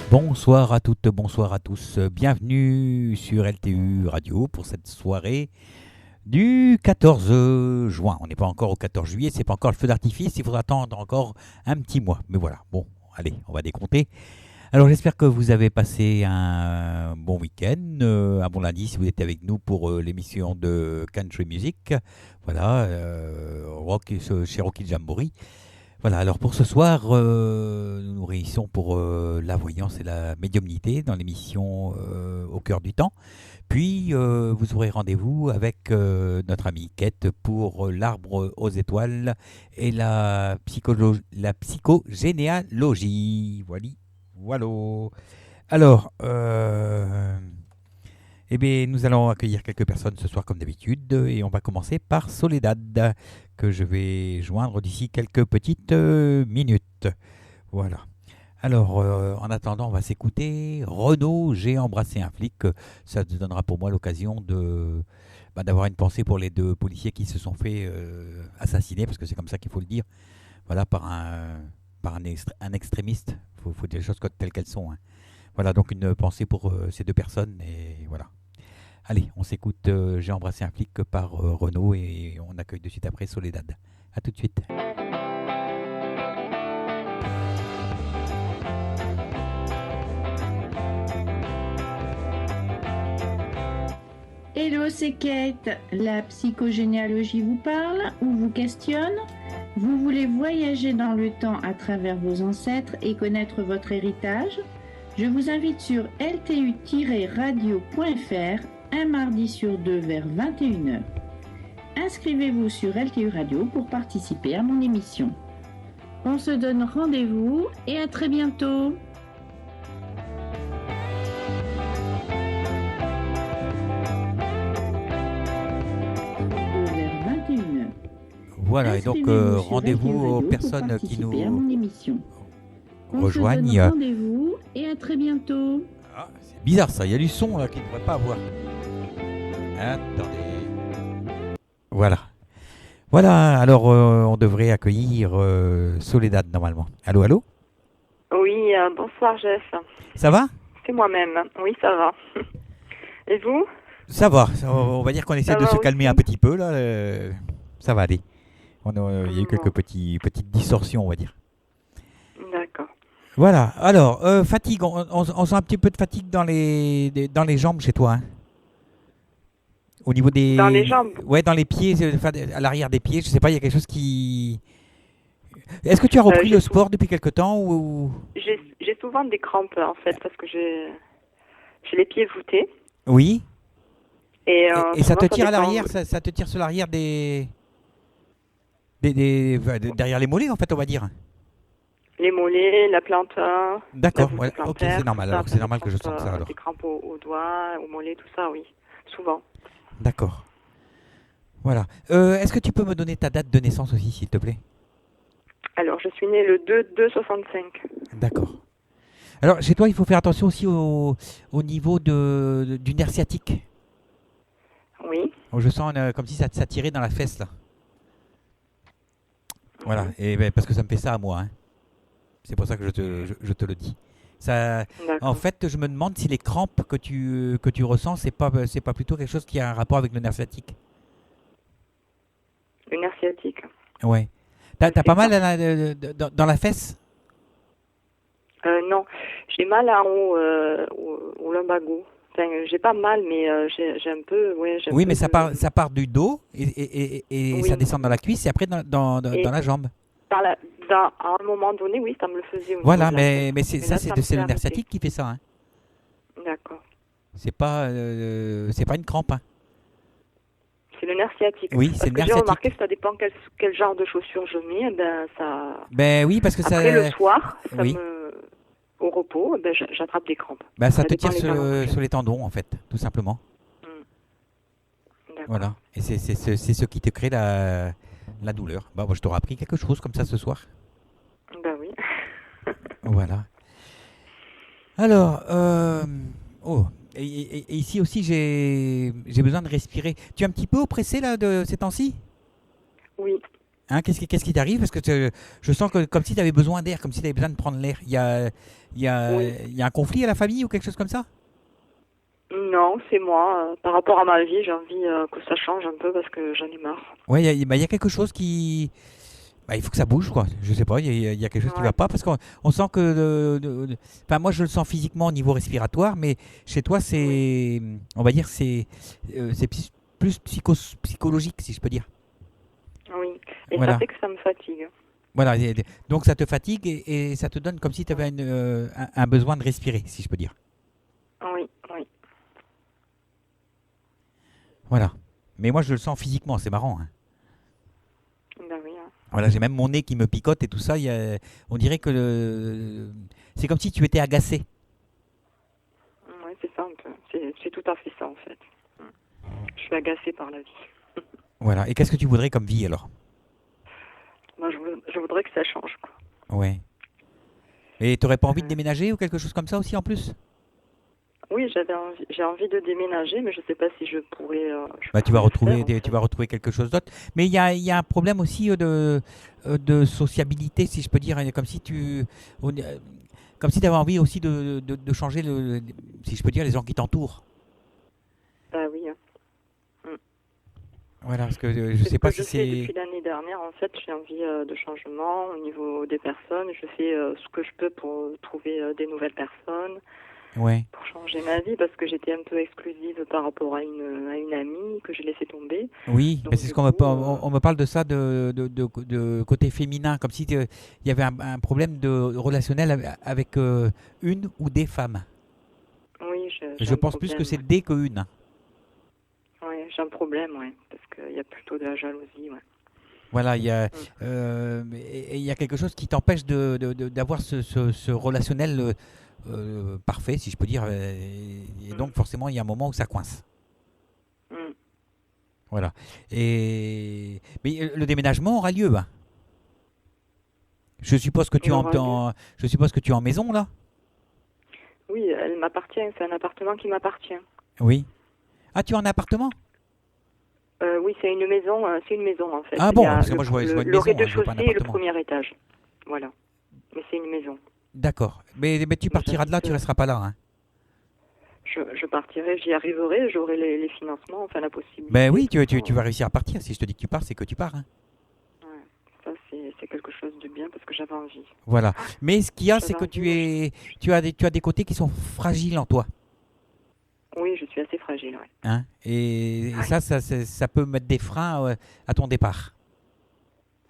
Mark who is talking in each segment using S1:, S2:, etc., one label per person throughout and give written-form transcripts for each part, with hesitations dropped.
S1: Bonsoir à toutes, bonsoir à tous. Bienvenue sur LTU Radio pour cette soirée du 14 juin. On n'est pas encore au 14 juillet, c'est pas encore le feu d'artifice, il faudra attendre encore un petit mois. Mais voilà, bon, allez, on va décompter. Alors j'espère que vous avez passé un bon week-end, un bon lundi si vous êtes avec nous pour l'émission de Country Music. Voilà, rock, chez Rocky Jamboree. Voilà, alors pour ce soir, nous nous réunissons pour la voyance et la médiumnité dans l'émission Au cœur du temps. Puis, vous aurez rendez-vous avec notre amie Kate pour l'arbre aux étoiles et la psychogénéalogie. Voilà. Alors, eh bien, nous allons accueillir quelques personnes ce soir comme d'habitude et on va commencer par Soledad que je vais joindre d'ici quelques petites minutes. Voilà. Alors, en attendant, on va s'écouter Renaud, j'ai embrassé un flic. Ça te donnera pour moi l'occasion d'avoir une pensée pour les deux policiers qui se sont fait assassiner, parce que c'est comme ça qu'il faut le dire, voilà, par un extrémiste. Il faut dire les choses telles qu'elles sont, hein. Voilà, donc une pensée pour ces deux personnes, et voilà. Allez, on s'écoute J'ai embrassé un flic par Renaud et on accueille de suite après Soledad. A tout de suite.
S2: Hello, c'est Kate. La psychogénéalogie vous parle ou vous questionne? Vous voulez voyager dans le temps à travers vos ancêtres et connaître votre héritage? Je vous invite sur ltu-radio.fr un mardi sur deux vers 21h. Inscrivez-vous sur LTU Radio pour participer à mon émission. On se donne rendez-vous et à très bientôt. Vers 21h.
S1: Voilà, et donc rendez-vous aux personnes qui nous rejoignent.
S2: On se donne rendez-vous et à très bientôt.
S1: Ah, c'est bizarre ça, il y a du son là qu'il ne devrait pas avoir. Attendez. Voilà, alors on devrait accueillir Soledad normalement. Allô, allô?
S3: Oui, bonsoir Jeff.
S1: Ça va?
S3: C'est moi-même. Oui, ça va. Et vous?
S1: Ça va, on va dire qu'on essaie de se calmer un petit peu là. Ça va aller. Il y a eu quelques petites distorsions, on va dire.
S3: D'accord.
S1: Voilà, alors, fatigue, on sent un petit peu de fatigue dans les jambes chez toi, hein? Au niveau des...
S3: Dans les jambes?
S1: Ouais, dans les pieds, à l'arrière des pieds, je sais pas, il y a quelque chose qui... Est-ce que tu as repris le sport depuis quelque temps ou...
S3: J'ai souvent des crampes en fait, parce que j'ai les pieds voûtés.
S1: Oui. Et ça te tire à
S3: dépend...
S1: l'arrière, ça te tire sur l'arrière derrière les mollets en fait, on va dire.
S3: Les mollets, la plantaire.
S1: D'accord, ouais, ok, c'est normal. Alors c'est normal que je sente ça alors.
S3: Des crampes aux doigts, aux mollets, tout ça, oui, souvent.
S1: D'accord. Voilà. Est-ce que tu peux me donner ta date de naissance aussi, s'il te plaît?
S3: Alors, je suis née le 2/2/65.
S1: D'accord. Alors, chez toi, il faut faire attention aussi au niveau du nerf sciatique.
S3: Oui.
S1: Je sens comme si ça tirait dans la fesse, là. Voilà, et parce que ça me fait ça à moi, hein. C'est pour ça que je te le dis. Ça, en fait, je me demande si les crampes que tu ressens, c'est pas plutôt quelque chose qui a un rapport avec le nerf sciatique.
S3: Le nerf sciatique.
S1: Ouais. T'as pas mal dans la fesse?
S3: Non, j'ai mal en haut au lumbago. Enfin, j'ai pas mal, mais j'ai un peu... Ouais,
S1: oui, mais ça part du dos et oui, ça descend dans la cuisse et après dans la jambe.
S3: À un moment donné, oui, ça me le faisait.
S1: Voilà, mais c'est le nerf sciatique qui fait ça, hein.
S3: D'accord.
S1: C'est pas une crampe, hein.
S3: C'est le nerf sciatique.
S1: Oui, c'est le nerf sciatique.
S3: J'ai remarqué que ça dépend quel genre de chaussures je mets, ça...
S1: Ben oui, parce que
S3: après, le soir,
S1: oui.
S3: Au repos, j'attrape des crampes.
S1: Ben, ça te tire sur les tendons, en fait, tout simplement. Voilà, et c'est ce qui te crée la douleur. Bah, moi, je t'aurais appris quelque chose comme ça ce soir.
S3: Ben oui.
S1: Voilà. Alors, et ici aussi, j'ai besoin de respirer. Tu es un petit peu oppressé là de ces temps-ci?
S3: Oui.
S1: Hein, qu'est-ce qui t'arrive? Parce que je sens que comme si tu avais besoin d'air, comme si tu avais besoin de prendre l'air.
S3: Oui.
S1: Il y a un conflit à la famille ou quelque chose comme ça?
S3: Non, c'est moi. Par rapport à ma vie, j'ai envie que ça change un peu parce que j'en ai marre.
S1: Ouais, il y a quelque chose qui... Bah, il faut que ça bouge, quoi. Je sais pas, il y a quelque chose qui va
S3: Ouais.
S1: pas parce qu'on sent que... Enfin, moi, je le sens physiquement au niveau respiratoire, mais chez toi,
S3: Oui.
S1: c'est... On va dire, c'est plus psychologique, si je peux dire.
S3: Oui. Et ça
S1: Voilà.
S3: fait que ça me fatigue.
S1: Voilà. Donc, ça te fatigue et ça te donne comme si tu avais un besoin de respirer, si je peux dire.
S3: Oui, oui.
S1: Voilà. Mais moi, je le sens physiquement, c'est marrant, hein.
S3: Ben oui. Hein.
S1: Voilà, j'ai même mon nez qui me picote et tout ça. On dirait que c'est comme si tu étais agacé.
S3: Oui, c'est ça un peu. C'est tout à fait ça en fait. Je suis agacée par la vie.
S1: Voilà. Et qu'est-ce que tu voudrais comme vie alors?
S3: Moi, je voudrais que ça change, quoi.
S1: Ouais. Et t'aurais pas envie de
S3: Euh,
S1: déménager ou quelque chose comme ça aussi en plus?
S3: oui, j'ai envie de déménager, mais je sais pas si je
S1: Bah,
S3: pourrais le faire en
S1: tu
S3: fait.
S1: vas retrouver quelque chose d'autre. Mais il y a un problème aussi de sociabilité, si je peux dire. Comme si comme si tu avais envie aussi de changer, si je peux dire, les gens qui t'entourent.
S3: Bah oui. Hein. Mm.
S1: Voilà, parce que je
S3: C'est ce
S1: sais pas
S3: que
S1: si
S3: je fais
S1: c'est...
S3: depuis l'année dernière. En fait, j'ai envie de changement au niveau des personnes. Je fais ce que je peux pour trouver des nouvelles personnes,
S1: Ouais.
S3: pour changer ma vie, parce que j'étais un peu exclusive par rapport à une amie que j'ai laissé tomber.
S1: Oui, mais
S3: Donc
S1: c'est ce
S3: du
S1: qu'on me,
S3: coup,
S1: on me parle de ça de côté féminin, comme si il y avait un problème de relationnel avec une ou des femmes.
S3: oui, j'ai
S1: Je
S3: un
S1: pense plus que
S3: problème.
S1: c'est des que une.
S3: Ouais, j'ai un problème, ouais, parce qu'il y a plutôt de la jalousie, ouais.
S1: Voilà,
S3: Mm.
S1: il y a quelque chose qui t'empêche d'avoir ce relationnel parfait, si je peux dire. Et
S3: Mm.
S1: donc, forcément, il y a un moment où ça coince.
S3: Mm.
S1: Voilà. Mais le déménagement aura lieu, hein. Je suppose que tu
S3: Il
S1: es
S3: aura lieu.
S1: je suppose que tu es en maison, là?
S3: Oui, elle m'appartient, c'est un appartement qui m'appartient.
S1: Oui. Ah, tu es en appartement?
S3: Oui, c'est une maison en fait.
S1: Ah
S3: Il y
S1: bon,
S3: a
S1: parce que moi, je vois une
S3: le
S1: maison, hein, je vois pas un
S3: rez-de-chaussée et le
S1: appartement.
S3: premier étage. Voilà. Mais c'est une maison.
S1: D'accord. Mais tu
S3: Mais
S1: partiras de là, tu resteras pas là, hein.
S3: je partirai, j'y arriverai, j'aurai les financements, enfin la
S1: Ben
S3: possibilité
S1: oui,
S3: pour.
S1: tu vas réussir à partir. Si je te dis que tu pars, c'est que tu pars, hein.
S3: Ouais, ça c'est quelque chose de bien parce que j'avais envie.
S1: Voilà. Mais ce qu'il y a, c'est
S3: J'avais
S1: que
S3: envie, mais
S1: tu as des côtés qui sont fragiles en toi,
S3: oui, je suis assez fragile, ouais.
S1: hein. Et
S3: Ouais.
S1: ça peut mettre des freins à ton départ.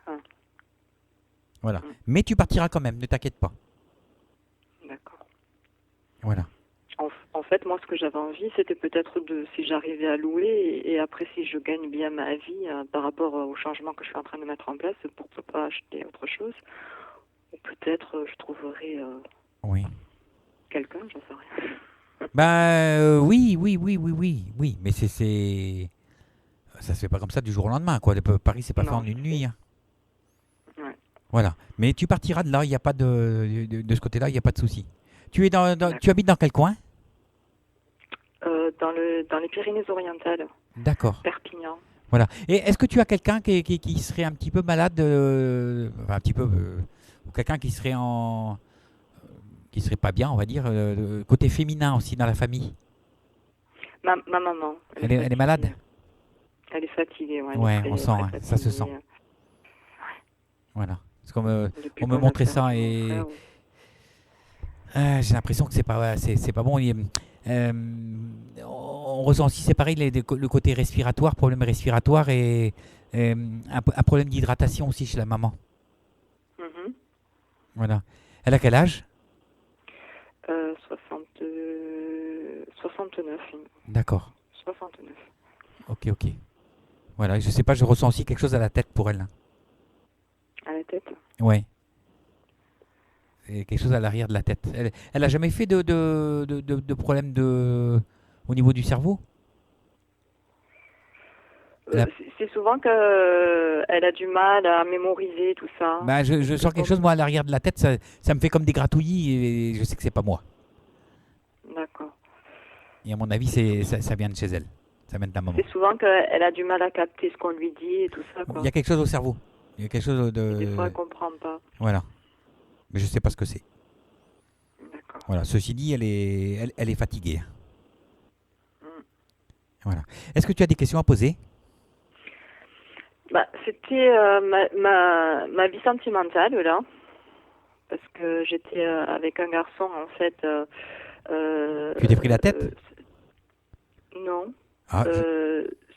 S3: Ah,
S1: Voilà.
S3: mm,
S1: Mais tu partiras quand même, ne t'inquiète pas.
S3: d'accord.
S1: Voilà.
S3: En fait, moi, ce que j'avais envie, c'était peut-être si j'arrivais à louer et après, si je gagne bien ma vie par rapport au changement que je suis en train de mettre en place, pourquoi pas acheter autre chose. Ou peut-être je trouverai
S1: Oui.
S3: quelqu'un, j'en sais rien.
S1: Ben oui. Mais ça se fait pas comme ça du jour au lendemain, quoi. Paris, c'est pas fait
S3: Non,
S1: en
S3: je
S1: une
S3: sais.
S1: nuit, hein.
S3: Ouais.
S1: Voilà. Mais tu partiras de là, il n'y a pas de ce côté-là, il n'y a pas de souci. Tu
S3: D'accord.
S1: habites dans quel coin?
S3: Dans les Pyrénées-Orientales,
S1: D'accord.
S3: Perpignan.
S1: Voilà. Et est-ce que tu as quelqu'un qui serait un petit peu malade, enfin, un petit peu, ou quelqu'un qui serait pas bien, on va dire, côté féminin aussi dans la famille?
S3: Ma maman, elle est
S1: Elle est malade?
S3: fatiguée. Elle est fatiguée, ouais, elle est
S1: Ouais, on
S3: très,
S1: sent,
S3: très
S1: hein, ça se
S3: fatiguée.
S1: sent. Voilà. Parce
S3: Depuis
S1: on me
S3: qu'on a
S1: montrait ça
S3: perdu mon
S1: et
S3: frère.
S1: j'ai l'impression que c'est pas, ouais, c'est pas bon. Euh, on ressent aussi, c'est pareil, le côté respiratoire, problème respiratoire et un problème d'hydratation aussi chez la maman.
S3: Mhm.
S1: Voilà. Elle a quel âge?
S3: 60, 69.
S1: D'accord.
S3: 69.
S1: Ok. Voilà, je sais pas, je ressens aussi quelque chose à la tête pour elle, hein.
S3: À la tête.
S1: Ouais. Et quelque chose à l'arrière de la tête. Elle a jamais fait de problème au niveau du cerveau? Elle a-
S3: C'est souvent qu'elle a du mal à mémoriser tout ça.
S1: Bah,
S3: Parce
S1: je
S3: que
S1: sens quelque
S3: comme...
S1: chose, moi, à l'arrière de la tête, ça me fait comme des gratouillis et je sais que c'est pas moi.
S3: D'accord.
S1: Et à mon avis, ça vient de chez elle. Ça vient de ta maman.
S3: C'est souvent qu'elle a du mal à capter ce qu'on lui dit et tout ça,
S1: Il
S3: quoi.
S1: y a quelque chose au cerveau. Il y a quelque chose
S3: Des fois,
S1: de...
S3: elle comprend pas.
S1: Voilà. Mais je sais pas ce que c'est.
S3: D'accord.
S1: Voilà. Ceci dit, elle est fatiguée.
S3: Mm.
S1: Voilà. Est-ce que tu as des questions à poser?
S3: C'était ma vie sentimentale, là. Parce que j'étais avec un garçon, en fait.
S1: Tu t'es pris la tête?
S3: Non.
S1: Ah,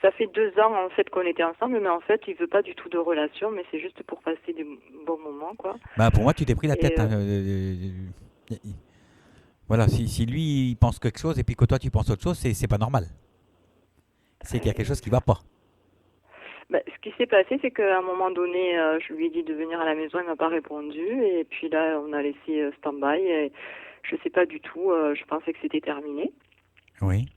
S3: Ça fait 2 ans, en fait, qu'on était ensemble, mais en fait, il veut pas du tout de relation, mais c'est juste pour passer des bons moments, quoi.
S1: pour moi, tu t'es pris la
S3: Et,
S1: tête. Hein. Voilà. Si lui, il pense quelque chose et puis que toi, tu penses autre chose, c'est pas normal. C'est qu'il y a quelque chose qui va pas.
S3: Ce qui s'est passé, c'est qu'à un moment donné, je lui ai dit de venir à la maison, il m'a pas répondu, et puis là, on a laissé stand-by, et je sais pas du tout, je pensais que c'était terminé.
S1: Oui.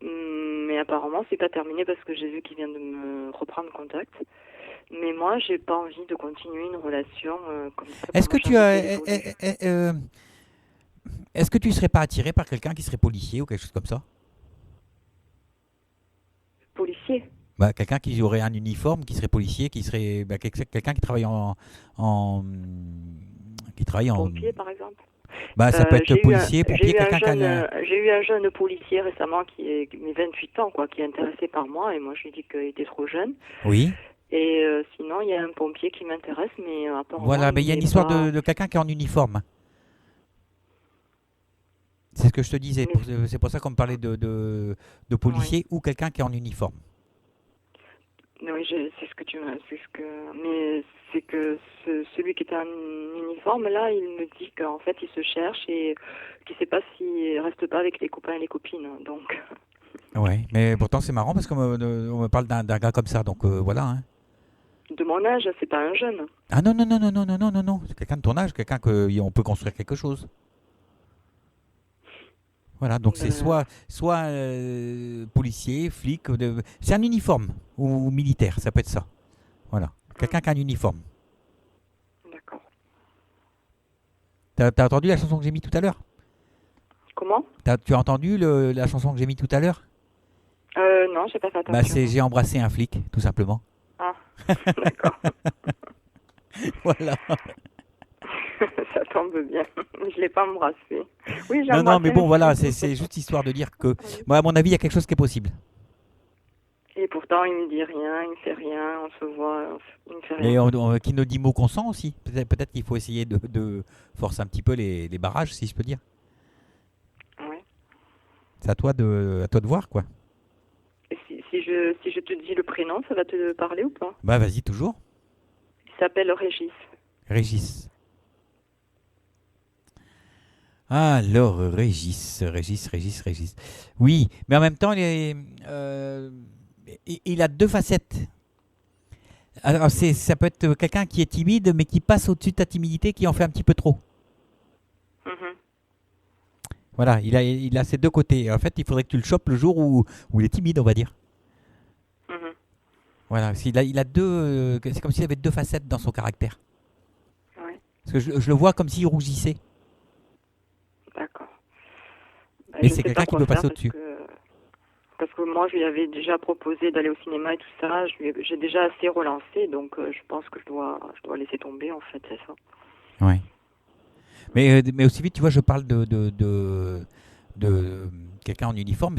S3: Mais apparemment, c'est pas terminé parce que j'ai vu qu'il vient de me reprendre contact. Mais moi, j'ai pas envie de continuer une relation comme ça.
S1: Est-ce que
S3: Comment
S1: tu as,
S3: j'ai envie d'évoluer.
S1: est-ce que tu serais pas attiré par quelqu'un qui serait policier ou quelque chose comme ça?
S3: Policier,
S1: Quelqu'un qui aurait un uniforme, qui serait policier, qui serait quelqu'un qui travaille qui travaille en.
S3: pompier, par exemple.
S1: Ça peut être policier, pompier,
S3: j'ai eu
S1: quelqu'un qui a.
S3: j'ai eu un jeune policier récemment qui est 28 ans, quoi, qui est intéressé par moi, et moi je lui ai dit qu'il était trop jeune.
S1: Oui.
S3: Et sinon, il y a un pompier qui m'intéresse, mais apparemment.
S1: Voilà, mais il y a une histoire de quelqu'un qui est en uniforme. C'est ce que je te disais. C'est pour ça qu'on me parlait de policier ou quelqu'un qui est en uniforme.
S3: Oui, c'est ce que tu m'as. Mais c'est que celui qui était en uniforme, là, il me dit qu'en fait, il se cherche et qu'il ne sait pas s'il reste pas avec les copains et les copines. Donc.
S1: Ouais, mais pourtant, c'est marrant parce qu'on me parle d'un gars comme ça. Donc voilà. Hein.
S3: De mon âge, c'est pas un jeune.
S1: Ah non, non, non, non, non, non, non, non, non. C'est quelqu'un de ton âge, quelqu'un qu'on peut construire quelque chose. Voilà, donc c'est soit policier, flic, c'est un uniforme ou militaire, ça peut être ça. Voilà, quelqu'un qui a un uniforme.
S3: D'accord.
S1: T'as entendu la chanson que j'ai mis tout à l'heure?
S3: Comment?
S1: Tu as entendu la chanson que j'ai mis tout à l'heure?
S3: Non, j'ai pas fait attention.
S1: C'est J'ai embrassé un flic, tout simplement.
S3: Ah, d'accord.
S1: Voilà.
S3: Ça tombe bien. Je l'ai pas embrassé. Oui, j'ai
S1: Non, mais bon,
S3: un
S1: voilà,
S3: flic.
S1: c'est juste histoire de dire que, moi, à mon avis, il y a quelque chose qui est possible.
S3: Et pourtant, il me dit rien, il me fait rien, on se voit, il me fait rien.
S1: Mais qui ne dit mot consent aussi. Peut-être qu'il faut essayer de forcer un petit peu les barrages, si je peux dire.
S3: Ouais.
S1: C'est à toi de voir, quoi.
S3: Et si je te dis le prénom, ça va te parler ou pas?
S1: Vas-y, toujours.
S3: Il s'appelle Régis.
S1: Régis. Alors, Régis. Oui, mais en même temps, il a deux facettes. Alors, ça peut être quelqu'un qui est timide, mais qui passe au-dessus de ta timidité, qui en fait un petit peu trop.
S3: Mhm.
S1: Voilà, il a ces deux côtés. En fait, il faudrait que tu le chopes le jour où il est timide, on va dire.
S3: Mhm.
S1: Voilà, il a deux. C'est comme s'il avait deux facettes dans son caractère.
S3: Ouais,
S1: Parce que je le vois comme s'il rougissait.
S3: d'accord.
S1: Mais
S3: Je
S1: c'est
S3: sais
S1: quelqu'un
S3: pas
S1: qui
S3: quoi
S1: peut passer
S3: faire
S1: au-dessus.
S3: parce que moi, je lui avais déjà proposé d'aller au cinéma et tout ça. J'ai déjà assez relancé, donc je pense que je dois laisser tomber, en fait, c'est ça.
S1: Ouais. Mais aussi vite, tu vois, je parle de quelqu'un en uniforme.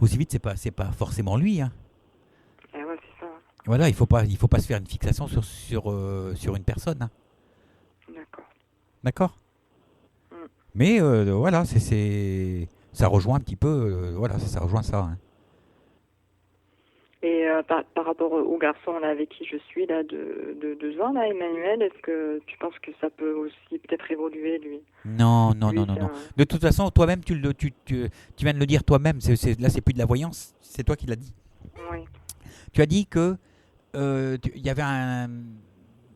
S1: Aussi vite, c'est pas forcément lui. Hein.
S3: Eh ouais, c'est ça.
S1: Voilà, il faut pas se faire une fixation sur une personne. Hein.
S3: D'accord.
S1: D'accord.
S3: Mm.
S1: Mais voilà, ça rejoint un petit peu. Voilà, ça rejoint ça. Hein.
S3: Et par rapport au garçon là avec qui je suis là de 2 ans là, Emmanuel, est-ce que tu penses que ça peut aussi peut-être évoluer lui?
S1: Non.
S3: Lui, c'est
S1: De toute façon, toi-même, tu viens de le dire toi-même. Là, c'est plus de la voyance. C'est toi qui l'as dit.
S3: Oui.
S1: Tu as dit que il y avait un.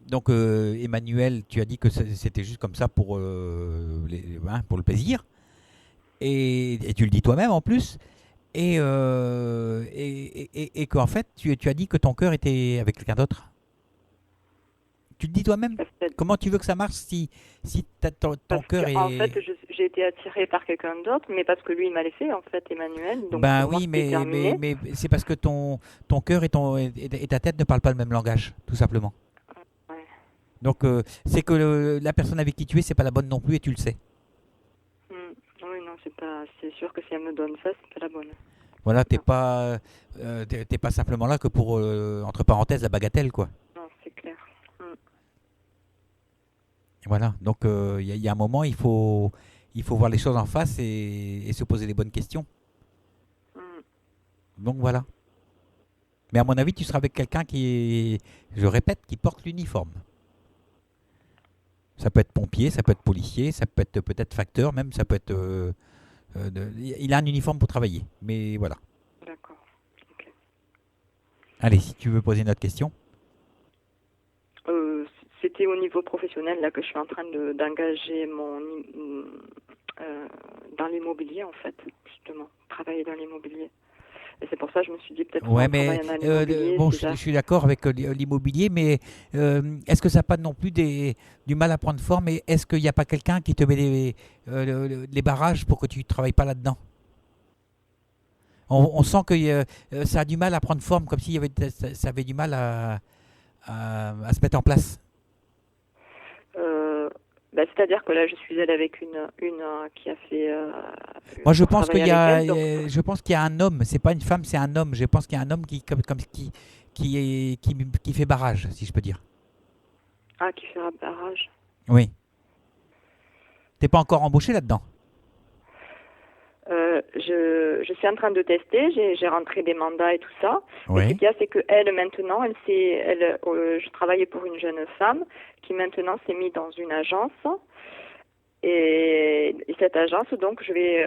S1: Donc, Emmanuel, tu as dit que c'était juste comme ça pour le plaisir. Et tu le dis toi-même en plus. Et qu'en fait, tu as dit que ton cœur était avec quelqu'un d'autre. Tu te dis toi-même, comment tu veux que ça marche si ton cœur est...
S3: En fait, j'ai été attirée par quelqu'un d'autre, mais parce que lui, il m'a laissé, en fait, Emmanuel. Donc,
S1: Ben
S3: pour moi,
S1: oui,
S3: c'était terminé.
S1: mais c'est parce que ton cœur et ta tête ne parlent pas le même langage, tout simplement.
S3: Ouais.
S1: Donc, c'est que la personne avec qui tu es, c'est pas la bonne non plus et tu le sais.
S3: Oui, non, c'est sûr que si elle me donne ça, c'est pas la bonne.
S1: Voilà, t'es pas simplement là que pour, entre parenthèses, la bagatelle, quoi.
S3: Non, c'est clair.
S1: Voilà, donc il y a un moment, il faut voir les choses en face et se poser les bonnes questions. Donc voilà. Mais à mon avis, tu seras avec quelqu'un qui je répète, qui porte l'uniforme. Ça peut être pompier, ça peut être policier, ça peut être peut-être facteur, même ça peut être... il a un uniforme pour travailler, mais voilà.
S3: D'accord. Okay.
S1: Allez, si tu veux poser une autre question.
S3: C'était au niveau professionnel là que je suis en train d'engager dans l'immobilier en fait, justement, travailler dans l'immobilier. Et c'est pour ça que je me suis dit peut-être
S1: ouais, mais bon, je suis d'accord avec l'immobilier, mais est-ce que ça n'a pas non plus du mal à prendre forme et est-ce qu'il n'y a pas quelqu'un qui te met les barrages pour que tu ne travailles pas là-dedans? On sent que ça a du mal à prendre forme, comme si ça avait du mal à se mettre en place.
S3: C'est-à-dire que là, je suis allée avec une qui a fait.
S1: Moi, je pense qu'il y a, je pense qu'il y a un homme. C'est pas une femme, c'est un homme. Je pense qu'il y a un homme qui fait barrage, si je peux dire.
S3: Ah, qui fait barrage.
S1: Oui. T'es pas encore embauché là-dedans?
S3: Je suis en train de tester. J'ai rentré des mandats et tout ça.
S1: Oui.
S3: Et ce qu'il y a, c'est que elle maintenant, je travaillais pour une jeune femme qui maintenant s'est mise dans une agence. Et cette agence, donc, je vais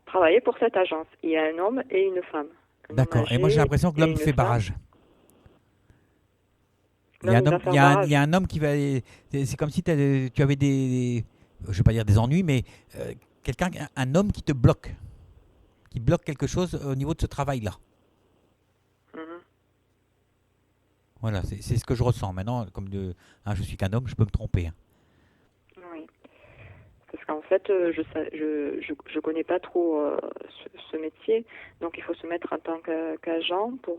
S3: travailler pour cette agence. Il y a un homme et une femme.
S1: D'accord. Et moi, j'ai l'impression que l'homme fait barrage. Il y a un homme qui va... C'est comme si tu avais des... Je ne vais pas dire des ennuis, mais un homme qui te bloque. Qui bloque quelque chose au niveau de ce travail-là. Voilà, c'est ce que je ressens. Maintenant, comme je suis qu'un homme, je peux me tromper.
S3: Oui. Parce qu'en fait, je connais pas trop ce métier. Donc, il faut se mettre en tant qu'agent pour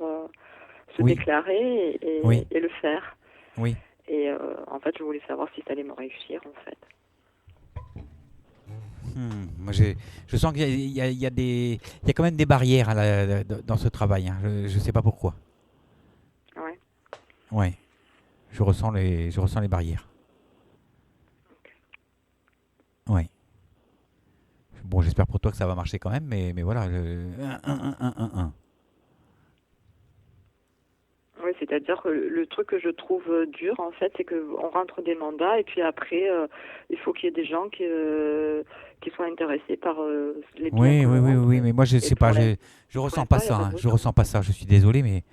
S3: se déclarer et le faire.
S1: Oui.
S3: Et en fait, je voulais savoir si ça allait me réussir, en fait.
S1: Moi, je sens qu'il y a quand même des barrières dans ce travail. Hein. Je ne sais pas pourquoi.
S3: Ouais.
S1: Ouais. Je ressens les barrières. Okay. Ouais. Bon, j'espère pour toi que ça va marcher quand même, mais voilà.
S3: Oui, c'est-à-dire que le truc que je trouve dur, en fait, c'est qu'on rentre des mandats et puis après, il faut qu'il y ait des gens qui soient intéressés par les biens.
S1: Oui, mais moi, je sais pas, je ressens pas ça. Hein, je ressens pas ça. Je suis désolé, mais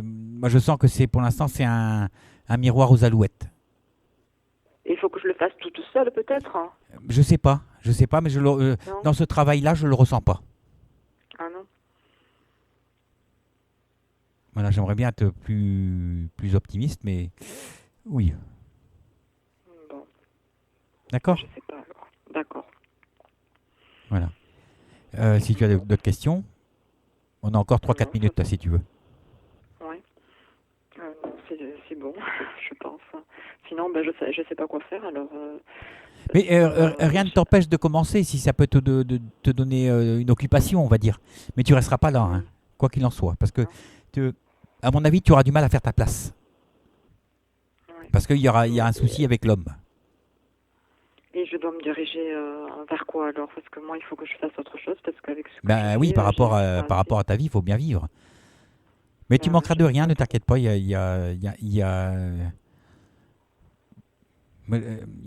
S1: moi, je sens que pour l'instant, c'est un miroir aux alouettes.
S3: Et il faut que je le fasse toute seule, peut-être. Hein.
S1: Je sais pas, mais dans ce travail-là, je le ressens pas.
S3: Ah non.
S1: Voilà, j'aimerais bien être plus optimiste, mais oui.
S3: Bon.
S1: D'accord.
S3: Je sais pas alors. D'accord.
S1: Voilà. Si tu as d'autres questions, on a encore 3-4 minutes là, si tu veux.
S3: Oui. Non, c'est bon, je pense. Sinon, je sais pas quoi faire alors.
S1: Mais rien ne t'empêche de commencer si ça peut te donner une occupation, on va dire. Mais tu resteras pas là, hein, quoi qu'il en soit, parce que à mon avis, tu auras du mal à faire ta place. Ouais. Parce qu'il y a un souci avec l'homme.
S3: Et je dois me diriger vers quoi alors? Parce que moi, il faut que je fasse autre chose, parce qu'avec ce
S1: que oui, par rapport à ta vie, il faut bien vivre. Mais tu manqueras de rien, ne t'inquiète pas, il y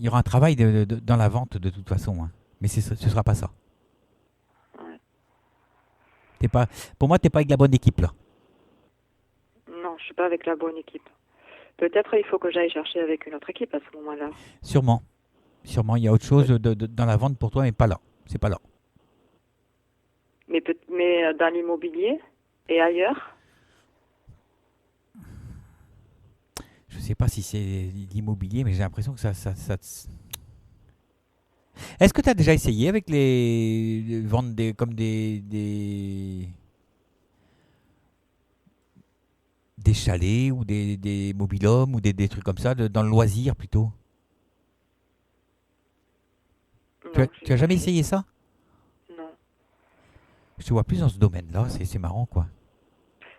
S1: aura un travail dans la vente de toute façon, hein. Mais ce ne sera pas ça. Ouais. Pour moi, tu n'es pas avec la bonne équipe là.
S3: Non, je ne suis pas avec la bonne équipe. Peut-être il faut que j'aille chercher avec une autre équipe à ce moment-là.
S1: Sûrement, il y a autre chose dans la vente pour toi, mais pas là. C'est pas là.
S3: Mais dans l'immobilier et ailleurs?
S1: Je sais pas si c'est l'immobilier, mais j'ai l'impression que ça. Est-ce que tu as déjà essayé avec les vendre comme des chalets ou des mobil-homes ou des trucs comme ça, dans le loisir plutôt?
S3: Non,
S1: Tu as jamais essayé ça?
S3: Non.
S1: Je te vois plus dans ce domaine-là, c'est marrant quoi.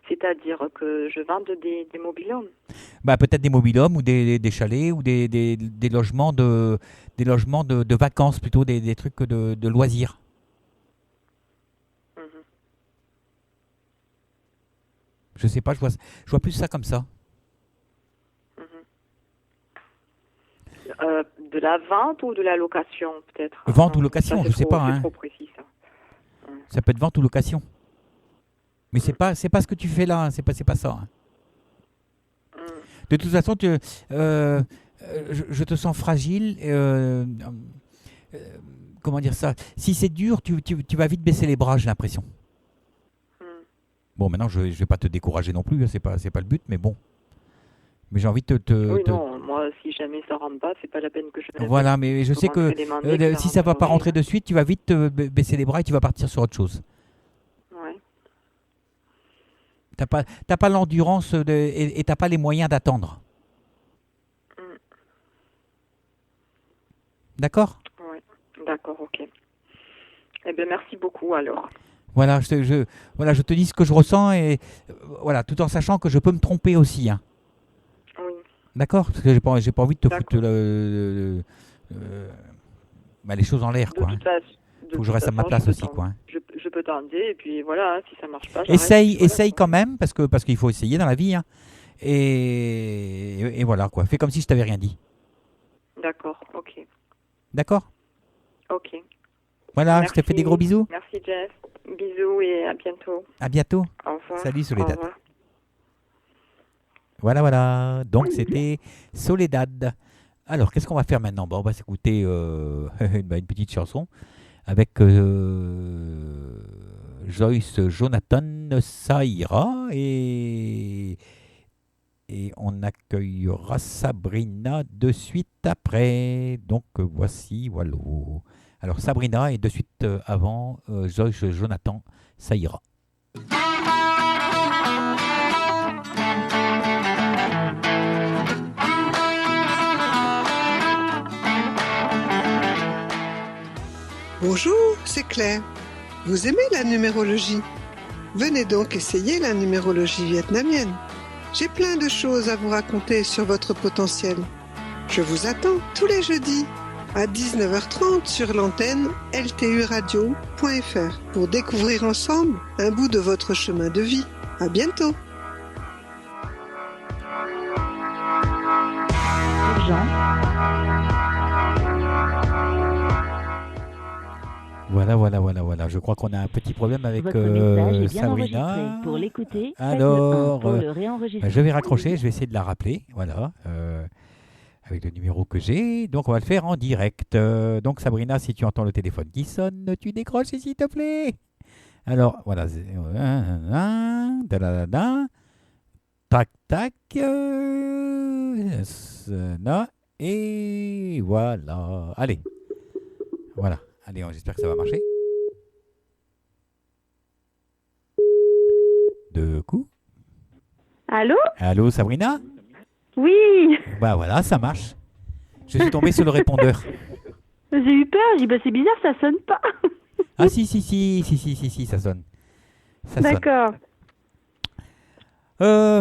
S3: C'est-à-dire que je vende des mobil-homes.
S1: Bah, peut-être des mobil-homes ou des chalets ou des logements de vacances plutôt, des trucs de loisirs.
S3: Mhm.
S1: Je sais pas, je vois plus ça comme ça.
S3: Mhm. De la vente ou de la location, peut-être?
S1: Vente ou
S3: Non,
S1: location,
S3: ça,
S1: je sais pas.
S3: c'est
S1: Hein.
S3: trop précis, ça.
S1: Ça peut être vente ou location. Mais c'est pas ce que tu fais là, hein. C'est pas ça. Hein. De toute façon, je te sens fragile. Comment dire ça? Si c'est dur, tu vas vite baisser les bras, j'ai l'impression. Bon, maintenant, je vais pas te décourager non plus, hein, c'est pas le but, mais bon. Mais j'ai envie de
S3: Oui, non, moi, si jamais ça rentre pas, c'est pas la peine que je...
S1: Voilà, mais je sais que si ça va pas rentrer de suite, tu vas vite baisser les bras et tu vas partir sur autre chose.
S3: Ouais.
S1: T'as pas l'endurance et t'as pas les moyens d'attendre. D'accord?
S3: Ouais. D'accord, ok. Eh bien, merci beaucoup, alors.
S1: Voilà, je te dis ce que je ressens et voilà, tout en sachant que je peux me tromper aussi. Hein.
S3: Oui.
S1: D'accord? Parce que j'ai pas envie de te foutre les choses en l'air, quoi. Hein. Faut que je reste à ma place aussi, quoi. Hein.
S3: Je peux tenter et puis voilà, si ça marche pas,
S1: Essaye quand même, parce qu'il faut essayer dans la vie. Hein. Et voilà, quoi. Fais comme si je t'avais rien dit.
S3: D'accord, ok.
S1: D'accord?
S3: Ok.
S1: Voilà,
S3: Merci.
S1: je te fais des gros bisous.
S3: Merci, Jeff. Bisous et à bientôt.
S1: À bientôt.
S3: Au revoir.
S1: Salut, Soledad.
S3: Au revoir.
S1: Voilà. Donc, c'était Soledad. Alors, qu'est-ce qu'on va faire maintenant? Bon, on va s'écouter une petite chanson avec Joyce Jonathan, ça ira. Et on accueillera Sabrina de suite après. Donc, voici, voilà. Alors, Sabrina et de suite avant, Joyce Jonathan, ça ira.
S4: Bonjour, c'est Claire. Vous aimez la numérologie? Venez donc essayer la numérologie vietnamienne. J'ai plein de choses à vous raconter sur votre potentiel. Je vous attends tous les jeudis à 19h30 sur l'antenne lturadio.fr pour découvrir ensemble un bout de votre chemin de vie. À bientôt.
S1: Voilà. Je crois qu'on a un petit problème avec
S5: Votre message est bien
S1: Sabrina.
S5: enregistré. Pour l'écouter,
S1: Alors,
S5: pour le réenregistrer.
S1: je vais raccrocher, je vais essayer de la rappeler. Voilà, avec le numéro que j'ai. Donc, on va le faire en direct. Donc, Sabrina, si tu entends le téléphone qui sonne, tu décroches, s'il te plaît. Alors, voilà. Tac, tac. Et voilà. Allez. Voilà. Allez, j'espère que ça va marcher. Deux coups.
S6: Allô?
S1: Allô, Sabrina?
S6: Oui.
S1: Bah voilà, ça marche. Je suis tombé sur le répondeur.
S6: J'ai eu peur, j'ai dit, bah c'est bizarre, ça sonne pas.
S1: Ah si, ça sonne. Ça sonne.
S6: D'accord.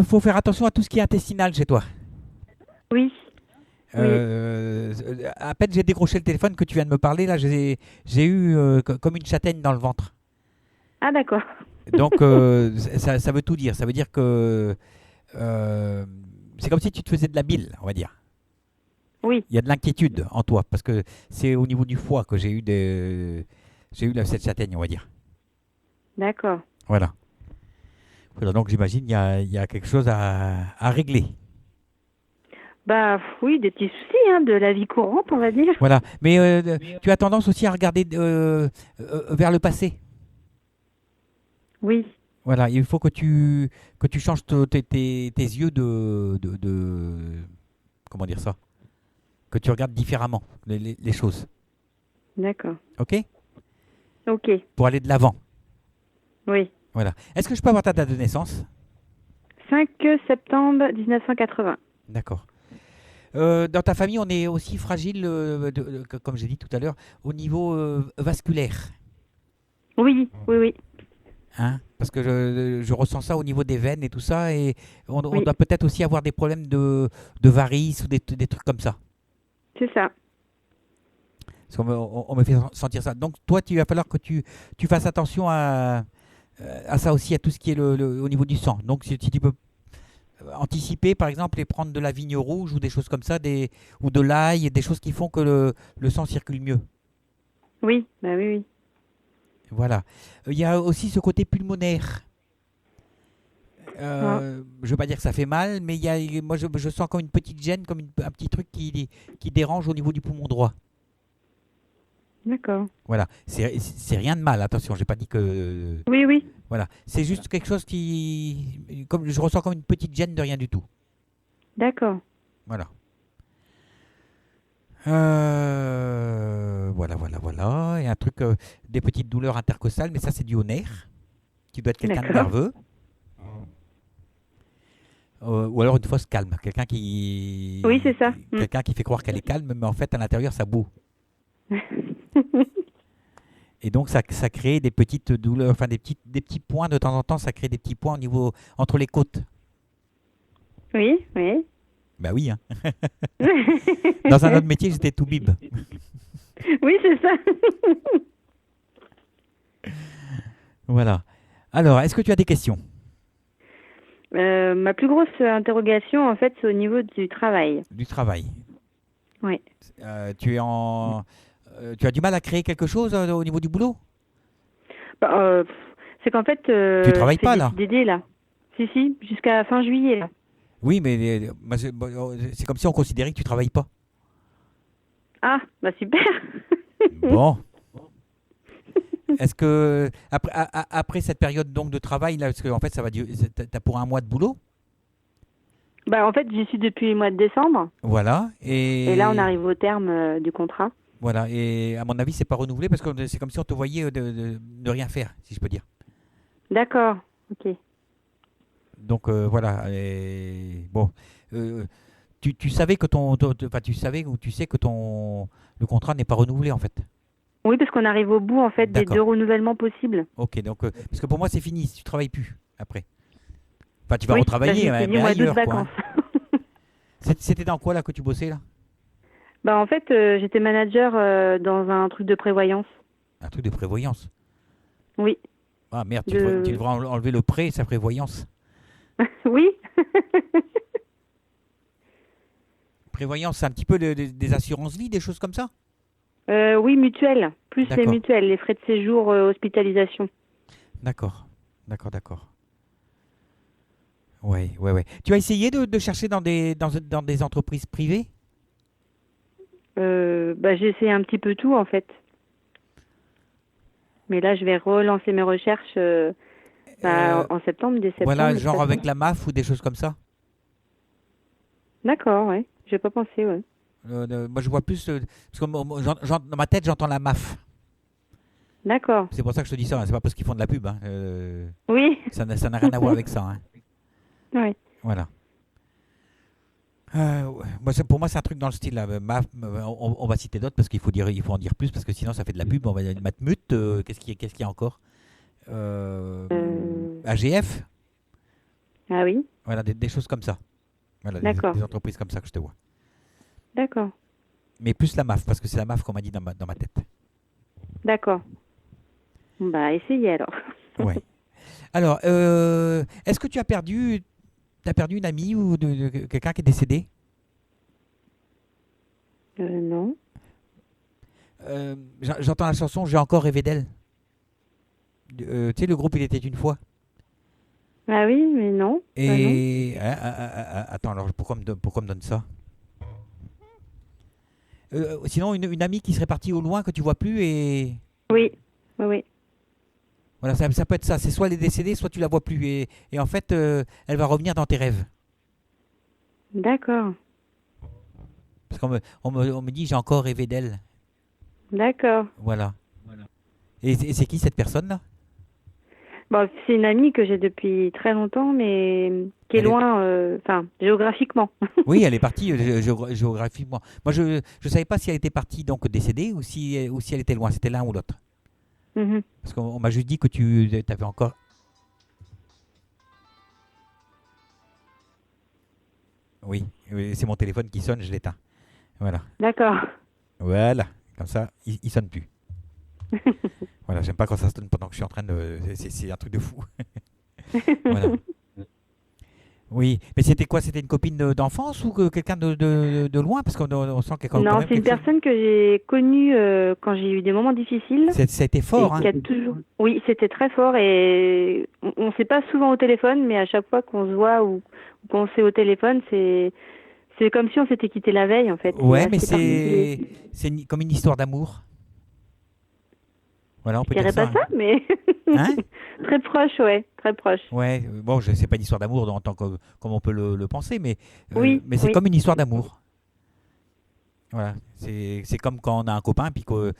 S1: Faut faire attention à tout ce qui est intestinal chez toi.
S6: Oui.
S1: À peine j'ai décroché le téléphone que tu viens de me parler, là j'ai eu comme une châtaigne dans le ventre.
S6: Ah d'accord.
S1: Donc ça veut tout dire. Ça veut dire que c'est comme si tu te faisais de la bile, on va dire.
S6: Oui.
S1: Il y a de l'inquiétude en toi parce que c'est au niveau du foie que j'ai eu cette châtaigne, on va dire.
S6: D'accord.
S1: Voilà. Donc j'imagine il y a quelque chose à régler.
S6: Bah oui, des petits soucis de la vie courante, on va dire.
S1: Voilà. Mais tu as tendance aussi à regarder vers le passé.
S6: Oui.
S1: Voilà. Il faut que tu changes tes yeux comment dire ça, que tu regardes différemment les choses.
S6: D'accord.
S1: Ok?
S6: Ok.
S1: Pour aller de l'avant.
S6: Oui.
S1: Voilà. Est-ce que je peux avoir ta date de naissance?
S6: 5 septembre 1980.
S1: D'accord. Dans ta famille, on est aussi fragile, comme j'ai dit tout à l'heure, au niveau vasculaire.
S6: Oui, oui, oui.
S1: Hein? Parce que je ressens ça au niveau des veines et tout ça. Et on
S6: Oui.
S1: doit peut-être aussi avoir des problèmes de varices ou des trucs comme ça.
S6: C'est ça.
S1: Parce qu'on on me fait sentir ça. Donc toi, il va falloir que tu fasses attention à ça aussi, à tout ce qui est au niveau du sang. Donc si tu peux anticiper, par exemple, et prendre de la vigne rouge ou des choses comme ça, ou de l'ail, des choses qui font que le sang circule mieux.
S6: Oui, bah oui, oui.
S1: Voilà. Il y a aussi ce côté pulmonaire. Je ne veux pas dire que ça fait mal, mais moi je sens comme une petite gêne, comme un petit truc qui dérange au niveau du poumon droit.
S6: D'accord.
S1: Voilà. C'est rien de mal, attention, j'ai pas dit que...
S6: Oui, oui.
S1: Voilà. C'est juste quelque chose comme je ressens comme une petite gêne de rien du tout.
S6: D'accord.
S1: Voilà. Voilà. Et un truc, des petites douleurs intercostales, mais ça c'est dû au nerf. Tu dois être quelqu'un de
S6: D'accord.
S1: nerveux. Ou alors une fausse calme. Quelqu'un qui...
S6: Oui, c'est ça.
S1: Quelqu'un qui fait croire qu'elle est calme, mais en fait à l'intérieur ça boue. Et donc ça crée des petites douleurs, enfin des petits points de temps en temps, ça crée des petits points au niveau entre les côtes.
S6: Oui, oui.
S1: Bah oui, hein. Dans un autre métier, j'étais tout bib.
S6: Oui, c'est ça.
S1: Voilà. Alors, est-ce que tu as des questions?
S6: Ma plus grosse interrogation, en fait, c'est au niveau du travail.
S1: Du travail.
S6: Oui.
S1: Tu as du mal à créer quelque chose au niveau du boulot?
S6: Bah, c'est qu'en fait,
S1: Tu travailles
S6: je fais
S1: pas,
S6: des
S1: là?
S6: CDD, là. Si, jusqu'à fin juillet, là.
S1: Oui, mais c'est comme si on considérait que tu travailles pas.
S6: Ah, bah super.
S1: Bon. Est-ce que après cette période donc de travail là, parce qu'en fait ça va durer, t'as pour un mois de boulot?
S6: Bah en fait, j'y suis depuis le mois de décembre.
S1: Voilà.
S6: Et là, on arrive au terme du contrat.
S1: Voilà. Et à mon avis, c'est pas renouvelé parce que c'est comme si on te voyait de rien faire, si je peux dire.
S6: D'accord. Ok.
S1: Donc voilà. Et, bon. Tu savais que tu savais ou tu sais que le contrat n'est pas renouvelé en fait.
S6: Oui, parce qu'on arrive au bout en fait des
S1: D'accord.
S6: 2 renouvellements possibles.
S1: Ok. Donc parce que pour moi c'est fini. Si tu travailles plus après. Enfin, tu vas
S6: Oui,
S1: retravailler,
S6: bah, j'ai
S1: mais
S6: fini au mois d'août
S1: ailleurs, quoi.
S6: vacances.
S1: C'était dans quoi là que tu bossais là?
S6: Bah en fait, j'étais manager dans un truc de prévoyance.
S1: Un truc de prévoyance.
S6: Oui.
S1: Ah merde, tu devrais enlever le prêt et sa prévoyance.
S6: Oui.
S1: Prévoyance, c'est un petit peu des assurances-vie, des choses comme ça?
S6: Oui, mutuelle. Plus les
S1: D'accord.
S6: mutuelles, les frais de séjour, hospitalisation.
S1: D'accord. Ouais. Tu as essayé de chercher dans des entreprises privées?
S6: Bah, j'ai essayé un petit peu tout en fait. Mais là, je vais relancer mes recherches en septembre, dès septembre.
S1: Voilà,
S6: de toute
S1: genre
S6: façon.
S1: avec la MAF ou des choses comme ça?
S6: D'accord, ouais. J'ai pas pensé, ouais.
S1: Moi, je vois plus... parce que dans ma tête, j'entends la MAF.
S6: D'accord.
S1: C'est pour ça que je te dis ça, hein, c'est pas parce qu'ils font de la pub. Hein.
S6: Oui.
S1: Ça n'a rien à voir avec ça. Hein.
S6: Ouais.
S1: Voilà. Pour moi, c'est un truc dans le style. Là. On va citer d'autres parce qu'il faut en dire plus parce que sinon, ça fait de la pub. On va dire Matmut. Qu'est-ce qu'il y a encore? AGF.
S6: Ah oui.
S1: Voilà, des choses comme ça. Voilà,
S6: D'accord.
S1: des entreprises comme ça que je te vois.
S6: D'accord.
S1: Mais plus la MAF, parce que c'est la MAF qu'on m'a dit dans ma tête.
S6: D'accord. Bah, essayez alors.
S1: Ouais. Alors, est-ce que tu as perdu une amie ou quelqu'un qui est décédé?
S6: Non.
S1: J'entends la chanson J'ai encore rêvé d'elle. Tu sais, le groupe Il était une fois.
S6: Ah oui, mais non.
S1: Et attends, alors pourquoi me donne ça? Sinon, une amie qui serait partie au loin que tu vois plus et
S6: Oui. Oui.
S1: voilà, ça peut être ça. C'est soit elle est décédée, soit tu la vois plus et en fait, elle va revenir dans tes rêves.
S6: D'accord.
S1: Parce qu'on me dit, j'ai encore rêvé d'elle.
S6: D'accord.
S1: Voilà. Et c'est qui cette personne-là?
S6: Bon, c'est une amie que j'ai depuis très longtemps, mais qui est
S1: Elle est-
S6: loin, enfin, géographiquement.
S1: Oui, elle est partie géographiquement. Moi, je ne savais pas si elle était partie, donc décédée, ou si elle était loin. C'était l'un ou l'autre.
S6: Mhm.
S1: Parce qu'on m'a juste dit que tu avais encore... Oui, c'est mon téléphone qui sonne, je l'éteins. Voilà.
S6: D'accord.
S1: Voilà. Comme ça, il sonne plus. Voilà, j'aime pas quand ça sonne pendant que je suis en train de... C'est un truc de fou. Voilà. Oui, mais c'était quoi? C'était une copine d'enfance ou quelqu'un de loin? Parce qu'on sent qu'il y a quand
S6: Non,
S1: même
S6: c'est une
S1: quelque chose...
S6: personne que j'ai connue quand j'ai eu des moments difficiles.
S1: Ça a été fort,
S6: Et
S1: hein?
S6: qui a toujours... Oui, c'était très fort et on ne sait pas souvent au téléphone, mais à chaque fois qu'on se voit ou qu'on s'est au téléphone, c'est comme si on s'était quitté la veille en fait.
S1: Ouais,
S6: C'est
S1: mais
S6: assez particulier.
S1: c'est comme une histoire d'amour. Voilà, on
S6: Je
S1: peut dire
S6: dirais
S1: ça.
S6: pas ça, mais
S1: Hein?
S6: très proche, ouais, très proche.
S1: Ouais, bon, c'est pas une histoire d'amour en tant que comme on peut le penser,
S6: Oui,
S1: mais c'est
S6: oui.
S1: comme une histoire d'amour. Voilà, c'est comme quand on a un copain puis qu'on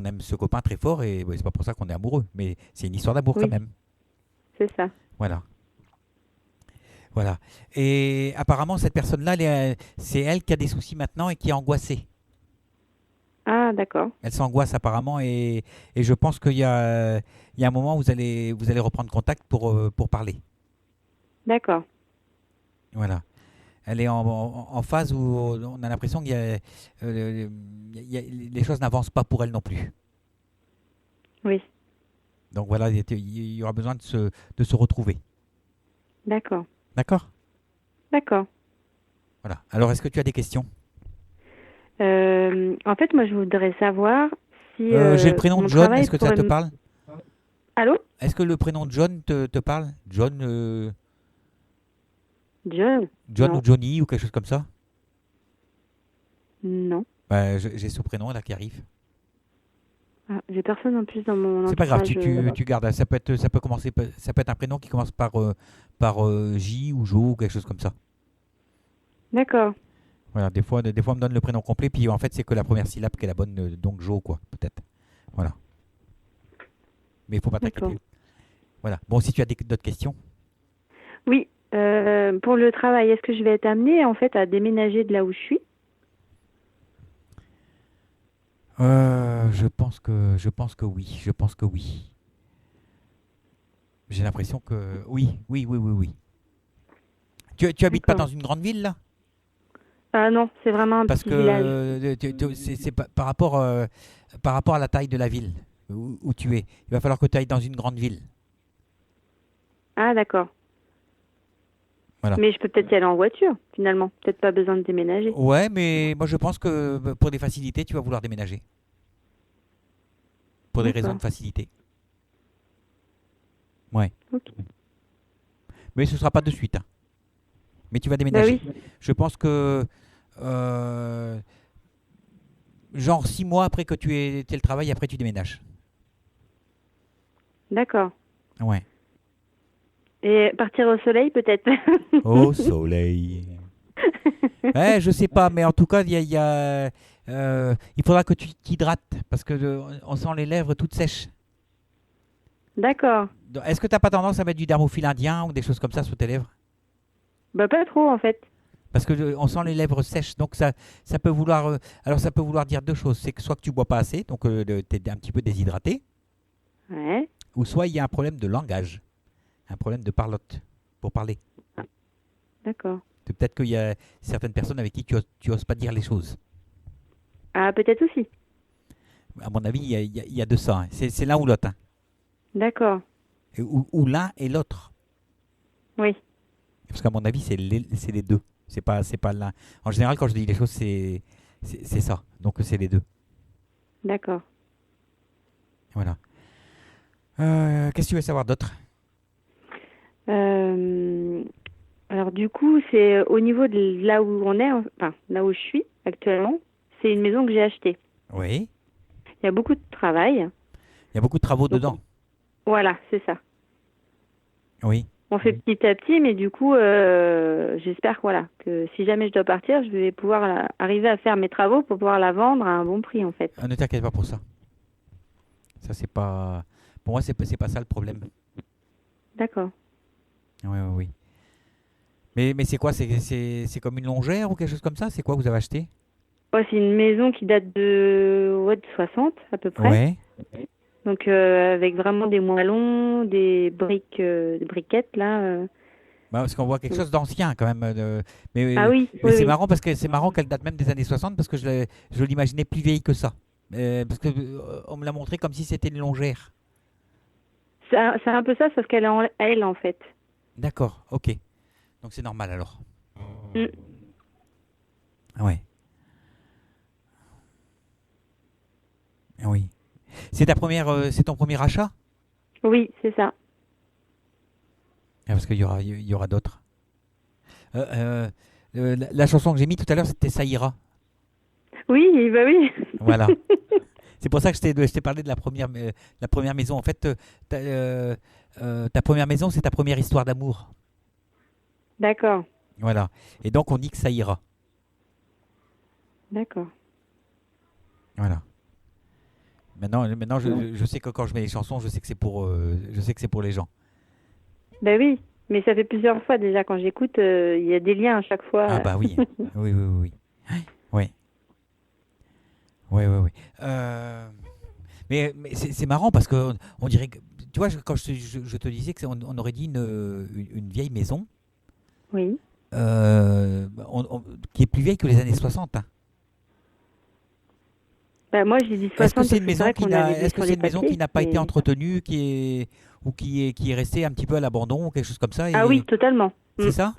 S1: aime ce copain très fort et c'est pas pour ça qu'on est amoureux, mais c'est une histoire d'amour quand
S6: Oui.
S1: même.
S6: C'est ça.
S1: Voilà. Voilà. Et apparemment, cette personne-là, c'est elle qui a des soucis maintenant et qui est angoissée.
S6: Ah, d'accord.
S1: Elle s'angoisse apparemment et je pense qu'il y a un moment où vous allez reprendre contact pour parler.
S6: D'accord.
S1: Voilà. Elle est en phase où on a l'impression qu'il y a, les choses n'avancent pas pour elle non plus.
S6: Oui.
S1: Donc voilà, il y aura besoin de se retrouver.
S6: D'accord.
S1: D'accord?
S6: D'accord.
S1: Voilà. Alors, est-ce que tu as des questions?
S6: En fait, moi, je voudrais savoir si
S1: J'ai le prénom
S6: mon
S1: de John,
S6: travail
S1: est-ce que ça te
S6: pourrait
S1: parle?
S6: Allô?
S1: Est-ce que le prénom de John te parle? John,
S6: John?
S1: John
S6: Non.
S1: ou Johnny ou quelque chose comme ça?
S6: Non.
S1: Bah, j'ai ce prénom là qui arrive.
S6: Ah, j'ai personne en plus dans mon
S1: C'est pas grave,
S6: entourage.
S1: tu gardes. Ça peut commencer, ça peut être un prénom qui commence par J ou Jo ou quelque chose comme ça.
S6: D'accord.
S1: Voilà, des fois on me donne le prénom complet, puis en fait c'est que la première syllabe qui est la bonne, donc Jo quoi, peut-être. Voilà. Mais il faut pas
S6: D'accord.
S1: t'inquiéter. Voilà. Bon, si tu as d'autres questions.
S6: Oui. Pour le travail, est-ce que je vais être amenée en fait à déménager de là où je suis?
S1: Je pense que oui. Je pense que oui. J'ai l'impression que oui. Tu habites pas
S6: D'accord.
S1: dans une grande ville là?
S6: Ah non, c'est vraiment un
S1: Parce
S6: petit village.
S1: que c'est par rapport à la taille de la ville où tu es. Il va falloir que tu ailles dans une grande ville.
S6: Ah d'accord.
S1: Voilà.
S6: Mais je peux peut-être y aller en voiture, finalement. Peut-être pas besoin de déménager.
S1: Ouais, mais moi je pense que pour des facilités, tu vas vouloir déménager. Pour des raisons de
S6: D'accord.
S1: facilité. Ouais.
S6: Ok.
S1: Mais ce ne sera pas de suite, hein. Mais tu vas
S6: Bah
S1: déménager.
S6: oui.
S1: Je pense que genre 6 mois après que tu aies le travail, après tu déménages.
S6: D'accord.
S1: Ouais.
S6: Et partir au soleil, peut-être.
S1: Au soleil. Ouais, je sais pas, mais en tout cas, il faudra que tu t'hydrates parce que on sent les lèvres toutes sèches.
S6: D'accord.
S1: Est-ce que tu n'as pas tendance à mettre du dermophile indien ou des choses comme ça sur tes lèvres?
S6: Bah pas trop, en fait.
S1: Parce que on sent les lèvres sèches, donc ça peut vouloir. Alors ça peut vouloir dire deux choses. C'est que soit que tu bois pas assez, donc tu es un petit peu déshydraté,
S6: Ouais.
S1: ou soit il y a un problème de langage, un problème de parlotte pour parler.
S6: D'accord.
S1: Peut-être qu'il y a certaines personnes avec qui tu oses pas dire les choses.
S6: Ah, peut-être aussi.
S1: À mon avis, il y a de ça, hein. C'est l'un ou l'autre, hein.
S6: D'accord.
S1: Ou l'un et l'autre.
S6: Oui.
S1: Parce qu'à mon avis, c'est les deux. C'est pas l'un. En général, quand je dis les choses, c'est ça. Donc c'est les deux.
S6: D'accord.
S1: Voilà. Qu'est-ce que tu veux savoir d'autre?
S6: Alors du coup, c'est au niveau de là où on est, enfin là où je suis actuellement, c'est une maison que j'ai achetée.
S1: Oui.
S6: Il y a beaucoup de travail.
S1: Il y a beaucoup de travaux
S6: Donc,
S1: dedans.
S6: Voilà, c'est ça.
S1: Oui.
S6: On fait petit à petit, mais du coup, j'espère voilà, que si jamais je dois partir, je vais pouvoir arriver à faire mes travaux pour pouvoir la vendre à un bon prix, en fait.
S1: Ne t'inquiète pas pour ça. Ça, c'est pas. Pour moi, c'est pas ça le problème.
S6: D'accord.
S1: Oui. Mais c'est quoi? C'est comme une longère ou quelque chose comme ça? C'est quoi que vous avez acheté?
S6: Ouais, c'est une maison qui date de 60 à peu près.
S1: Ouais.
S6: Donc avec vraiment des moellons, des briques, des briquettes là.
S1: Bah, parce qu'on voit quelque chose d'ancien quand même. Mais
S6: Ah oui,
S1: mais
S6: oui,
S1: c'est
S6: oui.
S1: marrant parce que c'est marrant qu'elle date même des années 60 parce que je l'imaginais plus vieille que ça. Parce que on me l'a montré comme si c'était une longère.
S6: C'est un peu ça, sauf qu'elle est en L en fait.
S1: D'accord, ok. Donc c'est normal alors.
S6: Mm.
S1: Ouais. Oui. C'est c'est ton premier achat?
S6: Oui, c'est ça.
S1: Ah, parce il y aura d'autres. La chanson que j'ai mise tout à l'heure, c'était Ça ira.
S6: Oui, bah oui.
S1: Voilà. C'est pour ça que je t'ai parlé de la première maison. En fait, ta première maison, c'est ta première histoire d'amour.
S6: D'accord,
S1: Voilà. Et donc, on dit que ça ira.
S6: d'accord.
S1: Voilà. Maintenant je sais que quand je mets les chansons, je sais que c'est pour les gens.
S6: Bah oui, mais ça fait plusieurs fois déjà quand j'écoute, il y a des liens à chaque fois.
S1: Ah bah oui. Oui. Oui. Oui. Mais c'est marrant parce que on dirait que, tu vois, quand je te disais qu'on aurait dit une vieille maison
S6: Oui.
S1: qui est plus vieille que les années 60. Hein.
S6: Bah moi j'ai dit 60
S1: Est-ce que c'est
S6: parce
S1: une
S6: que
S1: maison
S6: vrai
S1: qui
S6: qu'on
S1: n'a,
S6: avait vu
S1: est-ce que
S6: sur
S1: c'est
S6: les
S1: une maison
S6: papiers,
S1: qui n'a pas été
S6: mais-
S1: entretenue, qui est restée un petit peu à l'abandon ou quelque chose comme ça
S6: Ah oui, totalement.
S1: C'est
S6: Mm.
S1: ça?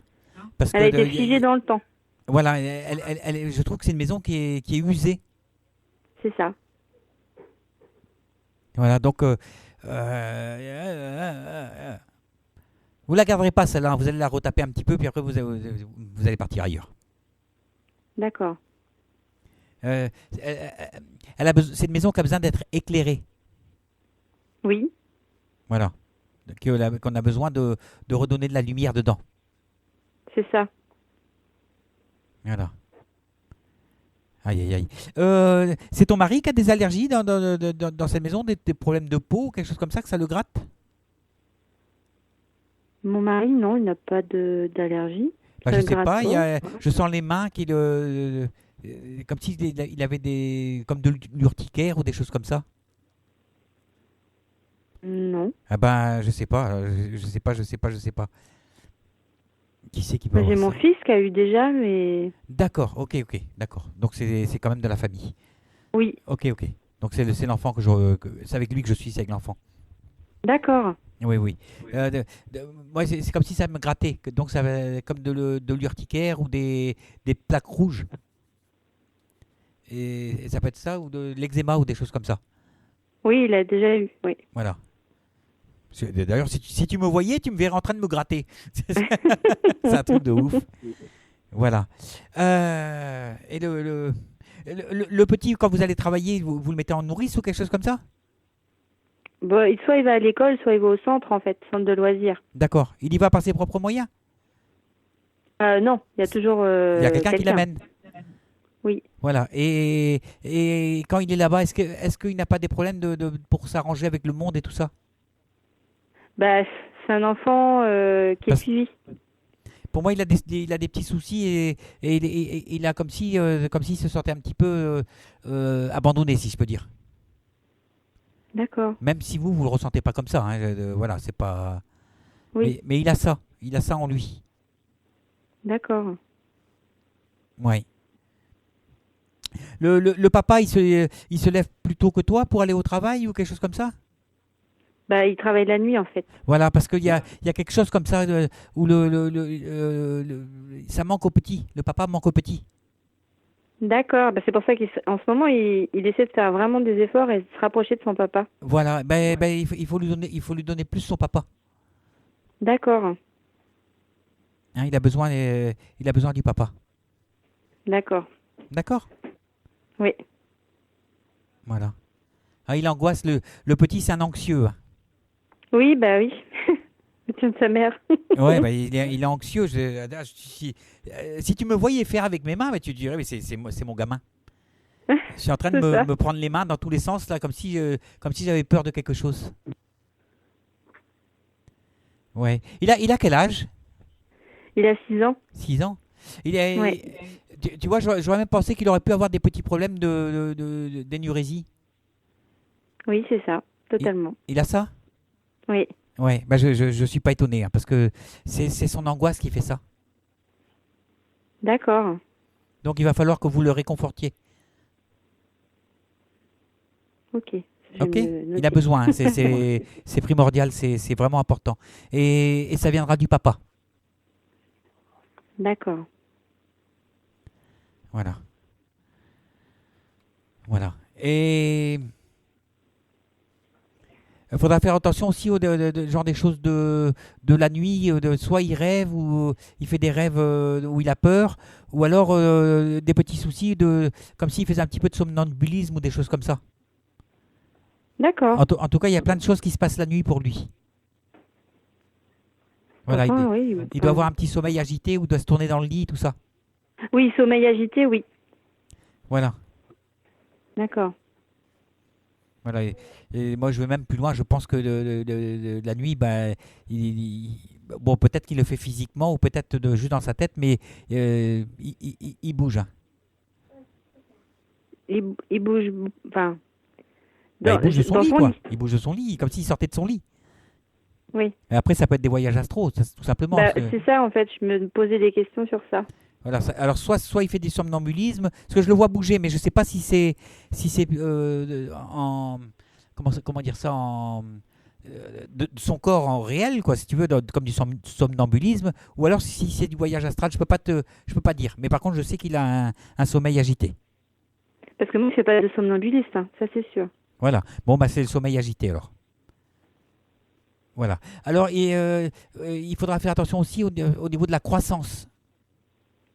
S1: Parce
S6: Elle a été
S1: que
S6: figée dans le temps,
S1: voilà, je trouve que c'est une maison qui est usée.
S6: c'est ça.
S1: Voilà, donc vous la garderez pas celle-là, hein. Vous allez la retaper un petit peu, puis après vous allez partir ailleurs.
S6: D'accord.
S1: Euh, c'est une maison qui a besoin d'être éclairée.
S6: Oui,
S1: Voilà. Qu'on a besoin de redonner de la lumière dedans.
S6: c'est ça.
S1: Voilà. Aïe. C'est ton mari qui a des allergies dans cette maison, des problèmes de peau, quelque chose comme ça, que ça le gratte?
S6: Mon mari, non, il n'a pas d'allergie.
S1: Bah,
S6: Ça
S1: je
S6: le
S1: sais
S6: gratte
S1: pas,
S6: pas.
S1: je sens les mains comme s'il il avait comme de l'urticaire ou des choses comme ça.
S6: Non.
S1: Ah ben, je sais pas, je sais pas. Qui c'est qui peut
S6: Bah, j'ai
S1: avoir
S6: mon
S1: ça?
S6: fils qui a eu déjà, mais
S1: D'accord, ok, d'accord. Donc c'est quand même de la famille.
S6: oui,
S1: Ok. Donc c'est l'enfant c'est avec lui que je suis, c'est avec l'enfant.
S6: d'accord.
S1: Oui. Moi, c'est comme si ça me grattait. Donc ça comme de l'urticaire ou des plaques rouges. Et ça peut être ça ou de l'eczéma ou des choses comme ça.
S6: Oui, il a déjà eu, oui.
S1: Voilà. D'ailleurs, si tu me voyais, tu me verrais en train de me gratter. C'est un truc de ouf. Voilà. Et le petit, quand vous allez travailler, vous le mettez en nourrice ou quelque chose comme ça?
S6: Bon, soit il va à l'école, soit il va au centre, en fait, centre de loisirs.
S1: D'accord. Il y va par ses propres moyens?
S6: Non, il y a toujours
S1: Il y a quelqu'un qui l'amène?
S6: Oui.
S1: Voilà. Et quand il est là-bas, est-ce qu'il n'a pas des problèmes pour s'arranger avec le monde et tout ça?
S6: Bah, c'est un enfant qui est
S1: Parce-
S6: suivi.
S1: Pour moi, il a des petits soucis et il a comme s'il se sentait un petit peu abandonné, si je peux dire.
S6: D'accord.
S1: Même si vous le ressentez pas comme ça. Hein, voilà, c'est pas.
S6: Oui,
S1: Mais il a ça. Il a ça en lui.
S6: d'accord.
S1: Ouais. Le papa, il se lève plus tôt que toi pour aller au travail ou quelque chose comme ça?
S6: Bah, il travaille la nuit, en fait.
S1: Voilà, parce qu'il y a quelque chose comme ça où ça manque au petit. Le papa manque au petit.
S6: D'accord. Bah, c'est pour ça qu'en ce moment, il essaie de faire vraiment des efforts et de se rapprocher de son papa.
S1: Voilà, il faut lui donner plus son papa.
S6: D'accord.
S1: Hein, il a besoin du papa.
S6: D'accord.
S1: D'accord?
S6: Oui.
S1: Voilà. Ah, il angoisse. Le petit, c'est un anxieux. Hein.
S6: Oui, bah oui. attention de sa mère.
S1: Ouais, bah, il est anxieux. Si tu me voyais faire avec mes mains, bah, tu dirais, mais c'est mon gamin. Je suis en train de
S6: C'est ça.
S1: me prendre les mains dans tous les sens, là, comme si j'avais peur de quelque chose. Ouais. Il a quel âge?
S6: Il a 6 ans.
S1: 6 ans. Il est,
S6: Ouais.
S1: tu vois, j'aurais même pensé qu'il aurait pu avoir des petits problèmes d'énurésie.
S6: Oui, c'est ça, totalement.
S1: Il a ça?
S6: Oui,
S1: Ouais, bah je suis pas étonné, hein, parce que c'est son angoisse qui fait ça.
S6: d'accord.
S1: Donc il va falloir que vous le réconfortiez.
S6: Ok. Je vais
S1: Ok?
S6: me
S1: Il
S6: noter.
S1: a besoin, hein, c'est primordial, c'est vraiment important. Et ça viendra du papa.
S6: D'accord.
S1: Voilà. Voilà. Et il faudra faire attention aussi au genre des choses de la nuit. Soit il rêve ou il fait des rêves où il a peur, ou alors des petits soucis comme s'il faisait un petit peu de somnambulisme ou des choses comme ça.
S6: D'accord.
S1: En tout cas, il y a plein de choses qui se passent la nuit pour lui. Voilà,
S6: Enfin, oui.
S1: il doit avoir un petit sommeil agité ou doit se tourner dans le lit, tout ça.
S6: Oui, sommeil agité, oui.
S1: Voilà.
S6: D'accord.
S1: Voilà. Et moi, je vais même plus loin. Je pense que la nuit, ben, bon, peut-être qu'il le fait physiquement ou peut-être juste dans sa tête, mais il bouge, hein.
S6: Il bouge, enfin,
S1: Ben, il bouge de son
S6: dans
S1: lit,
S6: son
S1: quoi.
S6: lit.
S1: Il bouge de son lit, comme s'il sortait de son lit.
S6: Oui.
S1: Et après, ça peut être des voyages astro, tout simplement.
S6: Bah,
S1: Parce que-
S6: c'est ça, en fait, je me posais des questions sur ça.
S1: voilà, alors, soit il fait des somnambulismes, parce que je le vois bouger, mais je ne sais pas si c'est comment dire ça, de son corps en réel, quoi, si tu veux, comme du somnambulisme, ou alors si c'est du voyage astral, je peux pas dire. Mais par contre, je sais qu'il a un sommeil agité.
S6: Parce que moi, je fais pas de somnambuliste, hein, ça c'est sûr.
S1: Voilà. Bon, bah c'est le sommeil agité alors. Voilà. Alors, il faudra faire attention aussi au niveau de la croissance.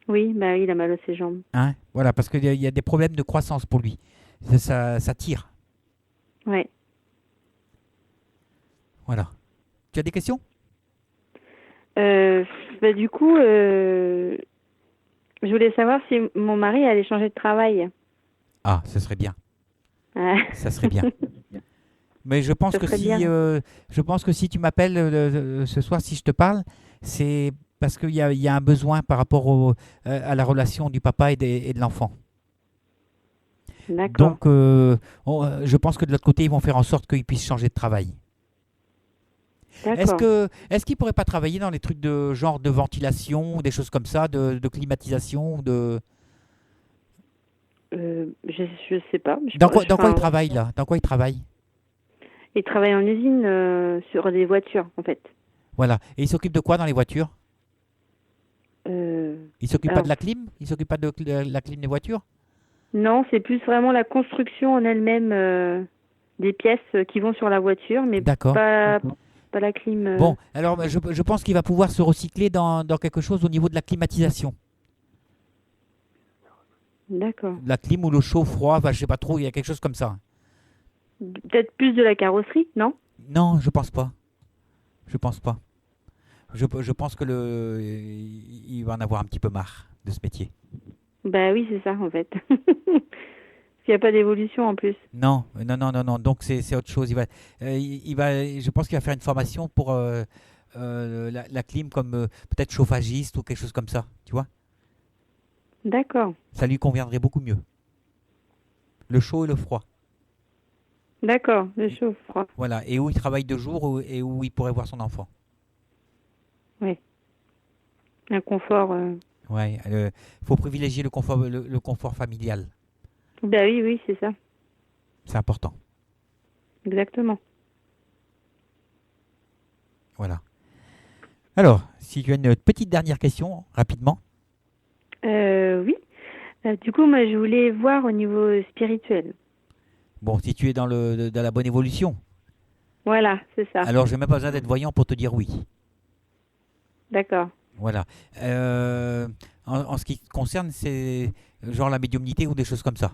S6: Oui, bah il a mal à ses jambes.
S1: Hein, voilà, parce qu'il y a des problèmes de croissance pour lui. Ça tire.
S6: Ouais.
S1: Voilà. Tu as des questions?
S6: Bah, du coup, je voulais savoir si mon mari allait changer de travail.
S1: Ah, ce serait bien.
S6: Ah.
S1: Ça serait bien. Mais je pense
S6: Ça
S1: que
S6: serait
S1: si,
S6: bien.
S1: si tu m'appelles ce soir, si je te parle, c'est parce qu'il y a un besoin par rapport à la relation du papa et de l'enfant.
S6: D'accord.
S1: Donc, je pense que de l'autre côté, ils vont faire en sorte qu'ils puissent changer de travail.
S6: D'accord.
S1: Est-ce qu'ils pourraient pas travailler dans les trucs de genre de ventilation ou des choses comme ça, de climatisation ou de...
S6: Je sais pas.
S1: Dans quoi ils travaillent là? Dans quoi ils travaillent?
S6: Il travaille en usine sur des voitures, en fait.
S1: Voilà. Et ils s'occupent de quoi dans les voitures? Ils s'occupent pas
S6: alors,
S1: de la clim? Ils s'occupent pas de la clim des voitures?
S6: non, c'est plus vraiment la construction en elle-même des pièces qui vont sur la voiture, mais
S1: D'accord.
S6: pas la clim.
S1: Bon, alors je pense qu'il va pouvoir se recycler dans quelque chose au niveau de la climatisation.
S6: D'accord.
S1: La clim ou le chaud, froid, enfin, je sais pas trop, il y a quelque chose comme ça.
S6: Peut-être plus de la carrosserie, non?
S1: Non, je pense pas. Je pense pas. Je pense que il va en avoir un petit peu marre de ce métier.
S6: Bah oui, c'est ça, en fait. Parce qu'il n'y a pas d'évolution en plus.
S1: Non. Donc c'est autre chose. Je pense qu'il va faire une formation pour la clim comme peut-être chauffagiste ou quelque chose comme ça. Tu vois?
S6: D'accord.
S1: Ça lui conviendrait beaucoup mieux. Le chaud et le froid.
S6: D'accord, le chaud, froid.
S1: Voilà. Et où il travaille de jour et où il pourrait voir son enfant.
S6: Oui. Un confort.
S1: Ouais. Faut privilégier le confort familial.
S6: Bah oui, oui, c'est ça.
S1: C'est important.
S6: Exactement.
S1: Voilà. Alors, si tu as une petite dernière question, rapidement.
S6: Oui. Du coup, moi, je voulais voir au niveau spirituel.
S1: Bon, si tu es dans la bonne évolution,
S6: Voilà, c'est ça.
S1: alors je n'ai même pas besoin d'être voyant pour te dire oui.
S6: D'accord.
S1: Voilà. En ce qui te concerne, c'est genre la médiumnité ou des choses comme ça.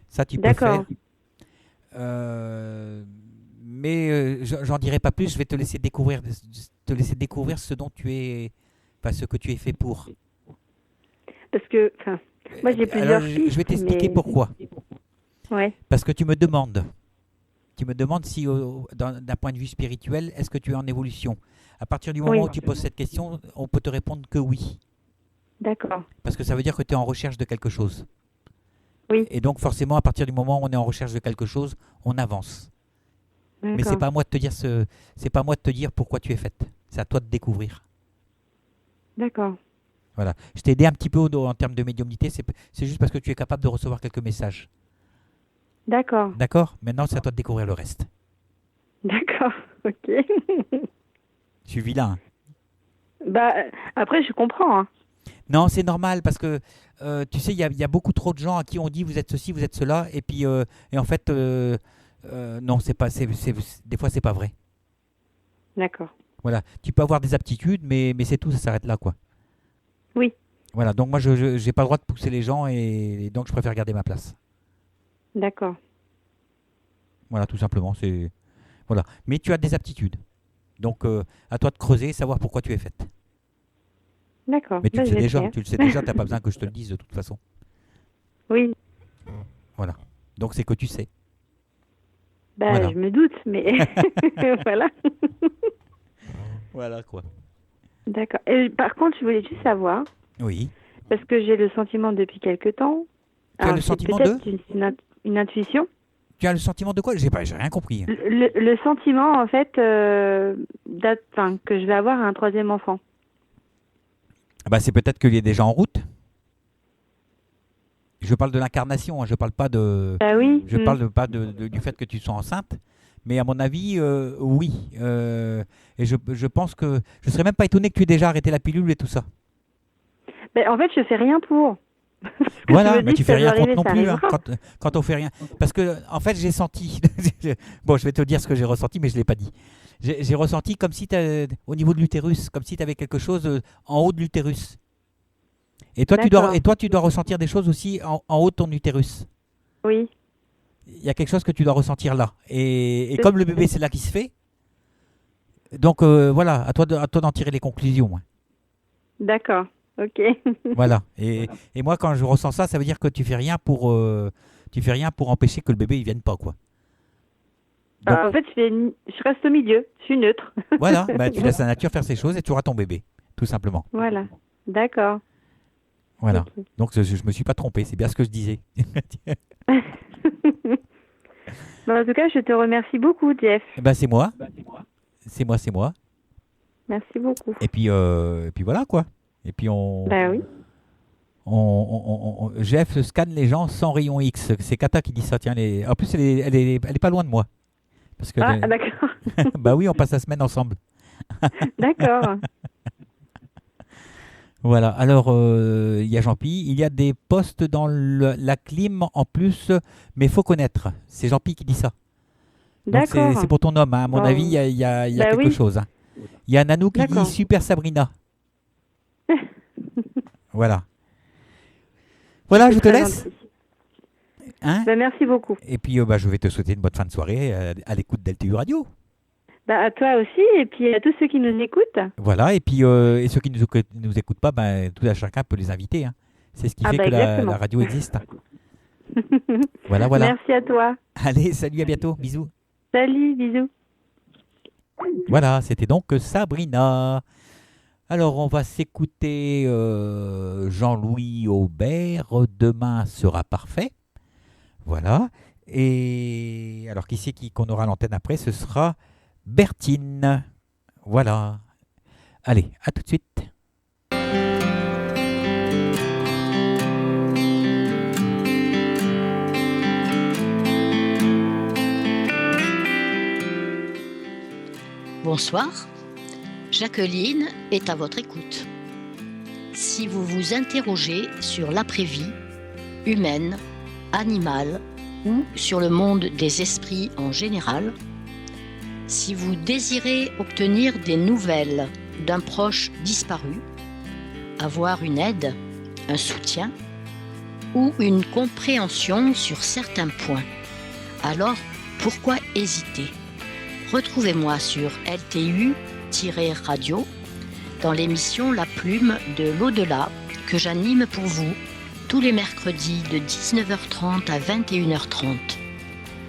S1: Ça, tu peux
S6: D'accord.
S1: faire. Mais j'en dirai pas plus. Je vais te laisser découvrir ce dont tu es, enfin ce que tu es fait pour.
S6: Parce que, moi j'ai plusieurs
S1: Alors, je vais t'expliquer
S6: mais...
S1: pourquoi.
S6: Ouais.
S1: Parce que tu me demandes si, d'un point de vue spirituel, est-ce que tu es en évolution. À partir du moment où tu poses cette question, on peut te répondre que oui.
S6: D'accord.
S1: Parce que ça veut dire que tu es en recherche de quelque chose.
S6: Oui.
S1: Et donc forcément, à partir du moment où on est en recherche de quelque chose, on avance.
S6: D'accord.
S1: Mais c'est pas à moi de te dire pourquoi tu es faite. C'est à toi de découvrir.
S6: D'accord.
S1: Voilà. Je t'ai aidé un petit peu en termes de médiumnité. C'est juste parce que tu es capable de recevoir quelques messages.
S6: D'accord.
S1: D'accord ? Maintenant, c'est à toi de découvrir le reste.
S6: D'accord. Ok.
S1: Je suis vilain.
S6: Bah, après, je comprends. Hein.
S1: Non, c'est normal parce que tu sais, il y a beaucoup trop de gens à qui on dit vous êtes ceci, vous êtes cela, et puis et en fait, non, c'est pas, des fois c'est pas vrai.
S6: D'accord.
S1: Voilà, tu peux avoir des aptitudes, mais c'est tout, ça s'arrête là, quoi.
S6: Oui.
S1: Voilà, donc moi je j'ai pas le droit de pousser les gens et donc je préfère garder ma place.
S6: D'accord.
S1: Voilà, tout simplement, c'est voilà. Mais tu as des aptitudes, donc à toi de creuser, savoir pourquoi tu es faite.
S6: D'accord.
S1: Mais tu
S6: Bah,
S1: le
S6: je
S1: sais
S6: vais
S1: déjà,
S6: faire.
S1: t'as pas besoin que je te le dise de toute façon.
S6: Oui.
S1: Voilà, donc c'est que tu sais.
S6: Bah,
S1: Voilà.
S6: je me doute, mais voilà.
S1: Voilà quoi.
S6: D'accord. Et par contre, je voulais juste savoir,
S1: Oui.
S6: parce que j'ai le sentiment depuis quelque temps.
S1: Tu as le
S6: c'est
S1: sentiment
S6: peut-être une intuition.
S1: Tu as le sentiment de quoi? J'ai rien compris.
S6: Le sentiment, en fait, que je vais avoir un troisième enfant.
S1: Bah, c'est peut-être qu'il est déjà en route. Je parle de l'incarnation, hein, je parle pas de.
S6: Ah oui.
S1: Je parle pas du fait que tu sois enceinte, mais à mon avis, oui. Et je pense que je serais même pas étonné que tu aies déjà arrêté la pilule et tout ça.
S6: Ben, en fait, je fais rien pour.
S1: Voilà, mais tu fais rien contre non plus. Hein, quand on fait rien, parce que en fait, j'ai senti. Bon, je vais te dire ce que j'ai ressenti, mais je l'ai pas dit. J'ai ressenti comme si au niveau de l'utérus, comme si tu avais quelque chose en haut de l'utérus. Et toi, tu dois ressentir des choses aussi en haut de ton utérus.
S6: Oui.
S1: Il y a quelque chose que tu dois ressentir là. Et comme le bébé, c'est là qui se fait, donc voilà, à toi d'en tirer les conclusions. Hein.
S6: D'accord, ok.
S1: Voilà. Et moi, quand je ressens ça, ça veut dire que tu fais rien pour empêcher que le bébé ne vienne pas, quoi. Donc,
S6: en fait, je reste au milieu, je suis neutre.
S1: Voilà, bah, tu laisses la nature faire ses choses et tu auras ton bébé, tout simplement.
S6: Voilà, d'accord.
S1: Voilà.
S6: Okay.
S1: Donc je me suis pas trompé, c'est bien ce que je disais.
S6: En tout cas, je te remercie beaucoup, Jeff.
S1: Ben, c'est moi. C'est moi.
S6: Merci beaucoup.
S1: Et puis voilà quoi. Et puis
S6: Bah oui.
S1: Jeff scanne les gens sans rayon X. C'est Kata qui dit ça. Tiens, en plus elle est pas loin de moi. Parce que
S6: d'accord.
S1: Bah oui, on passe la semaine ensemble.
S6: D'accord.
S1: Voilà, alors il y a Jean-Pi, il y a des postes dans la clim en plus, mais il faut connaître. C'est Jean-Pi qui dit ça.
S6: D'accord.
S1: C'est pour ton homme, hein. À mon avis, il y a quelque chose. Hein. Il y a Nanou qui dit Super Sabrina. Voilà. Voilà, je te laisse. Hein?
S6: Merci beaucoup.
S1: Et puis je vais te souhaiter une bonne fin de soirée à l'écoute d'LTU Radio.
S6: À toi aussi, et puis à tous ceux qui nous écoutent.
S1: Voilà, et puis et ceux qui nous écoutent pas, tout à chacun peut les inviter. Hein. C'est ce qui fait que la radio existe. Voilà.
S6: Merci à toi.
S1: Allez, salut, à bientôt, bisous.
S6: Salut, bisous.
S1: Voilà, c'était donc Sabrina. Alors, on va s'écouter Jean-Louis Aubert, Demain sera parfait. Voilà. Et alors, qui c'est qu'on aura l'antenne après? Ce sera Bertine. Voilà. Allez, à tout de suite.
S7: Bonsoir. Jacqueline est à votre écoute. Si vous vous interrogez sur l'après-vie, humaine, animale ou sur le monde des esprits en général, si vous désirez obtenir des nouvelles d'un proche disparu, avoir une aide, un soutien ou une compréhension sur certains points, alors pourquoi hésiter ? Retrouvez-moi sur LTU-radio dans l'émission La Plume de l'Au-delà que j'anime pour vous tous les mercredis de 19h30 à 21h30.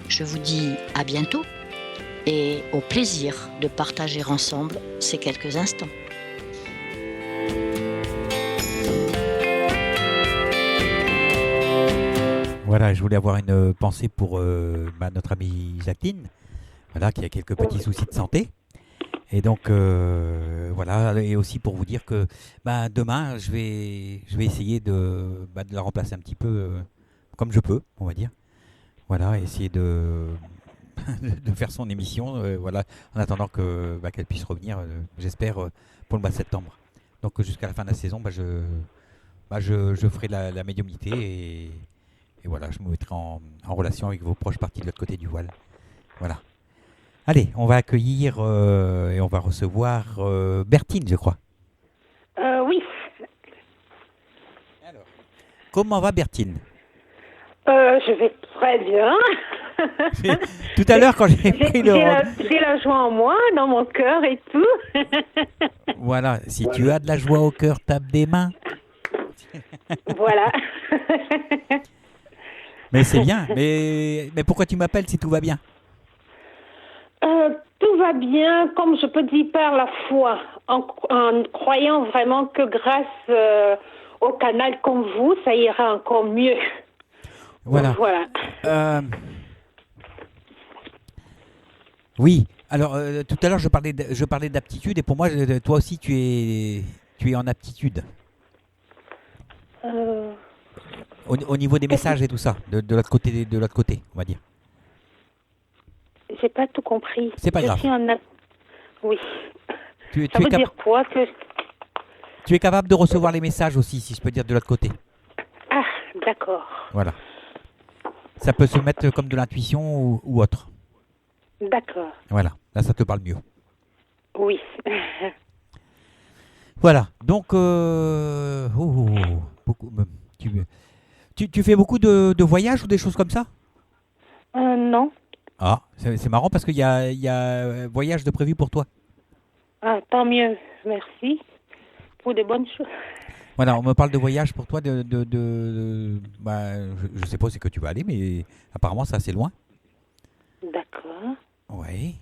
S7: Je vous dis à bientôt et au plaisir de partager ensemble ces quelques instants.
S1: Voilà, je voulais avoir une pensée pour notre amie Jacqueline, voilà, qui a quelques petits soucis de santé. Et donc, voilà, et aussi pour vous dire que demain, je vais essayer de la remplacer un petit peu comme je peux, on va dire. Voilà, essayer de faire son émission, voilà, en attendant qu'elle puisse revenir, j'espère, pour le mois de septembre. Donc, jusqu'à la fin de la saison, je ferai la médiumnité et voilà, je me mettrai en relation avec vos proches partis de l'autre côté du voile. Voilà. Allez, on va accueillir et on va recevoir Bertine, je crois.
S8: Oui.
S1: Alors, comment va Bertine?
S8: Je vais très bien.
S1: Tout à l'heure, quand j'ai pris le...
S8: J'ai la joie en moi, dans mon cœur et tout.
S1: Voilà, si tu as de la joie au cœur, tape des mains.
S8: Voilà.
S1: Mais c'est bien. Mais pourquoi tu m'appelles si tout va bien?
S8: Tout va bien, comme je peux dire, par la foi, en croyant vraiment que grâce au canal comme vous, ça ira encore mieux.
S1: Voilà.
S8: Voilà.
S1: Oui. Alors, tout à l'heure, je parlais d'aptitude et pour moi, toi aussi, tu es en aptitude. Au niveau des messages et tout ça, de l'autre côté, on va dire.
S8: J'ai pas tout compris.
S1: C'est pas grave.
S8: Oui.
S1: Tu
S8: ça veut dire quoi que...
S1: Tu es capable de recevoir les messages aussi, si je peux dire, de l'autre côté.
S8: Ah, d'accord.
S1: Voilà. Ça peut se mettre comme de l'intuition ou autre.
S8: D'accord.
S1: Voilà. Là, ça te parle mieux.
S8: Oui.
S1: Voilà. Donc, beaucoup. Tu fais beaucoup de voyages ou des choses comme ça?
S8: Non.
S1: Ah, c'est marrant parce qu'il y a voyage de prévu pour toi.
S8: Ah, tant mieux. Merci pour des bonnes choses.
S1: Voilà, on me parle de voyage pour toi. Je sais pas où c'est que tu vas aller, mais apparemment, c'est assez loin.
S8: D'accord.
S1: Oui.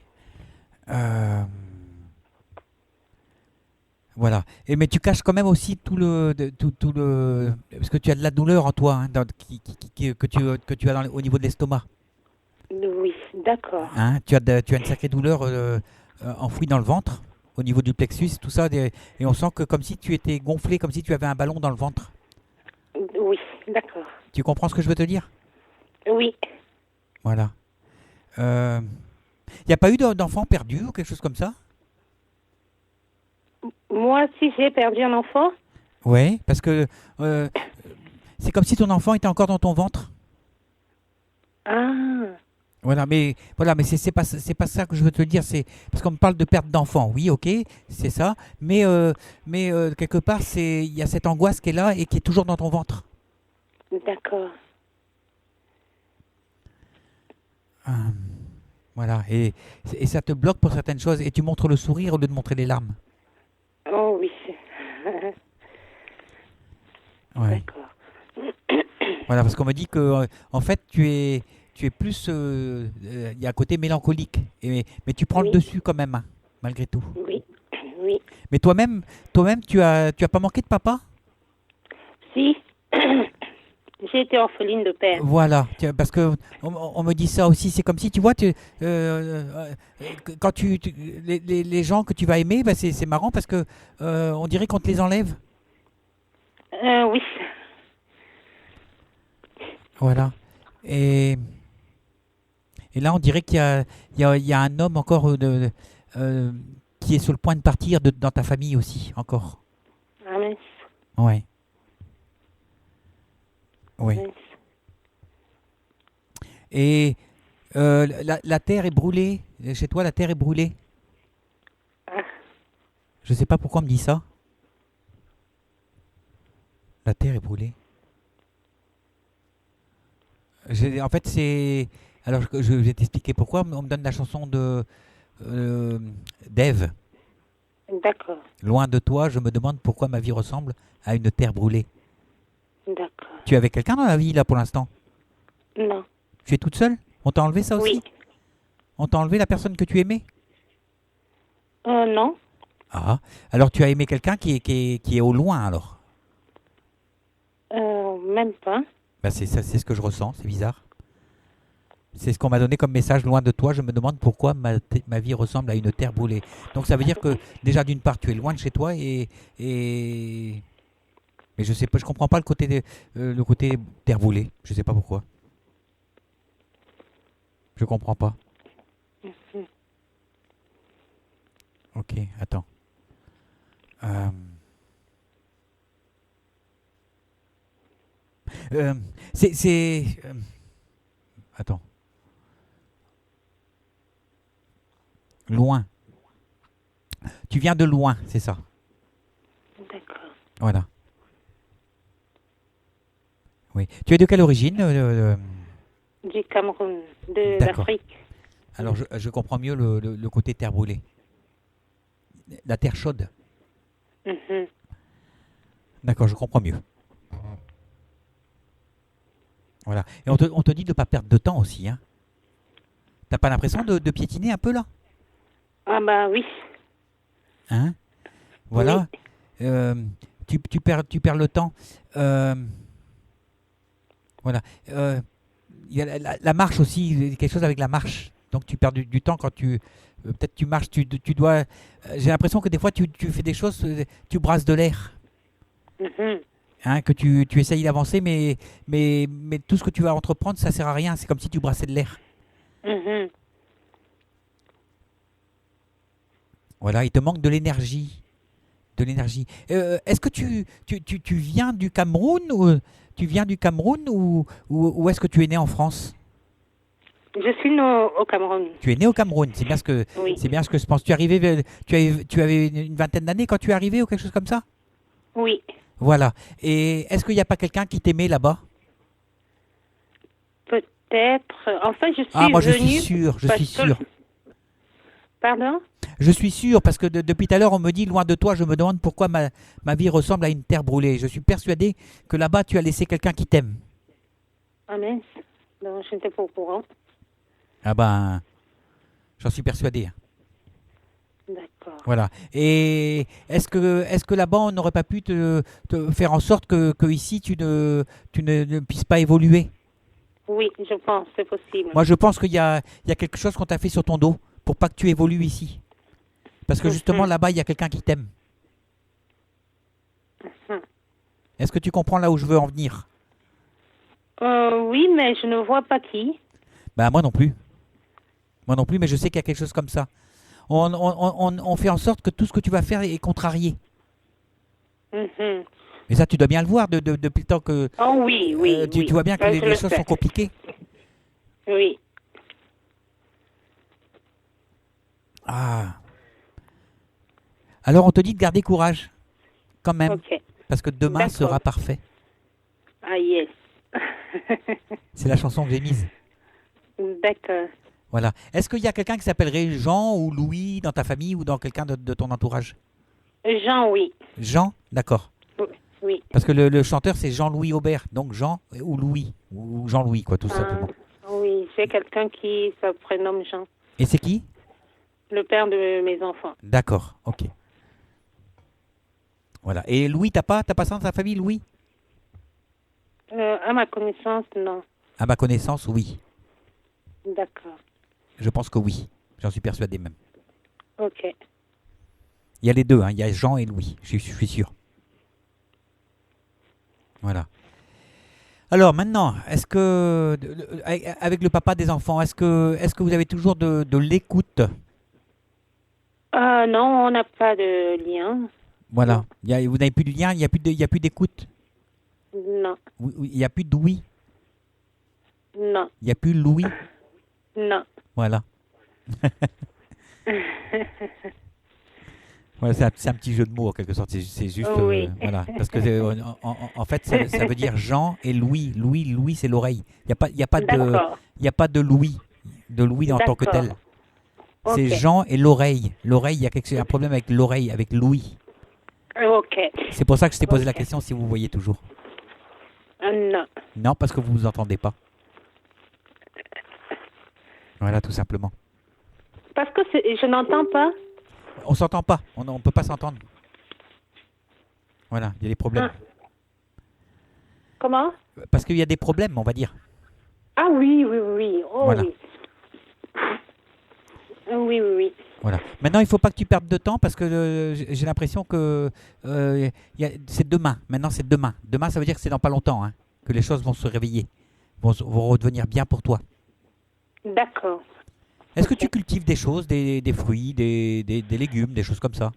S1: Voilà. Mais tu caches quand même aussi tout le parce que tu as de la douleur en toi, hein, que tu as au niveau de l'estomac.
S8: Oui, d'accord.
S1: Hein, tu as une sacrée douleur enfouie dans le ventre, au niveau du plexus, tout ça, et on sent que comme si tu étais gonflé, comme si tu avais un ballon dans le ventre.
S8: Oui, d'accord.
S1: Tu comprends ce que je veux te dire?
S8: Oui.
S1: Voilà. Il n'y a pas eu d'enfant perdu ou quelque chose comme ça?
S8: Moi, si j'ai perdu un enfant?
S1: Oui, parce que c'est comme si ton enfant était encore dans ton ventre.
S8: Ah.
S1: Voilà, mais c'est pas ça que je veux te dire. C'est parce qu'on me parle de perte d'enfant. Oui, ok, c'est ça. Mais quelque part, il y a cette angoisse qui est là et qui est toujours dans ton ventre.
S8: D'accord.
S1: Voilà, et ça te bloque pour certaines choses. Et tu montres le sourire au lieu de montrer les larmes.
S8: Oh oui.
S1: Ouais.
S8: D'accord.
S1: Voilà, parce qu'on me dit que en fait, tu es plus, il y a un côté mélancolique, mais tu prends le dessus quand même, hein, malgré tout.
S8: Oui, oui.
S1: Mais toi-même, tu as pas manqué de papa? Si.
S8: J'ai été orpheline de père.
S1: Voilà, parce que on me dit ça aussi. C'est comme si, tu vois, quand les gens que tu vas aimer, c'est marrant parce que on dirait qu'on te les enlève.
S8: Oui.
S1: Voilà. Et là, on dirait qu'il y a un homme encore qui est sur le point de partir dans ta famille aussi, encore.
S8: Ah mince.
S1: Ouais. Oui.
S8: Mince.
S1: Et la terre est brûlée. Chez toi, la terre est brûlée.
S8: Ah.
S1: Je sais pas pourquoi on me dit ça. La terre est brûlée. En fait, c'est... Alors, je vais t'expliquer pourquoi. On me donne la chanson de d'Ève.
S8: D'accord,
S1: Loin de toi, je me demande pourquoi ma vie ressemble à une terre brûlée.
S8: d'accord.
S1: Tu es avec quelqu'un dans la vie, là, pour l'instant?
S8: Non.
S1: Tu es toute seule? On t'a enlevé ça aussi?
S8: Oui.
S1: On t'a enlevé la personne que tu aimais?
S8: Non.
S1: Ah, alors tu as aimé quelqu'un qui est au loin, alors?
S8: Même pas.
S1: Bah, c'est ça, c'est ce que je ressens, c'est bizarre. C'est ce qu'on m'a donné comme message, loin de toi, je me demande pourquoi ma vie ressemble à une terre brûlée. Donc ça veut dire que déjà d'une part tu es loin de chez toi mais je sais pas, je comprends pas le côté terre brûlée, je sais pas pourquoi. Je comprends pas. Ok, attends. Attends. Loin. Tu viens de loin, c'est ça.
S8: D'accord.
S1: Voilà. Oui. Tu es de quelle origine
S8: Du Cameroun, de
S1: D'accord.
S8: l'Afrique.
S1: Alors, je comprends mieux le côté terre brûlée. La terre chaude.
S8: Mhm.
S1: D'accord, je comprends mieux. Voilà. Et on te dit de ne pas perdre de temps aussi. Hein. T'as pas l'impression de piétiner un peu là?
S8: Ah bah oui.
S1: Hein? Voilà. Tu perds le temps. Voilà. Il y a la marche aussi, il y a quelque chose avec la marche. Donc tu perds du temps quand peut-être tu marches, tu dois. J'ai l'impression que des fois tu fais des choses, tu brasses de l'air.
S8: Mhm.
S1: Hein, que tu essayes d'avancer, mais tout ce que tu vas entreprendre, ça sert à rien. C'est comme si tu brassais de l'air.
S8: Mhm.
S1: Voilà, il te manque de l'énergie. De l'énergie. Est-ce que tu viens du Cameroun ou est-ce que tu es né en France?
S8: Je suis née au Cameroun.
S1: Tu es né au Cameroun, c'est bien ce que
S8: Oui.
S1: c'est bien ce que je pense. Tu avais une vingtaine d'années quand tu es arrivé ou quelque chose comme ça?
S8: Oui.
S1: Voilà. Et est-ce qu'il n'y a pas quelqu'un qui t'aimait là-bas?
S8: Peut-être. En fait, je suis
S1: Moi je suis
S8: venue
S1: sûr,
S8: parce que- Pardon?
S1: Je suis sûr, parce que depuis tout à l'heure, on me dit, loin de toi, je me demande pourquoi ma vie ressemble à une terre brûlée. Je suis persuadé que là-bas, tu as laissé quelqu'un qui t'aime.
S8: Ah mince. Non, je n'étais pas au courant.
S1: Ah ben, j'en suis persuadé.
S8: D'accord.
S1: Voilà. Et est-ce que là-bas, on n'aurait pas pu te faire en sorte que ici, tu ne puisses pas évoluer?
S8: Oui, je pense, c'est possible.
S1: Moi, je pense qu'il y a quelque chose qu'on t'a fait sur ton dos pour pas que tu évolues ici. Parce que justement, là-bas, il y a quelqu'un qui t'aime. Est-ce que tu comprends là où je veux en venir?
S8: Oui, mais je ne vois pas qui.
S1: Ben, moi non plus. Moi non plus, mais je sais qu'il y a quelque chose comme ça. On fait en sorte que tout ce que tu vas faire est contrarié.
S8: Mhm.
S1: Et ça, tu dois bien le voir depuis le temps que...
S8: Oh oui, oui.
S1: tu vois bien que
S8: Ça,
S1: les
S8: je le
S1: choses
S8: sais.
S1: sont compliquées.
S8: Oui.
S1: Ah. Alors, on te dit de garder courage, quand même,
S8: Ok.
S1: parce que demain
S8: D'accord.
S1: sera parfait.
S8: Ah yes.
S1: C'est la chanson que j'ai mise.
S8: D'accord.
S1: Voilà. Est-ce qu'il y a quelqu'un qui s'appellerait Jean ou Louis dans ta famille ou dans quelqu'un de ton entourage?
S8: Jean, oui.
S1: Jean? D'accord.
S8: Oui.
S1: Parce que le chanteur, c'est Jean-Louis Aubert. Donc Jean ou Louis. Ou Jean-Louis, quoi, tout simplement.
S8: Oui, c'est quelqu'un qui se prénomme Jean.
S1: Et c'est qui?
S8: Le père de mes enfants.
S1: D'accord, ok. Voilà. Et Louis, t'as pas ça dans ta famille, Louis?
S8: À ma connaissance, non.
S1: À ma connaissance, oui.
S8: D'accord.
S1: Je pense que oui. J'en suis persuadé même.
S8: Ok.
S1: Il y a les deux, hein. Il y a Jean et Louis, je suis sûr. Voilà. Alors maintenant, est-ce que, avec le papa des enfants, est-ce que vous avez toujours de l'écoute?
S8: Non, on n'a pas de lien.
S1: Voilà. Vous n'avez plus de lien, il n'y a plus d'écoute.
S8: Non.
S1: Il n'y a plus de oui.
S8: Non.
S1: Il n'y a plus Louis.
S8: Non.
S1: Voilà. Voilà, c'est un petit jeu de mots en quelque sorte. C'est juste,
S8: Oui.
S1: voilà, parce que en fait, ça veut dire Jean et Louis. Louis, c'est l'oreille. Il y a pas
S8: D'accord.
S1: de Louis, en tant que tel.
S8: Ok.
S1: C'est Jean et l'oreille. L'oreille, il y a un problème avec l'oreille, avec l'ouïe.
S8: Ok.
S1: C'est pour ça que je t'ai posé la
S8: Ok.
S1: question si vous voyez toujours.
S8: Non.
S1: Non, parce que vous ne vous entendez pas. Voilà, tout simplement.
S8: Parce que je n'entends pas.
S1: On s'entend pas. On ne peut pas s'entendre. Voilà, il y a des problèmes.
S8: Comment?
S1: Parce qu'il y a des problèmes, on va dire.
S8: Ah oui, oui, oui. Oh
S1: Voilà.
S8: oui. Oui, oui, oui.
S1: Voilà. Maintenant, il ne faut pas que tu perdes de temps parce que j'ai l'impression que c'est demain. Maintenant, c'est demain. Demain, ça veut dire que c'est dans pas longtemps hein, que les choses vont se réveiller, vont redevenir bien pour toi.
S8: D'accord.
S1: Est-ce que tu cultives des choses, des fruits, des légumes, des choses comme ça?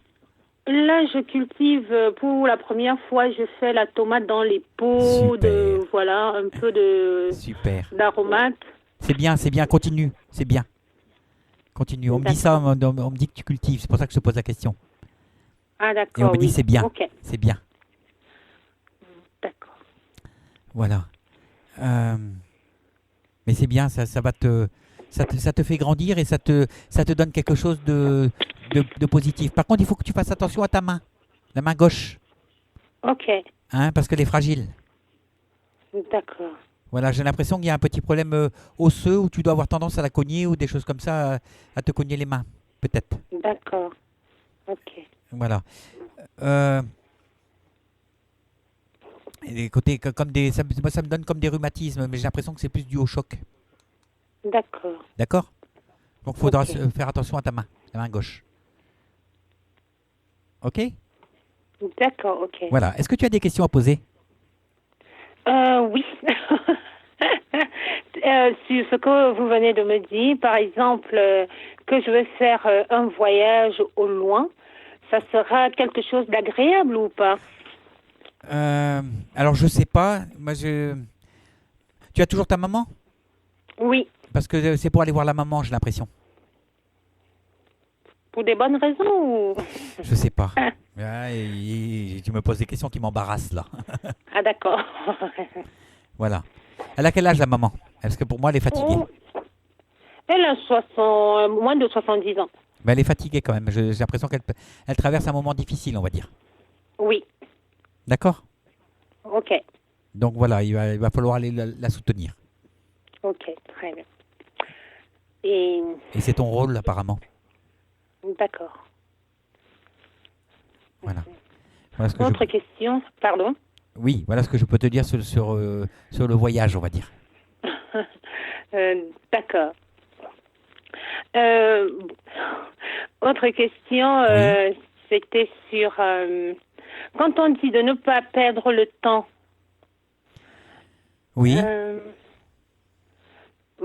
S8: Là, je cultive pour la première fois, je fais la tomate dans les pots,
S1: Super.
S8: voilà, un peu de
S1: Super.
S8: d'aromates.
S1: C'est bien, continue, c'est bien. Continue. On me dit ça, on me dit que tu cultives, c'est pour ça que je te pose la question.
S8: Ah d'accord.
S1: Et on me dit
S8: oui.
S1: c'est bien,
S8: Ok.
S1: c'est bien.
S8: D'accord.
S1: Voilà. Mais c'est bien, ça te fait grandir et ça te donne quelque chose de positif. Par contre, il faut que tu fasses attention à ta main, la main gauche,
S8: Ok.
S1: hein, parce qu'elle est fragile.
S8: D'accord.
S1: Voilà, j'ai l'impression qu'il y a un petit problème osseux où tu dois avoir tendance à la cogner ou des choses comme ça, à te cogner les mains, peut-être.
S8: D'accord. Ok.
S1: Voilà. Et les côtés, moi, ça me donne comme des rhumatismes, mais j'ai l'impression que c'est plus dû au choc.
S8: D'accord.
S1: D'accord? Donc, il faudra
S8: Ok.
S1: faire attention à ta main, la main gauche. Ok?
S8: D'accord, ok.
S1: Voilà. Est-ce que tu as des questions à poser?
S8: Oui. Sur ce que vous venez de me dire, par exemple, que je vais faire un voyage au loin, ça sera quelque chose d'agréable ou pas?
S1: Alors, je sais pas. Moi, Tu as toujours ta maman?
S8: Oui.
S1: Parce que c'est pour aller voir la maman, j'ai l'impression.
S8: Pour des bonnes raisons ou...
S1: Je sais pas. Tu me poses des questions qui m'embarrassent, là.
S8: Ah d'accord.
S1: Voilà. Elle a quel âge, la maman? Parce que pour moi, elle est fatiguée.
S8: Oh. Elle a moins de 70 ans.
S1: Mais elle est fatiguée quand même. J'ai l'impression qu'elle traverse un moment difficile, on va dire.
S8: Oui.
S1: D'accord?
S8: Ok.
S1: Donc voilà, il va falloir aller la soutenir.
S8: Ok, très bien. Et
S1: Et c'est ton rôle, apparemment.
S8: d'accord.
S1: Voilà. Voilà ce que
S8: Autre question, pardon.
S1: Oui, voilà ce que je peux te dire sur le voyage, on va dire.
S8: D'accord. Autre question, c'était sur quand on dit de ne pas perdre le temps.
S1: Oui.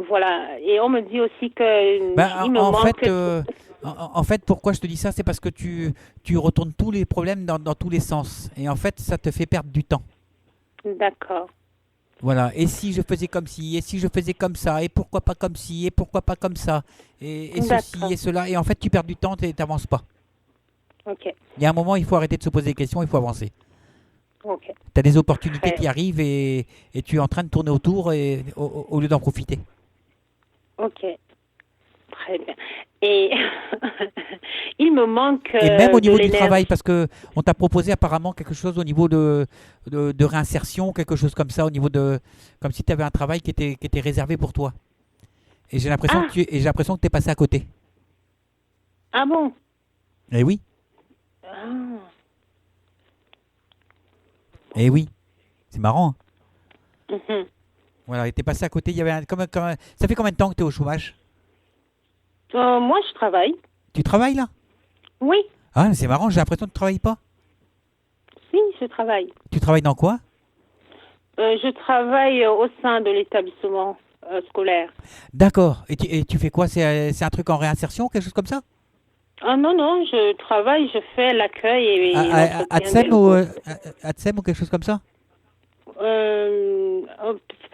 S8: Voilà. Et on me dit aussi que il me manque.
S1: En fait, pourquoi je te dis ça, c'est parce que tu retournes tous les problèmes dans tous les sens. Et en fait, ça te fait perdre du temps.
S8: D'accord.
S1: Voilà. Et si je faisais comme ci, et si je faisais comme ça, et pourquoi pas comme ci, et pourquoi pas comme ça, et ceci, et cela. Et en fait, tu perds du temps et tu n'avances pas.
S8: Ok.
S1: Il y a un moment, il faut arrêter de se poser des questions, il faut avancer.
S8: Ok.
S1: Tu as des opportunités
S8: Très
S1: qui arrivent et tu es en train de tourner autour au lieu d'en profiter.
S8: Ok. Très bien. Et il me manque.
S1: Et même au niveau
S8: de
S1: du
S8: l'énergie.
S1: travail, parce qu'on t'a proposé apparemment quelque chose au niveau de réinsertion, quelque chose comme ça, au niveau de. Comme si tu avais un travail qui était réservé pour toi. Et j'ai l'impression que tu es passé à côté.
S8: Ah bon?
S1: Eh oui.
S8: Ah.
S1: Eh oui. C'est marrant. Hein.
S8: Mhm.
S1: Voilà, et t'es passé à côté. Il y avait ça fait combien de temps que tu es au chômage?
S8: Moi, je travaille.
S1: Tu travailles là?
S8: Oui.
S1: Ah, c'est marrant, j'ai l'impression que tu ne travailles pas.
S8: Si, je travaille.
S1: Tu travailles dans quoi?
S8: Je travaille au sein de l'établissement scolaire.
S1: D'accord. Et tu fais quoi? C'est un truc en réinsertion, quelque chose comme ça?
S8: Ah non, non, je travaille, je fais l'accueil et l'entretien
S1: ATSEM
S8: des locaux.
S1: ATSEM ou quelque chose comme ça?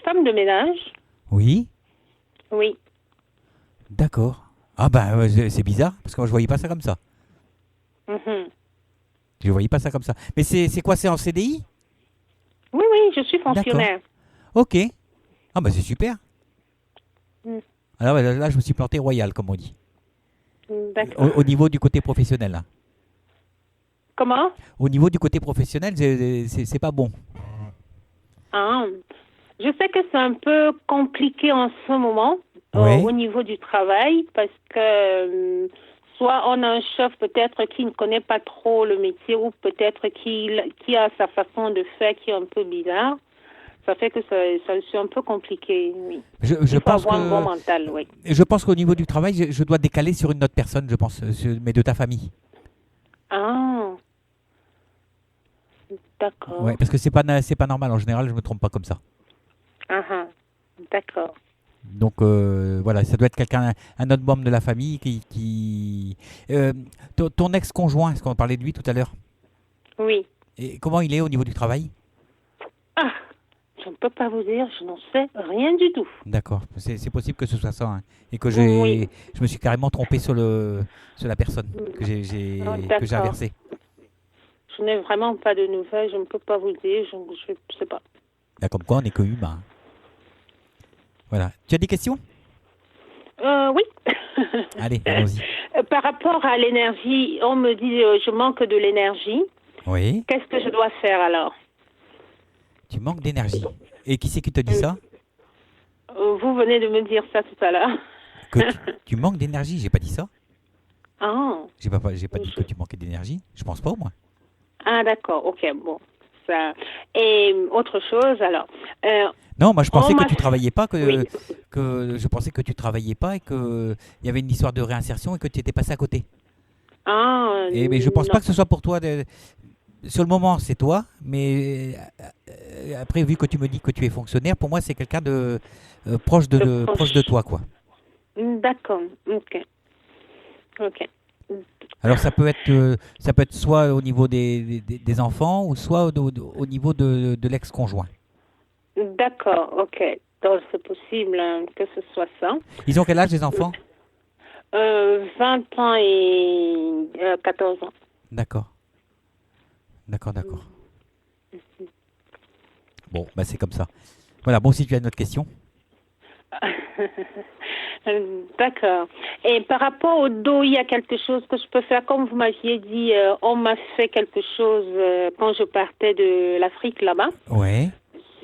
S8: Femme de ménage.
S1: Oui.
S8: Oui.
S1: D'accord. Ah ben c'est bizarre, parce que moi je voyais pas ça comme ça.
S8: Mhm.
S1: Je voyais pas ça comme ça. Mais c'est quoi? C'est en CDI?
S8: Oui, oui, je suis fonctionnaire.
S1: Ok. Ah bah c'est super.
S8: Mm.
S1: Alors là je me suis planté royal, comme on dit.
S8: D'accord.
S1: Au niveau du côté professionnel. Hein.
S8: Comment?
S1: Au niveau du côté professionnel, c'est pas bon.
S8: Ah, je sais que c'est un peu compliqué en ce moment
S1: Oui.
S8: au niveau du travail parce que soit on a un chef peut-être qui ne connaît pas trop le métier ou peut-être qui a sa façon de faire qui est un peu bizarre. Ça fait que ça c'est un peu compliqué, oui.
S1: Je
S8: Il faut
S1: pense
S8: avoir un bon
S1: que
S8: mental, oui.
S1: je pense qu'au niveau du travail, je dois décaler sur une autre personne, je pense, mais de ta famille.
S8: Ah, d'accord.
S1: Ouais, parce que c'est pas normal. En général, je me trompe pas comme ça.
S8: Ah, d'accord.
S1: Donc voilà, ça doit être un autre membre de la famille ton ex-conjoint, est-ce qu'on parlait de lui tout à l'heure?
S8: Oui.
S1: Et comment il est au niveau du travail?
S8: Ah, je ne peux pas vous dire, je n'en sais rien du tout.
S1: D'accord, c'est possible que ce soit ça, hein, et que
S8: Oui.
S1: je me suis carrément trompé sur la personne que j'ai
S8: D'accord.
S1: inversée.
S8: Je n'ai vraiment pas de nouvelles, je ne peux pas vous dire, je ne sais pas.
S1: Là, comme quoi, on n'est que humain. Voilà. Tu as des questions?
S8: Oui.
S1: Allez, allons-y.
S8: Par rapport à l'énergie, on me dit je manque de l'énergie.
S1: Oui.
S8: Qu'est-ce que je dois faire alors?
S1: Tu manques d'énergie. Et qui c'est qui te dit ça?
S8: Vous venez de me dire ça tout à l'heure.
S1: Que tu manques d'énergie? J'ai pas dit ça.
S8: Ah.
S1: J'ai pas dit que tu manquais d'énergie. Je pense pas, moi.
S8: Ah, d'accord, ok, bon. Ça. Et autre chose, alors.
S1: Non, moi je pensais
S8: on
S1: que
S8: m'a-
S1: tu travaillais pas,
S8: Oui.
S1: je pensais que tu travaillais pas et que il y avait une histoire de réinsertion et que tu étais passé à côté.
S8: Ah,
S1: Mais je pense
S8: non.
S1: pas que ce soit pour toi. Sur le moment, c'est toi, mais après, vu que tu me dis que tu es fonctionnaire, pour moi, c'est quelqu'un de proche proche de toi, quoi.
S8: D'accord, ok. Ok.
S1: Alors ça peut être soit au niveau des enfants ou soit au niveau de l'ex-conjoint.
S8: D'accord, ok. Donc c'est possible que ce soit ça.
S1: Ils ont quel âge les enfants?
S8: 20 ans et 14 ans.
S1: D'accord. Bon, bah c'est comme ça. Voilà, bon, si tu as une autre question.
S8: D'accord. Et par rapport au dos, il y a quelque chose que je peux faire. Comme vous m'aviez dit, on m'a fait quelque chose quand je partais de l'Afrique là-bas.
S1: Ouais.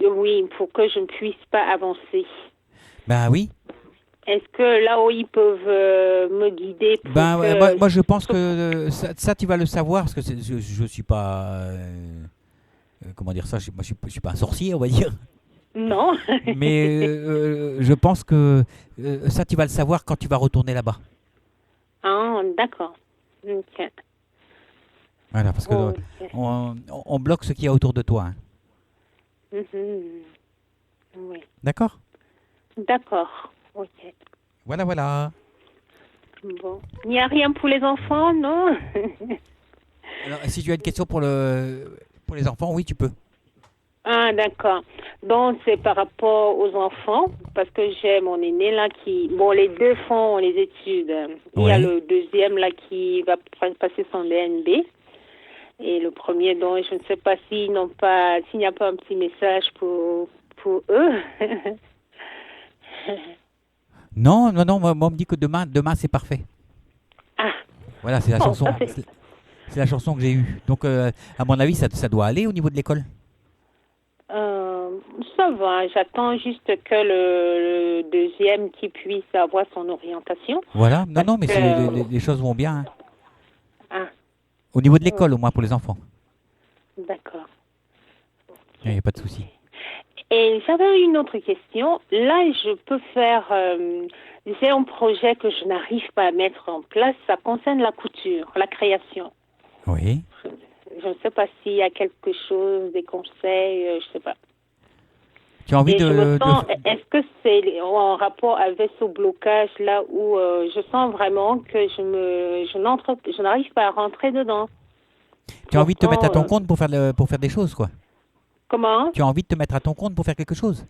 S8: Oui, pour que je ne puisse pas avancer.
S1: Bah oui.
S8: Est-ce que là-haut, ils peuvent me guider pour
S1: Ben,
S8: que...
S1: moi, je pense que ça, tu vas le savoir, parce que je suis pas... comment dire ça? Moi, je suis pas un sorcier, on va dire.
S8: Non.
S1: Mais je pense que ça, tu vas le savoir quand tu vas retourner là-bas.
S8: Ah, d'accord. Ok.
S1: Voilà, parce que
S8: Ok.
S1: on bloque ce qu'il y a autour de toi. Hein.
S8: Mhm. Oui.
S1: D'accord?
S8: D'accord. Ok.
S1: Voilà.
S8: Bon. Il n'y a rien pour les enfants, non?
S1: Alors, si tu as une question pour les enfants, oui, tu peux.
S8: Ah, d'accord. Donc, c'est par rapport aux enfants, parce que j'ai mon aîné là qui... Bon, les deux font les études. Il y a
S1: Oui.
S8: le deuxième là qui va passer son DNB. Et le premier, donc, je ne sais pas s'il n'y a pas un petit message pour eux.
S1: Non, moi, on me dit que demain c'est parfait.
S8: Ah.
S1: Voilà, c'est la
S8: Bon,
S1: chanson.
S8: ça, c'est-
S1: C'est la chanson que j'ai eue. Donc, à mon avis, ça doit aller au niveau de l'école.
S8: Ça va, j'attends juste que le deuxième qui puisse avoir son orientation.
S1: Voilà. Non, mais
S8: que-
S1: les choses vont bien. Hein.
S8: Ah,
S1: Au niveau de l'école, au moins pour les enfants.
S8: d'accord.
S1: Il n'y a pas de souci.
S8: Et j'avais une autre question. Là, je peux faire... j'ai un projet que je n'arrive pas à mettre en place. Ça concerne la couture, la création.
S1: Oui.
S8: Je ne sais pas s'il y a quelque chose, des conseils, je ne sais pas.
S1: Tu as envie
S8: Et je me sens,
S1: de...
S8: est-ce que c'est en rapport avec ce blocage là où je sens vraiment que je n'arrive pas à rentrer dedans.
S1: Tu as envie de te mettre à ton
S8: Pourtant,
S1: compte pour faire des choses, quoi.
S8: Comment?
S1: Tu as envie de te mettre à ton compte pour faire quelque chose.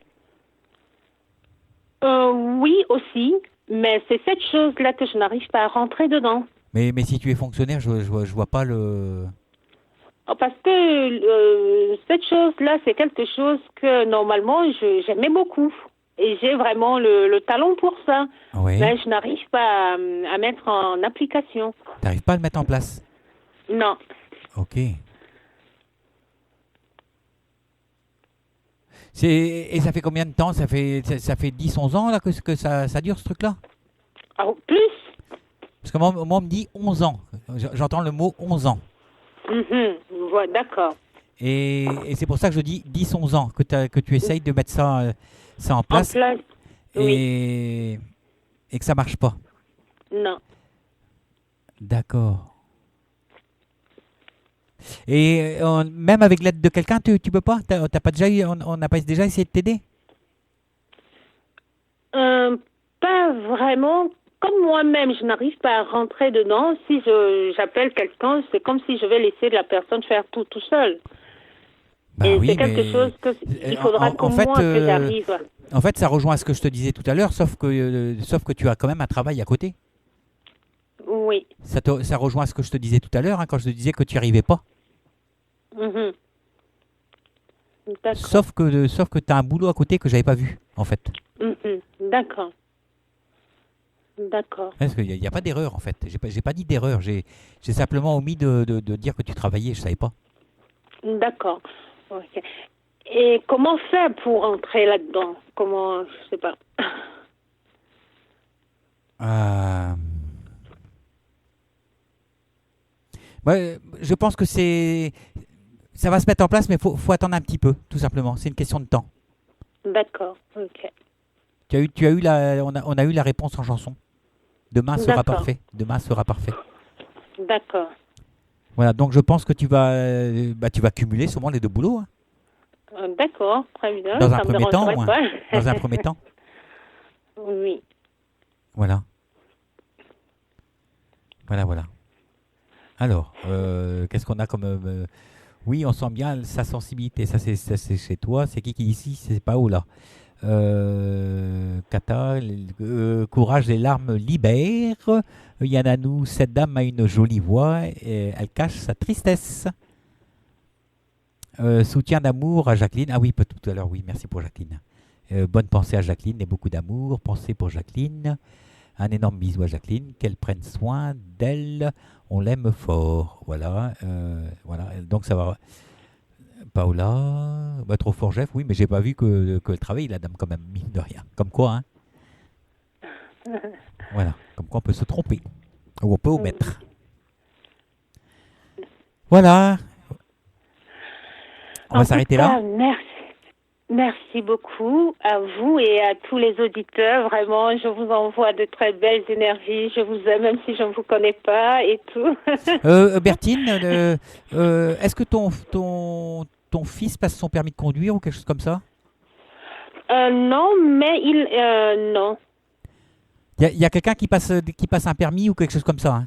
S8: Oui aussi, mais c'est cette chose-là que je n'arrive pas à rentrer dedans.
S1: Mais si tu es fonctionnaire, je vois pas le...
S8: Parce que cette chose-là, c'est quelque chose que normalement j'aimais beaucoup. Et j'ai vraiment le talent pour ça.
S1: Oui.
S8: Mais je n'arrive pas à mettre en application.
S1: Tu n'arrives pas à le mettre en place?
S8: Non.
S1: Ok. Et ça fait combien de temps? Ça fait 10-11 ans là, que ça dure, ce truc-là?
S8: Ah, plus.
S1: Parce que moi, on me dit 11 ans. J'entends le mot 11 ans.
S8: Voilà, d'accord.
S1: Et c'est pour ça que je dis 10-11 ans que tu essayes de mettre ça en place.
S8: En place,
S1: et que ça marche pas.
S8: Non.
S1: D'accord. Et même avec l'aide de quelqu'un, tu peux pas? T'as pas on n'a pas déjà essayé de t'aider?
S8: Pas vraiment. Comme moi-même, je n'arrive pas à rentrer dedans. Si j'appelle quelqu'un, c'est comme si je vais laisser la personne faire tout seul.
S1: Bah
S8: et
S1: oui,
S8: c'est quelque chose qu'il faudra que j'arrive.
S1: En fait, ça rejoint ce que je te disais tout à l'heure, sauf que tu as quand même un travail à côté.
S8: Oui.
S1: Ça rejoint ce que je te disais tout à l'heure, quand je te disais que tu n'y arrivais pas. Sauf que tu as un boulot à côté que j'avais pas vu, en fait.
S8: D'accord. D'accord.
S1: Parce qu'il n'y a pas d'erreur, en fait. J'ai pas dit d'erreur. J'ai simplement omis de dire que tu travaillais. Je savais pas.
S8: D'accord. Okay. Et comment faire pour entrer là-dedans? Comment, je sais pas.
S1: Je pense que ça va se mettre en place, mais faut attendre un petit peu, tout simplement. C'est une question de temps.
S8: D'accord. Ok.
S1: On a eu la réponse en chanson. Demain sera parfait. Demain sera parfait.
S8: D'accord.
S1: Voilà, donc je pense que tu vas cumuler sûrement les deux boulots. Hein.
S8: D'accord, très bien.
S1: Dans un premier temps, dans un premier temps.
S8: Oui.
S1: Voilà. Voilà. Alors, qu'est-ce qu'on a comme... oui, on sent bien sa sensibilité. Ça, c'est chez toi. C'est qui ici? C'est Paola. Kata, courage, les larmes libèrent. Yananou, cette dame a une jolie voix et elle cache sa tristesse. Soutien d'amour à Jacqueline. Ah oui, tout à l'heure, oui, merci pour Jacqueline. Bonne pensée à Jacqueline et beaucoup d'amour. Pensée pour Jacqueline. Un énorme bisou à Jacqueline. Qu'elle prenne soin d'elle. On l'aime fort. Voilà. Donc ça va. Paola, trop fort, Jeff, oui, mais j'ai pas vu que le travail, la dame, quand même, mine de rien. Comme quoi, hein. Voilà, comme quoi on peut se tromper. Ou on peut omettre. Voilà. On va s'arrêter là.
S8: Merci beaucoup à vous et à tous les auditeurs. Vraiment, je vous envoie de très belles énergies. Je vous aime, même si je ne vous connais pas et tout.
S1: Bertine, est-ce que ton fils passe son permis de conduire ou quelque chose comme ça?
S8: Non, mais non.
S1: Il y a quelqu'un qui passe un permis ou quelque chose comme ça, hein?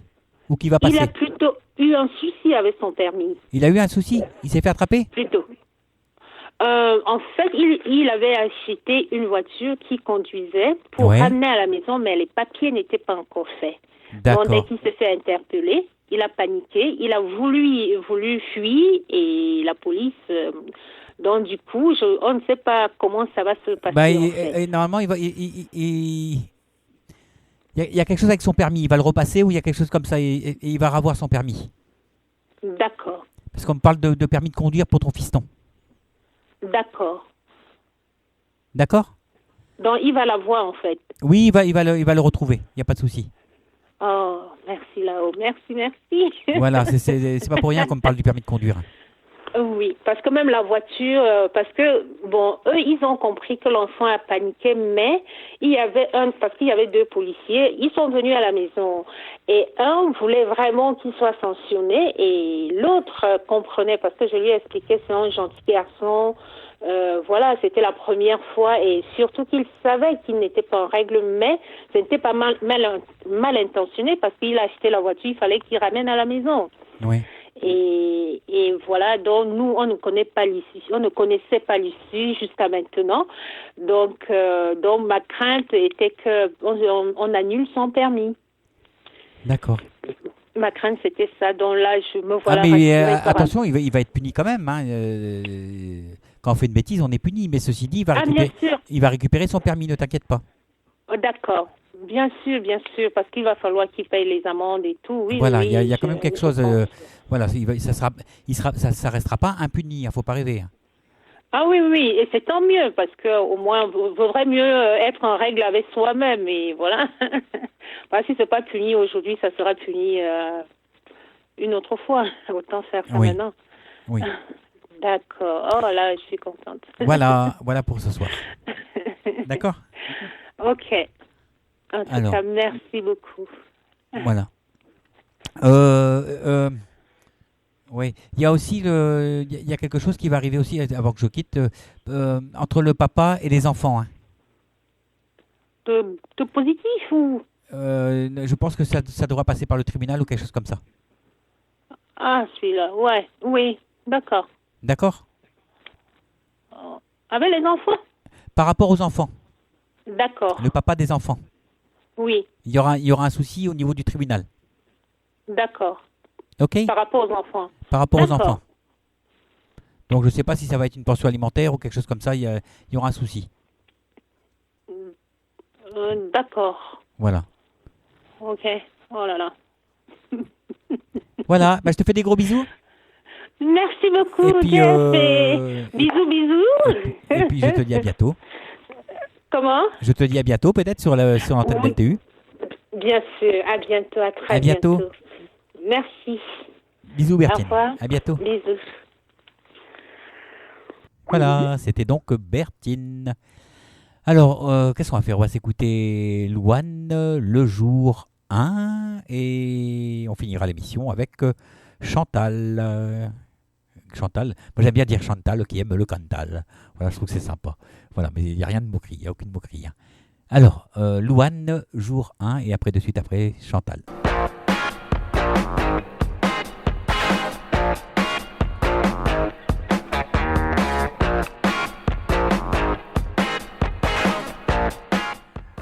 S1: Ou qui va passer?
S8: Il a plutôt eu un souci avec son permis.
S1: Il a eu un souci? Il s'est fait attraper?
S8: Plutôt. En fait, il avait acheté une voiture qui conduisait pour ramener à la maison, mais les papiers n'étaient pas encore faits.
S1: D'accord.
S8: Donc, dès qu'il s'est fait interpeller, il a paniqué, il a voulu fuir et la police... donc, du coup, on ne sait pas comment ça va se passer.
S1: Normalement, il y a quelque chose avec son permis. Il va le repasser ou il y a quelque chose comme ça et il va revoir son permis.
S8: D'accord.
S1: Parce qu'on me parle de permis de conduire pour ton fiston.
S8: D'accord.
S1: D'accord?
S8: Donc, il va l'avoir, en fait.
S1: Oui, il va le retrouver. Il n'y a pas de souci.
S8: Oh, merci là-haut. Merci.
S1: Voilà, c'est pas pour rien qu'on me parle du permis de conduire.
S8: Oui, parce que même la voiture, parce que, bon, eux, ils ont compris que l'enfant a paniqué, mais parce qu'il y avait deux policiers, ils sont venus à la maison. Et un voulait vraiment qu'il soit sanctionné et l'autre comprenait, parce que je lui ai expliqué, c'est un gentil garçon, voilà, c'était la première fois et surtout qu'il savait qu'il n'était pas en règle, mais ce n'était pas mal intentionné parce qu'il a acheté la voiture, il fallait qu'il ramène à la maison.
S1: Oui.
S8: Et voilà, donc nous, on ne connaissait pas l'issue jusqu'à maintenant. Donc ma crainte était qu'on annule son permis.
S1: D'accord.
S8: Ma crainte, c'était ça. Donc là, je me voilà.
S1: Mais attention, il va être puni quand même. Hein. quand on fait une bêtise, on est puni. Mais ceci dit,
S8: Bien sûr.
S1: il va récupérer son permis, ne t'inquiète pas.
S8: Oh, d'accord. Bien sûr, parce qu'il va falloir qu'il paye les amendes et tout. Oui,
S1: Voilà,
S8: oui,
S1: il y a quand même quelque chose.
S8: pense.
S1: Voilà, ça restera pas impuni. Il ne faut pas rêver.
S8: Ah oui, oui, et c'est tant mieux, parce qu'au moins, il vaudrait mieux être en règle avec soi-même, et voilà. Si c'est pas puni aujourd'hui, ça sera puni une autre fois. Autant faire ça maintenant.
S1: Oui.
S8: D'accord. Oh là, je suis contente.
S1: Voilà pour ce soir. D'accord.
S8: Ok. En tout cas, merci beaucoup.
S1: Voilà. Oui, il y a aussi il y a quelque chose qui va arriver aussi avant que je quitte entre le papa et les enfants. Hein.
S8: De positif ou
S1: je pense que ça devra passer par le tribunal ou quelque chose comme ça.
S8: Ah, celui-là, ouais, oui, d'accord.
S1: D'accord.
S8: Avec les enfants?
S1: Par rapport aux enfants.
S8: D'accord.
S1: Le papa des enfants.
S8: Oui.
S1: Il y aura un souci au niveau du tribunal.
S8: D'accord.
S1: Ok.
S8: Par rapport aux enfants.
S1: Par rapport aux enfants. Donc je ne sais pas si ça va être une pension alimentaire ou quelque chose comme ça, il y aura un souci.
S8: D'accord.
S1: Voilà.
S8: Ok. Oh là là.
S1: Voilà, je te fais des gros bisous.
S8: Merci beaucoup.
S1: Et puis,
S8: bisous.
S1: Et puis je te dis à bientôt.
S8: Comment?
S1: Je te dis à bientôt peut-être sur l'antenne d'LTU.
S8: Bien sûr, à bientôt, à très bientôt. Merci.
S1: Bisous Bertine.
S8: Au revoir.
S1: À bientôt.
S8: Bisous.
S1: Voilà, c'était donc Bertine. Alors, qu'est-ce qu'on va faire? On va s'écouter Louane, le jour 1, et on finira l'émission avec Chantal. Chantal, moi j'aime bien dire Chantal qui aime le Cantal. Voilà, je trouve que c'est sympa. Voilà, mais il n'y a rien de moquerie, il n'y a aucune moquerie. Hein. Alors, Louane, jour 1, et après de suite après Chantal.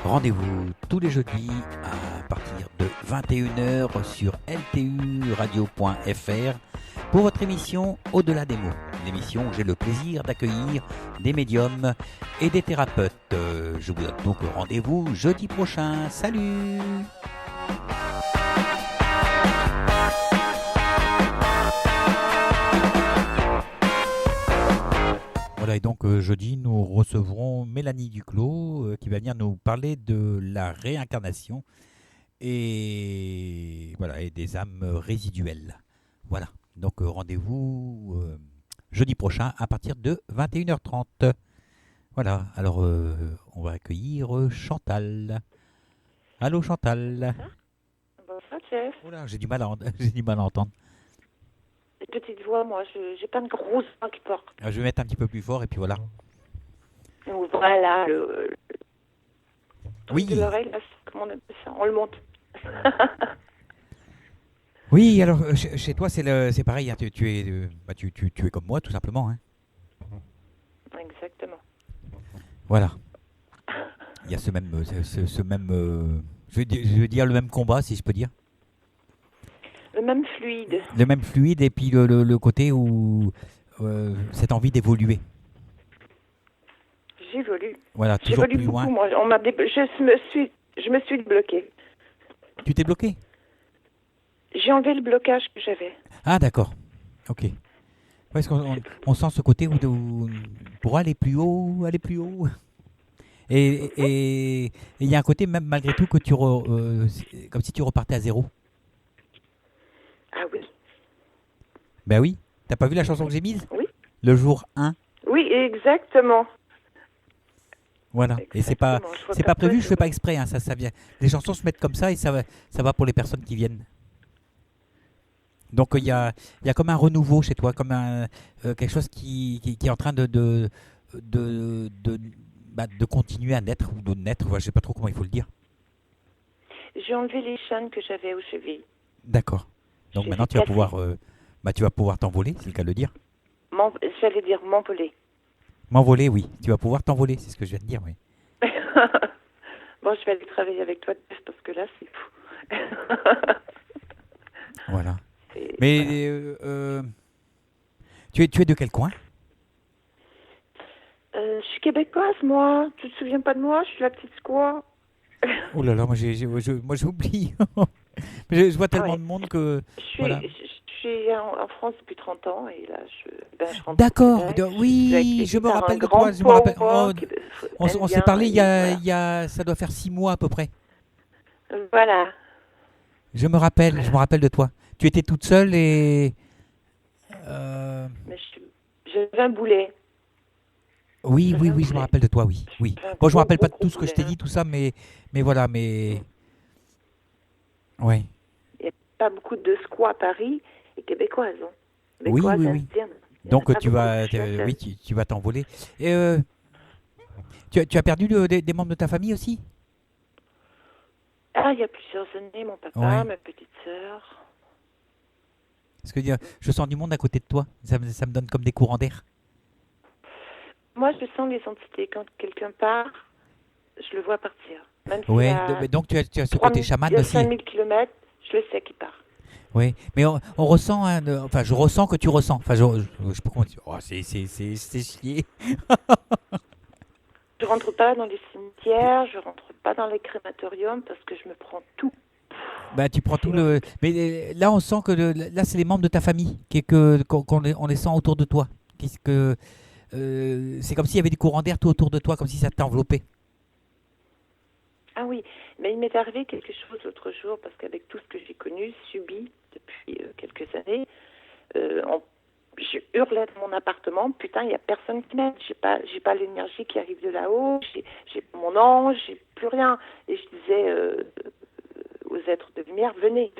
S1: Rendez-vous tous les jeudis à partir de 21h sur lturadio.fr pour votre émission Au-delà des mots. L'émission où j'ai le plaisir d'accueillir des médiums et des thérapeutes. Je vous donne donc rendez-vous jeudi prochain. Salut! Voilà, et donc jeudi, nous recevrons Mélanie Duclos qui va venir nous parler de la réincarnation et, voilà, et des âmes résiduelles. Voilà, donc rendez-vous jeudi prochain à partir de 21h30. Voilà, alors on va accueillir Chantal. Allô Chantal.
S9: Bonsoir Jeff.
S1: Oula, j'ai du mal à entendre.
S9: Petite voix, moi, j'ai pas de grosse voix qui porte.
S1: Je vais mettre un petit peu plus fort et puis voilà.
S9: Voilà,
S1: oui.
S9: De l'oreille, là, comment on appelle ça? On le monte.
S1: Oui, alors chez toi c'est pareil, hein, tu es comme moi tout simplement. Hein.
S9: Exactement.
S1: Voilà. Il y a ce même, je veux dire le même combat si je peux dire.
S9: Le même fluide.
S1: Le même fluide et puis le côté où cette envie d'évoluer.
S9: J'évolue.
S1: Voilà, toujours
S9: J'évolue
S1: plus
S9: beaucoup,
S1: loin.
S9: moi. Je me suis bloquée.
S1: Tu t'es bloqué?
S9: J'ai enlevé le blocage que j'avais.
S1: Ah d'accord. Ok. Parce qu'on sent ce côté où pour aller plus haut. Et il y a un côté même malgré tout que comme si tu repartais à zéro.
S9: Ah oui.
S1: Ben oui. T'as pas vu la chanson que j'ai mise?
S9: Oui.
S1: Le jour 1.
S9: Oui, exactement.
S1: Voilà. Et c'est pas prévu, je fais pas exprès. Hein. Ça vient. Les chansons se mettent comme ça et ça va pour les personnes qui viennent. Donc il y a comme un renouveau chez toi, comme quelque chose qui est en train de continuer à naître ou de naître. Je sais pas trop comment il faut le dire.
S9: J'ai enlevé les chaînes que j'avais aux chevilles.
S1: D'accord. Donc maintenant tu vas pouvoir t'envoler, c'est le cas de le dire.
S9: J'allais dire m'envoler.
S1: M'envoler, oui. Tu vas pouvoir t'envoler, c'est ce que je viens de dire, oui.
S9: Bon, je vais aller travailler avec toi parce que là, c'est fou.
S1: Voilà. Mais tu es de quel coin?
S9: Je suis québécoise, moi. Tu te souviens pas de moi? Je suis la petite squaw.
S1: Oh là là, moi j'oublie. Je vois tellement de monde que. Voilà.
S9: Je suis en France depuis 30 ans et là, je rentre.
S1: D'accord,
S9: au Québec.
S1: oui, je me rappelle de toi. Je me rappelle. On s'est parlé il y a, ça doit faire 6 mois à peu près.
S9: Voilà.
S1: Je me rappelle de toi. Tu étais toute seule et.
S9: Mais j'avais un boulet.
S1: Oui, je me rappelle de toi, oui. Bon, je me rappelle pas de tout ce que je t'ai dit, tout ça, mais voilà, mais. Ouais.
S9: Il n'y a pas beaucoup de squaws à Paris et québécoises. Hein.
S1: Oui.
S9: Indiennes.
S1: Donc tu vas t'envoler. Et tu as perdu des membres de ta famille aussi?
S9: Ah, il y a plusieurs années, mon papa, ma petite sœur.
S1: Parce que je sens du monde à côté de toi. Ça me donne comme des courants d'air.
S9: Moi, je sens les entités. Quand quelqu'un part, je le vois partir. Même
S1: donc tu as ce côté chaman aussi.
S9: 5000 km, je le sais qu'il part.
S1: Oui, mais on ressent, enfin je ressens que tu ressens. Enfin, je sais pas comment dire. Oh, c'est chier.
S9: Je rentre pas dans les cimetières, je rentre pas dans les crématoriums parce que je me prends tout.
S1: Bah, tu prends tout le. Mais là, on sent que là, c'est les membres de ta famille qu'on les sent autour de toi. C'est comme s'il y avait des courants d'air tout autour de toi, comme si ça t'enveloppait.
S9: Ah oui, mais il m'est arrivé quelque chose l'autre jour parce qu'avec tout ce que j'ai connu, subi depuis quelques années, je hurlais dans mon appartement, putain, il n'y a personne qui m'aide, j'ai pas l'énergie qui arrive de là-haut, j'ai mon ange, j'ai plus rien. Et je disais aux êtres de lumière, venez.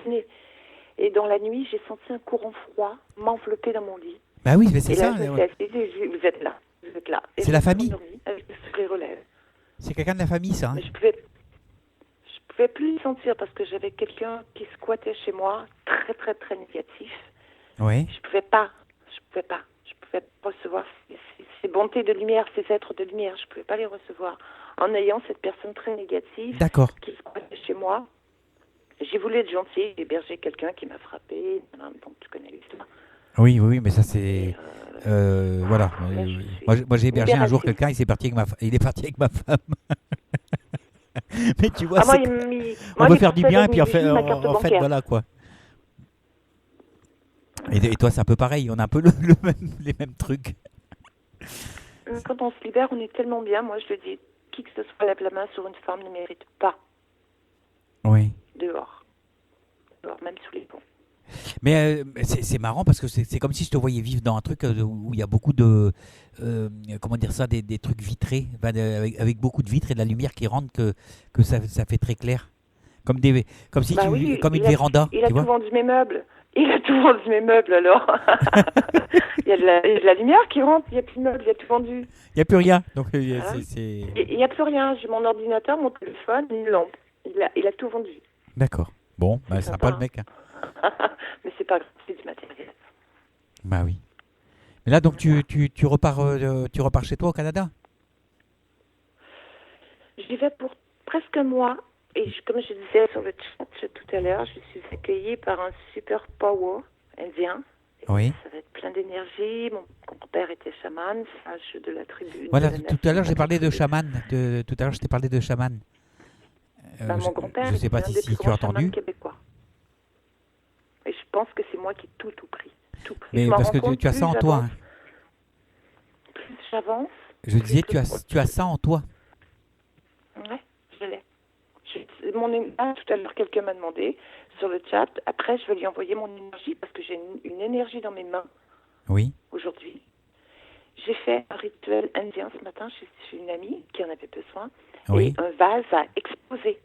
S9: Et dans la nuit, j'ai senti un courant froid m'envelopper dans mon lit.
S1: Bah oui, mais c'est ça.
S9: Et là, je me suis assise et j'ai dit, vous êtes là. Et
S1: c'est la famille.
S9: Avec le sourire aux lèvres.
S1: C'est quelqu'un de la famille, ça. Hein.
S9: Mais je pouvais plus le sentir parce que j'avais quelqu'un qui squattait chez moi, très très très négatif.
S1: Oui.
S9: Je pouvais pas recevoir ces bontés de lumière, ces êtres de lumière. Je pouvais pas les recevoir en ayant cette personne très négative.
S1: D'accord.
S9: Qui squattait chez moi. J'ai voulu être gentille, héberger quelqu'un qui m'a frappé. Donc tu connais l'histoire.
S1: Oui, mais ça c'est voilà. Moi j'ai hébergé un jour quelqu'un, il est parti avec ma femme. Mais tu vois, on veut faire du bien et puis en fait voilà quoi. Et toi c'est un peu pareil, on a un peu les mêmes trucs.
S9: Quand on se libère, on est tellement bien. Moi je le dis, qui que ce soit lève la main sur une femme ne mérite pas.
S1: Oui.
S9: Dehors, même sous les ponts.
S1: Mais c'est marrant parce que c'est comme si je te voyais vivre dans un truc où il y a beaucoup de comment dire ça, des trucs vitrés, avec beaucoup de vitres et de la lumière qui rentre, que ça fait très clair, comme si comme une véranda.
S9: Il a tout vendu mes meubles. Alors. Il y a de la lumière qui rentre, il n'y a plus de meubles, il a tout vendu.
S1: Il n'y a plus rien. Donc
S9: il n'y a plus rien. J'ai mon ordinateur, mon téléphone, une lampe. Il a tout vendu.
S1: D'accord. Bon, c'est sympa le mec. Hein.
S9: Mais c'est pas grave, c'est du matériel.
S1: Bah oui. Mais là, donc tu repars chez toi au Canada?
S9: J'y vais pour presque un mois. Et comme je disais sur le chat tout à l'heure, je suis accueillie par un super power indien.
S1: Oui.
S9: Ça va être plein d'énergie. Mon grand-père était chaman, sage de la tribu.
S1: Voilà, tout à l'heure j'ai parlé de chaman. Tout à l'heure je t'ai parlé de chaman.
S9: Mon grand-père
S1: je ne sais pas si tu as entendu.
S9: Québécois. Et je pense que c'est moi qui ai tout pris. Tout pris.
S1: Mais parce que tu as ça en toi. Hein.
S9: Plus j'avance.
S1: Je disais, tu as ça en toi.
S9: Ouais, je l'ai. Tout à l'heure, quelqu'un m'a demandé sur le chat. Après, je vais lui envoyer mon énergie parce que j'ai une énergie dans mes mains.
S1: Oui.
S9: Aujourd'hui. J'ai fait un rituel indien ce matin chez une amie qui en avait besoin.
S1: Oui.
S9: Et un vase a explosé.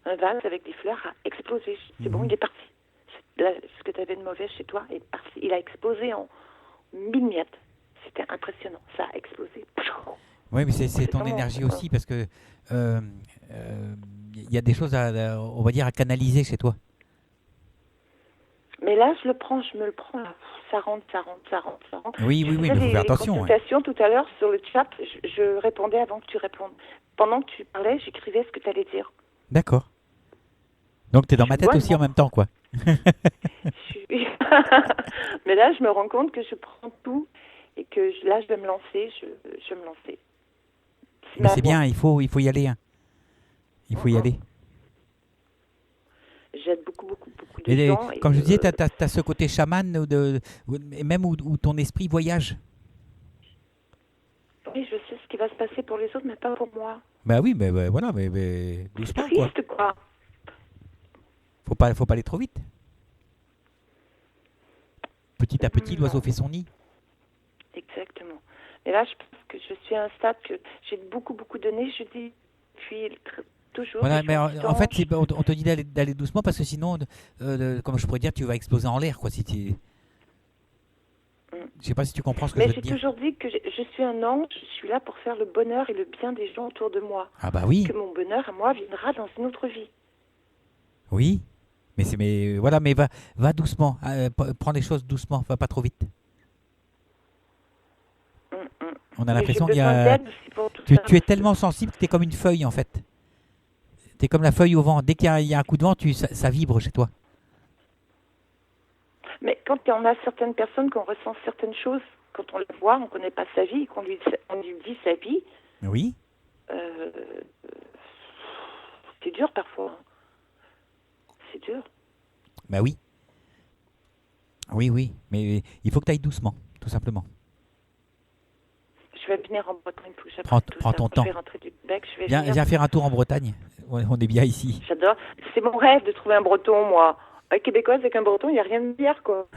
S9: Un vase avec des fleurs a explosé. C'est bon, il est parti. Là, ce que tu avais de mauvais chez toi est parti. Il a explosé en 1000 miettes. C'était impressionnant. Ça a explosé.
S1: Oui, mais c'est ton énergie aussi parce que il y a des choses on va dire, à canaliser chez toi.
S9: Mais là, je me le prends. Là. Ça rentre.
S1: Oui, mais il faut faire attention.
S9: Consultation tout à l'heure sur le chat, je répondais avant que tu répondes. Pendant que tu parlais, j'écrivais ce que tu allais dire.
S1: D'accord. Donc tu es dans ma tête aussi en même temps, quoi.
S9: Mais là, je me rends compte que je prends tout et que là, je vais me lancer. Je vais me lancer.
S1: Mais c'est bien, il faut y aller. Hein. Il faut y aller.
S9: J'aide beaucoup de gens.
S1: Comme je disais, tu as ce côté chaman, et même où ton esprit voyage.
S9: Oui, je sais ce qui va se passer pour les autres, mais pas pour moi.
S1: Bah oui, mais voilà, mais doucement,
S9: c'est triste, quoi.
S1: Faut pas aller trop vite. Petit à petit, l'oiseau fait son nid.
S9: Exactement. Mais là, je pense que je suis à un stade que j'ai beaucoup donné, je dis, puis toujours.
S1: Voilà, mais en fait, on te dit d'aller doucement parce que sinon, comme je pourrais dire, tu vas exploser en l'air, quoi. Si tu... Je sais pas si tu comprends ce que je veux te dire.
S9: Mais j'ai toujours dit que je suis un ange, je suis là pour faire le bonheur et le bien des gens autour de moi.
S1: Ah bah oui.
S9: Que mon bonheur à moi viendra dans une autre vie.
S1: Oui, mais voilà, mais va doucement, prends les choses doucement, va pas trop vite. On a l'impression qu'il y a... Tu es tellement sensible que tu es comme une feuille en fait. Tu es comme la feuille au vent. Dès qu'il y a un coup de vent, ça vibre chez toi.
S9: Mais quand on a certaines personnes, qu'on ressent certaines choses, quand on le voit, on ne connaît pas sa vie, qu'on lui dit sa vie.
S1: Oui.
S9: C'est dur parfois. C'est dur.
S1: Bah oui. Oui. Mais il faut que tu ailles doucement, tout simplement.
S9: Je vais venir en Bretagne.
S1: Prends ton temps. Viens faire un tour en Bretagne. On est bien ici.
S9: J'adore. C'est mon rêve de trouver un Breton, moi. Un Québécois avec un Breton, il n'y a rien de pire, quoi.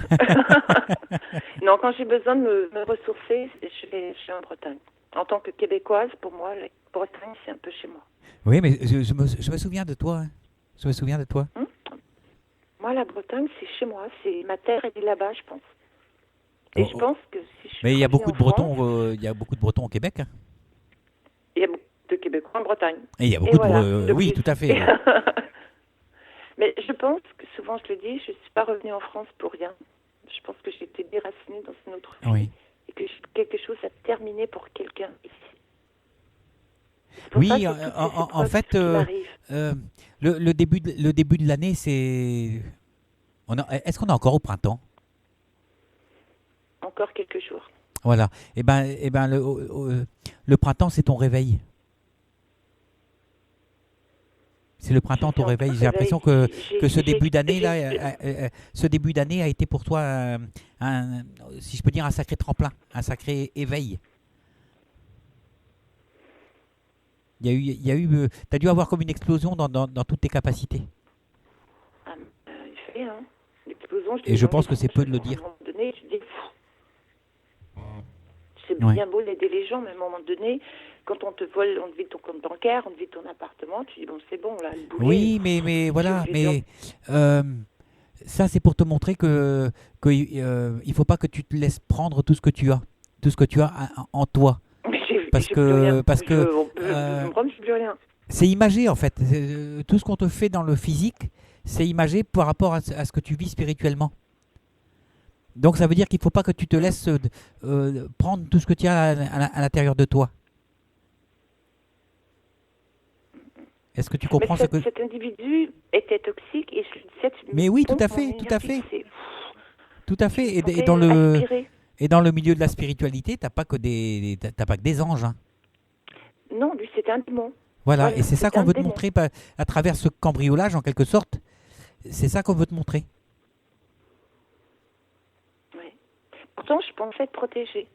S9: Non, quand j'ai besoin de me ressourcer, je vais en Bretagne. En tant que Québécoise, pour moi, la Bretagne, c'est un peu chez moi.
S1: Oui, mais je me souviens de toi. Hein. Je me souviens de toi.
S9: Moi, la Bretagne, c'est chez moi. C'est ma terre, elle est là-bas, je pense. Et je pense que si je
S1: mais il y a beaucoup de Bretons. Il y a beaucoup de Bretons au Québec. Hein.
S9: Il y a beaucoup de Québécois en Bretagne.
S1: Et il y a beaucoup de oui, tout à fait.
S9: Mais je pense que souvent, je le dis, je ne suis pas revenue en France pour rien. Je pense que j'ai été déracinée dans une autre vie.
S1: Oui.
S9: Et que j'ai quelque chose à terminer pour quelqu'un ici.
S1: Oui, en fait, le début de l'année, c'est... Est-ce qu'on est encore au printemps?
S9: Encore quelques jours.
S1: Voilà. Eh ben, le printemps, c'est ton réveil. C'est le printemps, ton réveil. J'ai l'impression que ce début d'année a été pour toi, si je peux dire, un sacré tremplin, un sacré éveil. Tu as dû avoir comme une explosion dans toutes tes capacités.
S9: Il fait, hein. L'explosion.
S1: Et je pense que c'est peu de le dire.
S9: À un moment donné, je dis, c'est bien beau d'aider les gens, mais à un moment donné, quand on te vole, on te vide ton compte bancaire, on te vide ton appartement, tu dis bon, c'est bon, là, le boulet.
S1: Oui, mais voilà, mais ça c'est pour te montrer que il faut pas que tu te laisses prendre tout ce que tu as en toi. Parce que c'est imagé en fait. Tout ce qu'on te fait dans le physique, c'est imagé par rapport à ce que tu vis spirituellement. Donc ça veut dire qu'il ne faut pas que tu te laisses prendre tout ce que tu as à l'intérieur de toi. Est-ce que tu comprends ce que...
S9: Cet individu était toxique et je lui disais...
S1: Mais oui, tout à fait. Tout à fait. Et dans le milieu de la spiritualité, t'as pas que des anges. Hein.
S9: Non, lui c'était un démon.
S1: Voilà, et c'est ça qu'on veut te montrer à travers ce cambriolage en quelque sorte. C'est ça qu'on veut te montrer.
S9: Pourtant, je pensais être protégée.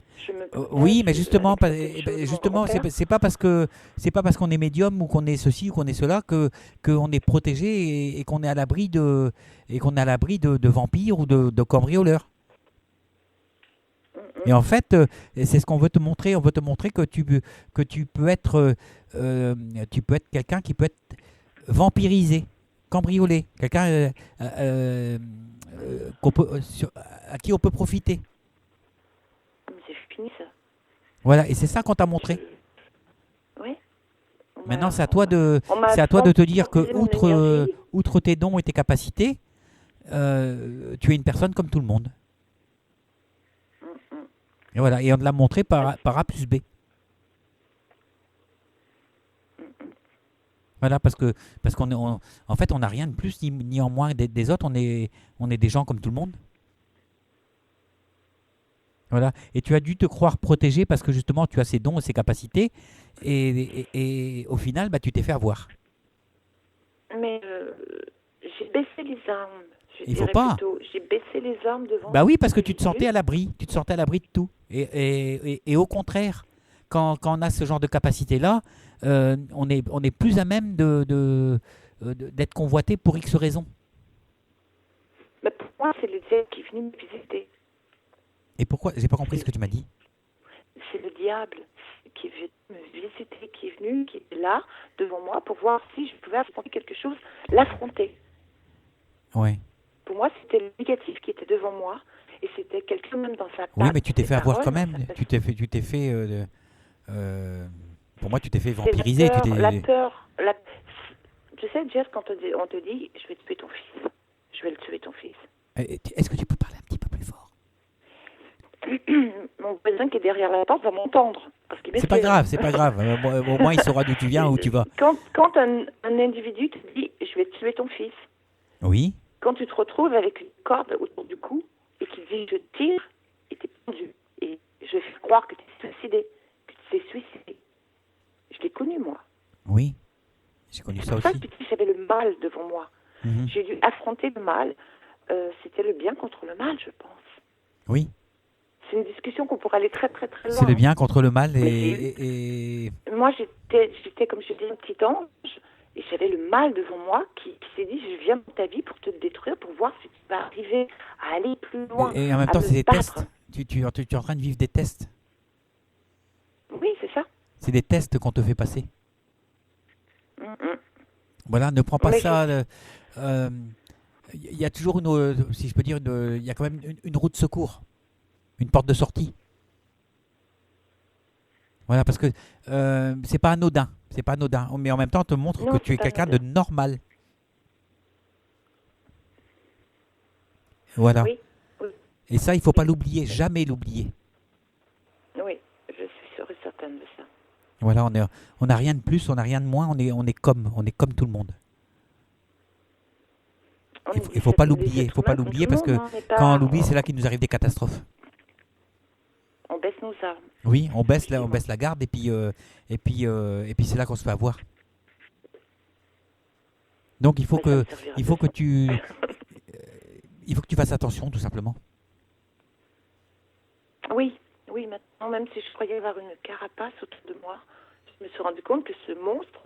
S1: Oui, mais justement, c'est pas parce qu'on est médium ou qu'on est ceci ou qu'on est cela qu'on est protégé et qu'on est à l'abri de vampires ou de cambrioleurs. Et en fait, c'est ce qu'on veut te montrer. On veut te montrer que tu peux être quelqu'un qui peut être vampirisé, cambriolé, quelqu'un à qui on peut profiter.
S9: Fini, ça.
S1: Voilà, et c'est ça qu'on t'a montré.
S9: Oui.
S1: Maintenant, c'est à toi de te dire que outre tes dons et tes capacités, tu es une personne comme tout le monde. Et voilà, et on te l'a montré par A plus B. Voilà, parce qu'en fait, on n'a rien de plus ni en moins des autres. On est des gens comme tout le monde. Voilà. Et tu as dû te croire protégé parce que justement, tu as ces dons et ces capacités. Et au final, tu t'es fait avoir.
S9: Mais j'ai baissé les armes.
S1: Il faut pas.
S9: Plutôt, j'ai baissé les armes devant.
S1: Oui, parce que tu te sentais à l'abri. Tu te sentais à l'abri de tout. Et au contraire, quand on a ce genre de capacité-là, on est plus à même d'être convoité pour X raisons.
S9: Mais pour moi, c'est le diable qui est venu me visiter.
S1: Et pourquoi? J'ai pas compris ce que tu m'as dit.
S9: C'est le diable qui est venu me visiter, qui est venu, qui est là, devant moi, pour voir si je pouvais affronter quelque chose, l'affronter.
S1: Ouais.
S9: Pour moi, c'était le négatif qui était devant moi, et c'était quelqu'un même dans sa
S1: Oui, mais tu t'es fait avoir quand même. Tu t'es fait. Pour moi, tu t'es fait vampiriser.
S9: La peur. Tu sais, Jess, quand on te dit, je vais tuer ton fils. Je vais le tuer, ton fils.
S1: Est-ce que tu peux parler un petit peu plus fort?
S9: Mon voisin qui est derrière la porte va m'entendre.
S1: C'est pas grave, c'est pas grave. Au moins, il saura d'où tu viens, où tu vas.
S9: Quand un individu te dit, je vais tuer ton fils.
S1: Oui.
S9: Quand tu te retrouves avec une corde autour du cou et qu'il dit, je tire, et t'es pendu. Et je fais croire que tu t'es suicidé, que tu t'es suicidé. Je l'ai connu, moi.
S1: Oui, j'ai connu ça aussi.
S9: J'avais le mal devant moi. Mm-hmm. J'ai dû affronter le mal. C'était le bien contre le mal, je pense.
S1: Oui.
S9: C'est une discussion qu'on pourrait aller très, très, très loin.
S1: C'est le bien contre le mal et...
S9: Moi, j'étais, comme je dis, un petit ange, et j'avais le mal devant moi qui s'est dit, je viens dans ta vie pour te détruire, pour voir si tu vas arriver à aller plus loin.
S1: Et en même temps, c'est des tests. Tu es en train de vivre des tests.
S9: Oui, c'est ça.
S1: C'est des tests qu'on te fait passer.
S9: Mm-hmm.
S1: Voilà, ne prends pas ça... Il y a toujours si je peux dire, il y a quand même une route de secours. Une porte de sortie. Voilà, parce que c'est pas anodin. C'est pas anodin. Mais en même temps, on te montre que tu es quelqu'un de normal. Voilà.
S9: Oui, oui.
S1: Et ça, il ne faut pas l'oublier. Jamais l'oublier.
S9: Oui, je suis sûre et certaine de ça.
S1: Voilà, on n'a rien de plus, on n'a rien de moins. On est comme tout le monde. Il faut pas l'oublier. Il faut pas l'oublier parce que quand on l'oublie, c'est là qu'il nous arrive des catastrophes.
S9: On baisse nos armes.
S1: Oui, on baisse la garde et puis c'est là qu'on se fait avoir. Donc il faut que tu fasses attention tout simplement.
S9: Oui, maintenant même si je croyais avoir une carapace autour de moi, je me suis rendu compte que ce monstre,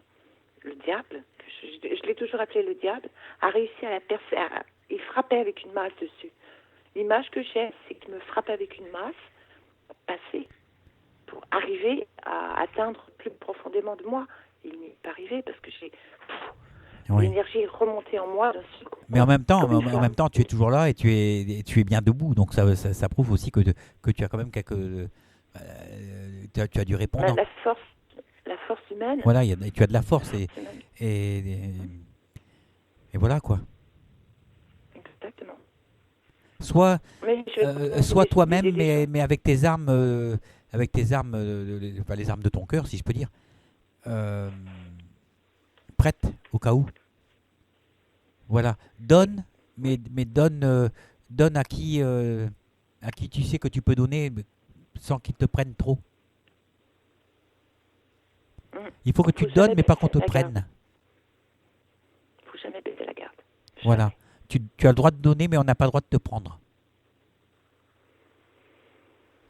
S9: le diable, je l'ai toujours appelé le diable, a réussi à la percer. Il frappait avec une masse dessus. L'image que j'ai, c'est qu'il me frappe avec une masse passée pour arriver à atteindre plus profondément de moi. Il n'y est pas arrivé parce que l'énergie est remontée en moi d'un seul coup.
S1: Mais en même temps, tu es toujours là et tu es bien debout. Donc ça prouve aussi que tu as quand même tu as du répondant.
S9: La force humaine.
S1: Voilà, tu as de la force et voilà quoi.
S9: Exactement.
S1: Soit toi-même, mais avec tes armes, les armes de ton cœur, si je peux dire, prêtes au cas où. Voilà, donne, mais donne à qui tu sais que tu peux donner sans qu'ils te prennent trop. Il faut que tu donnes, mais pas qu'on te prenne.
S9: Il ne faut jamais baisser la garde.
S1: Voilà. Tu as le droit de donner, mais on n'a pas le droit de te prendre.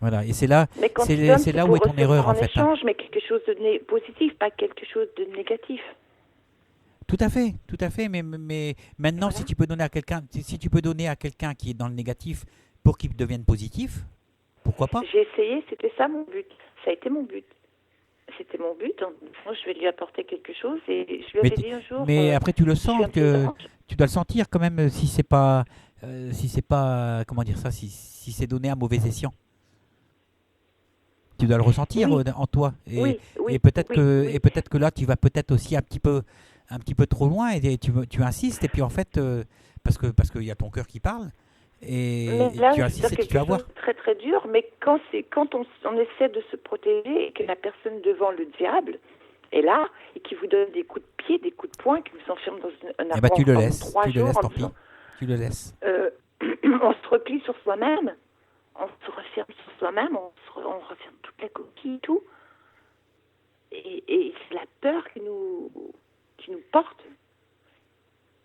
S1: Voilà. Et c'est là où est ton erreur, en fait.
S9: Échange, mais quelque chose de positif, pas quelque chose de négatif.
S1: Tout à fait. Mais maintenant, voilà. Si tu peux donner à quelqu'un qui est dans le négatif pour qu'il devienne positif, pourquoi pas?
S9: J'ai essayé, c'était ça mon but. Ça a été mon but. C'était mon but. Donc, je vais lui apporter quelque chose et je lui ai dit un jour.
S1: Mais après, tu le sens tu dois le sentir quand même si c'est pas comment dire ça, si c'est donné à mauvais escient. Tu dois le ressentir en toi et peut-être que là tu vas peut-être aussi un petit peu trop loin et tu insistes et puis en fait parce qu'il y a ton cœur qui parle et
S9: là,
S1: tu insistes et tu vas voir.
S9: Très très dur, mais quand on essaie de se protéger et que la personne devant le diable est là et qui vous donne des coups de pied, des coups de poing, qui vous enferme dans un armoire
S1: tu le laisses, tant pis. Tu le laisses.
S9: On se replie sur soi-même. on se referme sur soi-même, on referme toutes les coquilles et tout. Et c'est la peur qui nous porte.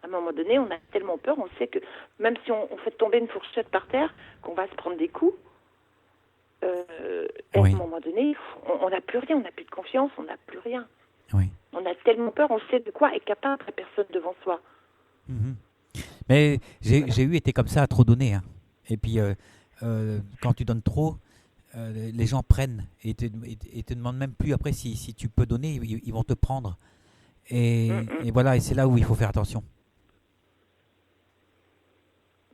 S9: À un moment donné, on a tellement peur, on sait que même si on fait tomber une fourchette par terre, qu'on va se prendre des coups, à un moment donné, on n'a plus rien, on n'a plus de confiance, on n'a plus rien.
S1: Oui.
S9: On a tellement peur, on sait de quoi est capable la personne devant soi.
S1: Mais j'ai été comme ça à trop donner. Hein. Et puis, quand tu donnes trop, les gens prennent et te demandent même plus après si tu peux donner, ils vont te prendre. Et voilà, et c'est là où il faut faire attention.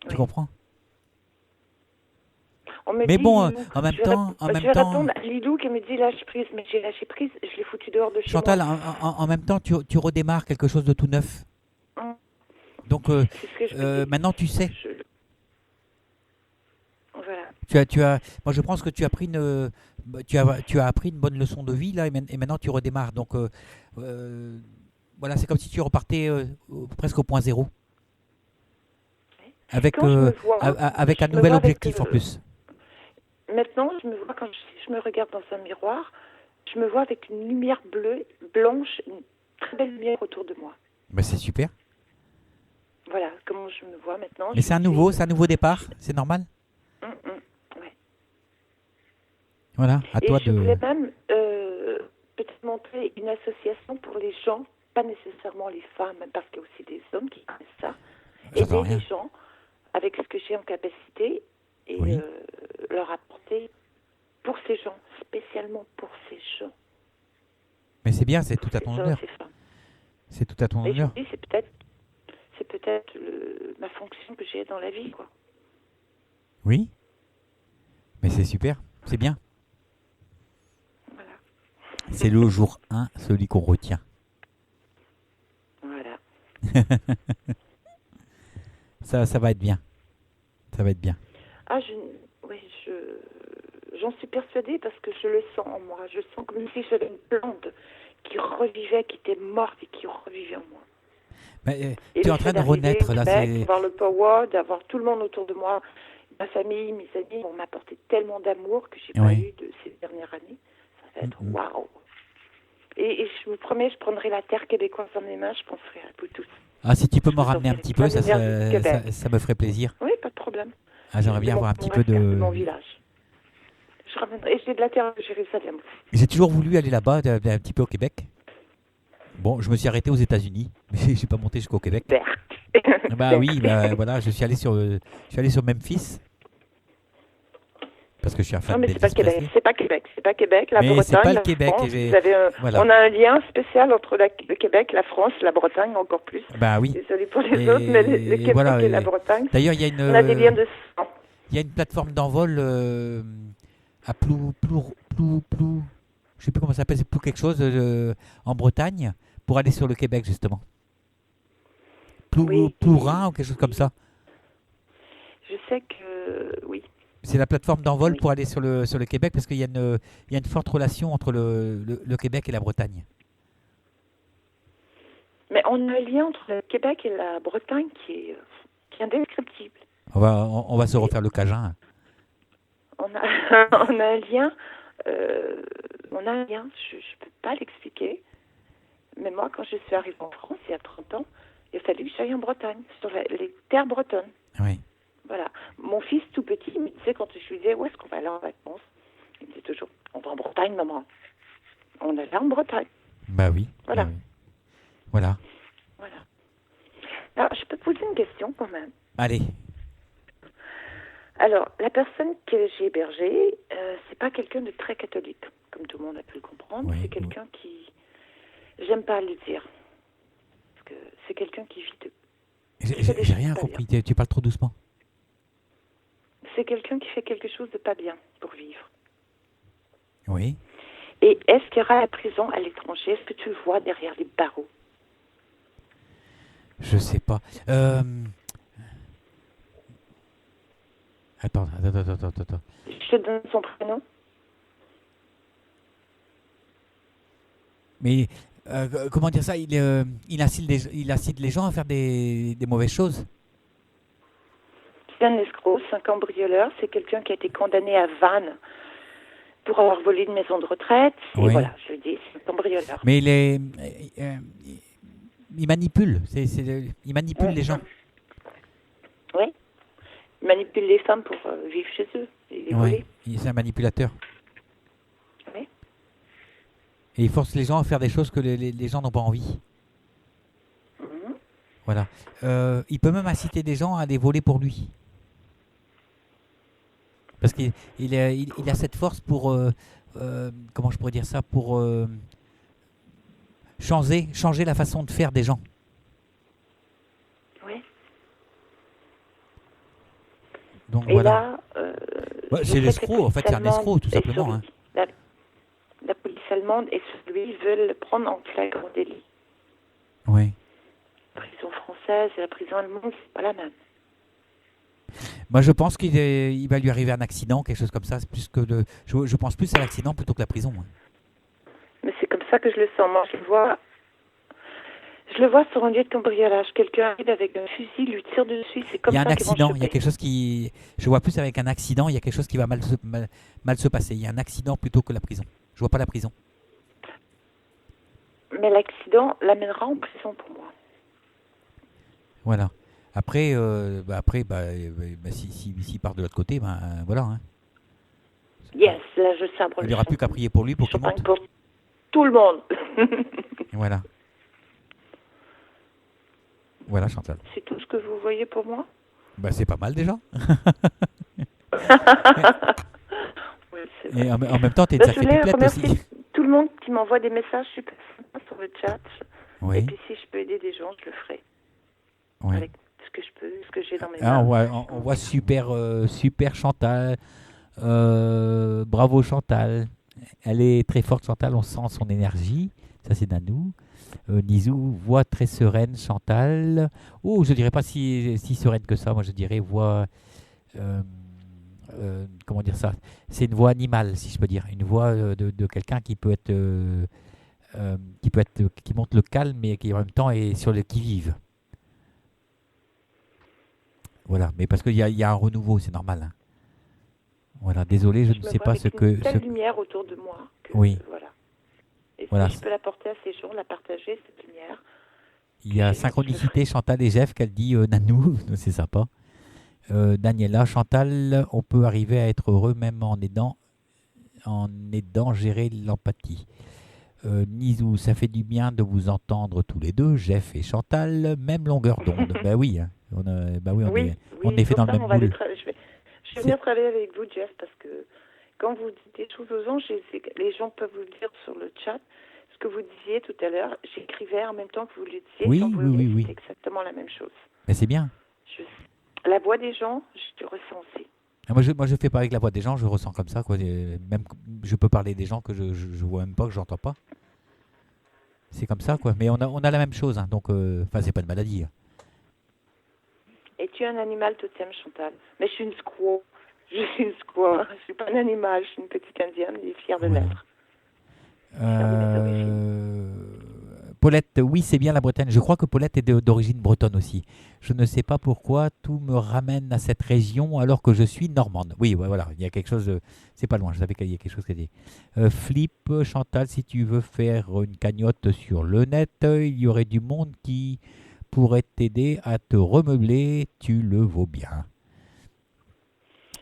S1: Tu comprends? Mais bon, en même temps...
S9: Je vais répondre à Lilou qui me dit lâche prise, mais j'ai lâché prise, je l'ai foutu dehors de chez moi.
S1: Chantal, en même temps, tu redémarres quelque chose de tout neuf. Donc, maintenant, tu sais.
S9: Voilà.
S1: Moi, je pense que tu as appris une bonne leçon de vie là, et maintenant tu redémarres. Donc, voilà, c'est comme si tu repartais presque au point zéro, avec un nouvel objectif en plus.
S9: Maintenant, je me vois quand je me regarde dans un miroir, je me vois avec une lumière bleue, blanche, une très belle lumière autour de moi.
S1: Ben, c'est super.
S9: Voilà comment je me vois maintenant.
S1: Mais c'est un nouveau départ, c'est normal.
S9: Ouais.
S1: Voilà, à toi de...
S9: Je voulais même peut-être monter une association pour les gens, pas nécessairement les femmes, parce qu'il y a aussi des hommes qui connaissent ça. Aider les gens avec ce que j'ai en capacité et leur apporter pour ces gens, spécialement pour ces gens.
S1: Mais c'est bien, c'est tout à ton honneur. C'est tout à ton honneur.
S9: C'est peut-être ma fonction que j'ai dans la vie, quoi.
S1: Oui, mais c'est super, c'est bien.
S9: Voilà.
S1: C'est le jour 1, celui qu'on retient.
S9: Voilà.
S1: Ça va être bien. Ça va être bien.
S9: Ah, j'en suis persuadée parce que je le sens en moi. Je sens comme si j'avais une plante qui revivait, qui était morte et qui revivait en moi.
S1: Mais, tu es en train de renaître là.
S9: D'avoir le power, d'avoir tout le monde autour de moi, ma famille, mes amis, on m'a apporté tellement d'amour que j'ai pas eu de ces dernières années. Ça va être waouh. Et je vous promets, je prendrai la terre québécoise dans mes mains, je penserai à vous tous.
S1: Ah, si tu peux me ramener un petit peu, ça me ferait plaisir.
S9: Oui, pas de problème.
S1: Ah, j'aimerais bien avoir un petit peu de
S9: mon village. Je ramènerai, j'ai de la terre de Jérusalem.
S1: J'ai toujours voulu aller là-bas, un petit peu au Québec. Bon, je me suis arrêté aux États-Unis, mais je suis pas monté jusqu'au Québec. Bah oui, voilà, je suis allé sur Memphis. Parce que je suis un fan
S9: de
S1: Elvis
S9: Presley. C'est pas Québec, la Bretagne,
S1: c'est pas le
S9: la
S1: Québec.
S9: France. On a un lien spécial entre le Québec, la France, la Bretagne encore plus.
S1: Bah oui.
S9: Désolé pour les autres, mais le Québec et la Bretagne.
S1: D'ailleurs,
S9: on a des liens de sang.
S1: Il y a une plateforme d'envol à Plou, je sais plus comment ça s'appelle, c'est Plou quelque chose en Bretagne pour aller sur le Québec justement. Plourin ou quelque chose comme ça.
S9: Je sais que oui.
S1: C'est la plateforme d'envol pour aller sur le Québec parce qu'il y a une forte relation entre le Québec et la Bretagne.
S9: Mais on a un lien entre le Québec et la Bretagne qui est indescriptible.
S1: On va se refaire le Cajun.
S9: On a un lien. Je ne peux pas l'expliquer. Mais moi, quand je suis arrivée en France, il y a 30 ans, il a fallu que j'aille en Bretagne, sur les terres bretonnes.
S1: Oui.
S9: Voilà. Mon fils, tout petit, il me disait, quand je lui disais, où est-ce qu'on va aller en vacances? Il me disait toujours, on va en Bretagne, maman. On est là en Bretagne.
S1: Bah oui.
S9: Voilà.
S1: Voilà.
S9: Alors, je peux te poser une question quand même.
S1: Allez.
S9: Alors, la personne que j'ai hébergée, c'est pas quelqu'un de très catholique, comme tout le monde a pu le comprendre.
S1: Oui,
S9: c'est quelqu'un qui... J'aime pas le dire. Parce que c'est quelqu'un qui vit de...
S1: J'ai rien compris. Tu parles trop doucement.
S9: C'est quelqu'un qui fait quelque chose de pas bien pour vivre.
S1: Oui.
S9: Et est-ce qu'il y aura la prison à l'étranger? Est-ce que tu le vois derrière les barreaux?
S1: Je sais pas. Attends.
S9: Je te donne son prénom.
S1: Mais comment dire ça? Il incite les gens à faire des mauvaises choses.
S9: c'est un escroc, c'est un cambrioleur, c'est quelqu'un qui a été condamné à Vannes pour avoir volé une maison de retraite. Et
S1: Oui.
S9: voilà, je dis, c'est un cambrioleur.
S1: Mais il manipule. Il manipule les gens.
S9: Oui. Il manipule les femmes pour vivre chez eux et les voler.
S1: C'est un manipulateur.
S9: Oui.
S1: Et il force les gens à faire des choses que les gens n'ont pas envie.
S9: Mhm.
S1: Voilà. Il peut même inciter des gens à les voler pour lui. Parce qu'il a cette force pour... comment je pourrais dire ça? Pour changer la façon de faire des gens.
S9: Oui.
S1: Donc
S9: Et
S1: voilà.
S9: là...
S1: C'est l'escroc, en fait, c'est un escroc, tout simplement. Hein.
S9: La police allemande et celui veulent le prendre en flagrant délit.
S1: Oui.
S9: La prison française et la prison allemande, c'est pas la même.
S1: Moi, je pense qu'il va lui arriver un accident, quelque chose comme ça. C'est plus que je pense plus à l'accident plutôt que la prison. Moi.
S9: Mais c'est comme ça que je le sens. Moi, je le vois sur un lieu de cambriolage. Quelqu'un arrive avec un fusil, lui tire dessus. C'est comme
S1: Il y a
S9: ça
S1: un
S9: qu'ils vont
S1: accident,
S9: le
S1: il y a
S9: choper.
S1: quelque chose qui... Je vois plus avec un accident, il y a quelque chose qui va mal se passer. Il y a un accident plutôt que la prison. Je vois pas la prison.
S9: Mais l'accident l'amènera en prison pour moi.
S1: Voilà. Après, s'il part de l'autre côté, voilà. Hein.
S9: Yes, là je sabre
S1: Il
S9: le
S1: n'y aura plus qu'à prier pour lui pour qu'il
S9: champagne
S1: monte.
S9: pour tout le monde.
S1: Voilà. Voilà, Chantal.
S9: C'est tout ce que vous voyez pour moi?
S1: C'est pas mal déjà.
S9: Oui, c'est vrai.
S1: Et en même temps, tu es une
S9: Je
S1: sacrée
S9: voulais
S1: pipelette
S9: remercier
S1: aussi.
S9: tout le monde qui m'envoie des messages super sympas sur le chat. Et
S1: Oui.
S9: puis si je peux aider des gens, je le ferai.
S1: Oui.
S9: Avec ce que je peux, ce que j'ai dans mes
S1: Ah,
S9: mains.
S1: on voit super Chantal. Bravo Chantal. Elle est très forte, Chantal. On sent son énergie. Ça, c'est Nanou. Nizou, voix très sereine, Chantal. Oh, je dirais pas si sereine que ça. Moi, je dirais voix. Comment dire ça? C'est une voix animale, si je peux dire. Une voix de quelqu'un qui peut être. Qui monte le calme, mais qui en même temps est sur le qui-vive. Voilà, mais parce qu'il y a un renouveau, c'est normal. Hein. Voilà, désolé, je ne
S9: me
S1: sais
S9: vois
S1: pas
S9: avec
S1: ce
S9: une
S1: que...
S9: telle lumière autour de moi. Que,
S1: Oui.
S9: Voilà. Et
S1: Voilà.
S9: si je peux l'apporter à ces gens, la partager, cette lumière.
S1: Il y a synchronicité, Chantal et Jeff, qu'elle dit Nanou, c'est sympa. Daniela, Chantal, on peut arriver à être heureux même en aidant gérer l'empathie. Nizou, ça fait du bien de vous entendre tous les deux, Jeff et Chantal, même longueur d'onde. Ben oui, hein. On est fait dans le même moule.
S9: Je vais venir travailler avec vous, Jeff, parce que quand vous dites des choses aux gens, les gens peuvent vous le dire sur le chat. Ce que vous disiez tout à l'heure, j'écrivais en même temps que vous le disiez.
S1: Oui,
S9: sans vous
S1: oui,
S9: le dire,
S1: oui, oui.
S9: C'est exactement la même chose.
S1: Mais c'est bien.
S9: La voix des gens, je le ressens aussi.
S1: Moi, je fais pas avec la voix des gens, je ressens comme ça. Quoi. Même, je peux parler des gens que je vois même pas, que j'entends pas. C'est comme ça, quoi. Mais on a la même chose, hein. Donc, c'est pas une maladie. Hein.
S9: Et tu es un animal totem, Chantal. Mais je suis une squaw. Je suis une squaw. Je suis pas un animal, je suis une petite indienne et fière de l'être.
S1: Paulette, oui, c'est bien la Bretagne. Je crois que Paulette est d'origine bretonne aussi. Je ne sais pas pourquoi tout me ramène à cette région alors que je suis normande. Oui, ouais, voilà, il y a quelque chose. C'est pas loin, je savais qu'il y a quelque chose qui a dit. Flip, Chantal, si tu veux faire une cagnotte sur le net, il y aurait du monde qui pourrait t'aider à te remeubler. Tu le vaux bien.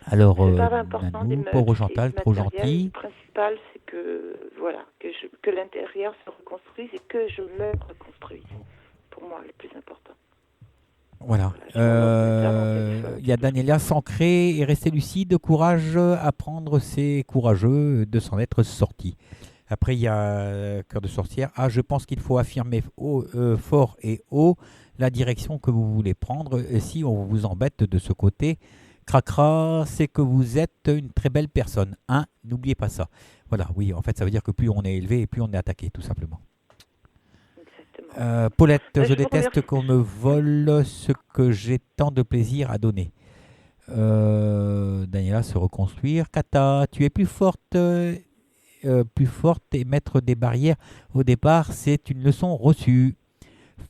S1: Alors, Nanou, pauvre Chantal, trop gentil.
S9: Le principal, c'est que, voilà, que l'intérieur se reconstruise et que je me reconstruise. Pour moi, le plus important.
S1: Voilà. Il y a Daniela, s'ancrer et rester lucide, courage, apprendre, c'est courageux de s'en être sorti. Après, il y a Cœur de sorcière. Ah, je pense qu'il faut affirmer fort et haut la direction que vous voulez prendre. Et si on vous embête de ce côté, cracra, c'est que vous êtes une très belle personne. Hein, n'oubliez pas ça. Voilà, oui, en fait, ça veut dire que plus on est élevé et plus on est attaqué, tout simplement. Paulette, je déteste qu'on me vole ce que j'ai tant de plaisir à donner. Daniela, se reconstruire. Kata, tu es plus forte et mettre des barrières au départ, c'est une leçon reçue.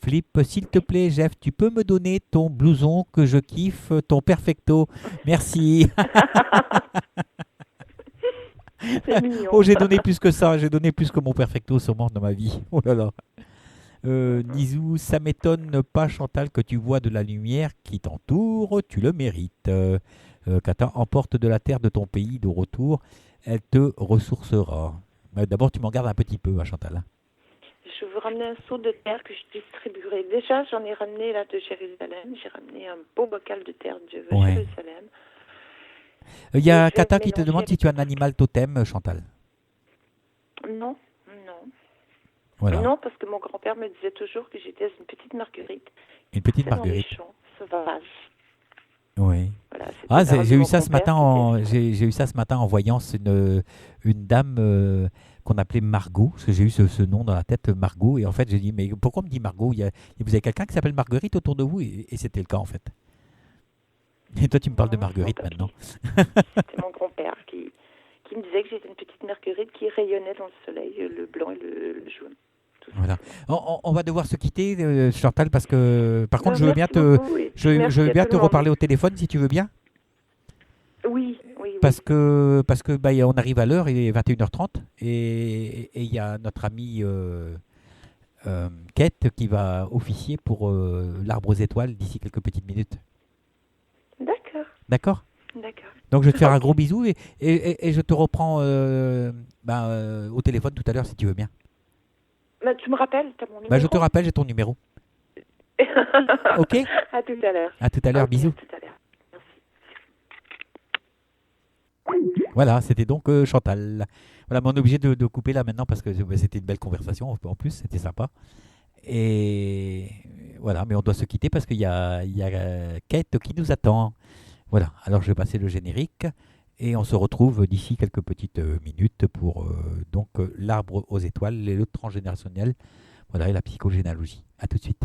S1: Flip, s'il te plaît, Jeff, tu peux me donner ton blouson que je kiffe, ton perfecto. Merci.
S9: C'est mignon.
S1: Oh, j'ai donné plus que ça. J'ai donné plus que mon perfecto sûrement dans ma vie. Oh là là. Nizou, ça m'étonne pas, Chantal, que tu vois de la lumière qui t'entoure. Tu le mérites. Kata, emporte de la terre de ton pays de retour. Elle te ressourcera. D'abord, tu m'en gardes un petit peu, hein, Chantal. Hein.
S9: Je veux ramener un seau de terre que je distribuerai. Déjà, j'en ai ramené là de Jérusalem. J'ai ramené un beau bocal de terre de Jérusalem.
S1: Il y a Kata qui te demande si tu as un animal totem, Chantal.
S9: Non.
S1: Voilà.
S9: Non, parce que mon grand-père me disait toujours que j'étais une petite marguerite.
S1: Une petite
S9: Dans
S1: marguerite.
S9: les champs sauvages.
S1: Oui.
S9: Voilà,
S1: j'ai eu ça ce matin. J'ai eu ça ce matin en voyant une dame qu'on appelait Margot, parce que j'ai eu ce nom dans la tête, Margot. Et en fait, j'ai dit, mais pourquoi on me dit Margot? Vous avez quelqu'un qui s'appelle Marguerite autour de vous? Et c'était le cas en fait. Et toi, tu me parles de Marguerite maintenant.
S9: C'était mon grand-père qui me disait que j'étais une petite marguerite qui rayonnait dans le soleil, le blanc et le jaune.
S1: Voilà. On va devoir se quitter, Chantal, parce que par contre, je veux bien te reparler au téléphone si tu veux bien.
S9: Oui.
S1: Parce que on arrive à l'heure, il est 21h30 et il y a notre amie Kate qui va officier pour l'arbre aux étoiles d'ici quelques petites minutes. D'accord. Donc je vais te faire un gros bisou et je te reprends au téléphone tout à l'heure si tu veux bien.
S9: Bah, tu me rappelles, tu as mon numéro.
S1: Je te rappelle, j'ai ton numéro. Ok.
S9: À tout à l'heure.
S1: À tout à l'heure,
S9: Okay,
S1: bisous.
S9: À tout à l'heure. Merci.
S1: Voilà, c'était donc Chantal. Voilà, mais on est obligé de couper là maintenant parce que c'était une belle conversation en plus, c'était sympa. Et voilà, mais on doit se quitter parce qu'il y a Kate qui nous attend. Voilà, alors je vais passer le générique et on se retrouve d'ici quelques petites minutes pour l'arbre aux étoiles et le transgénérationnel, voilà, et la psychogénéalogie. À tout de suite.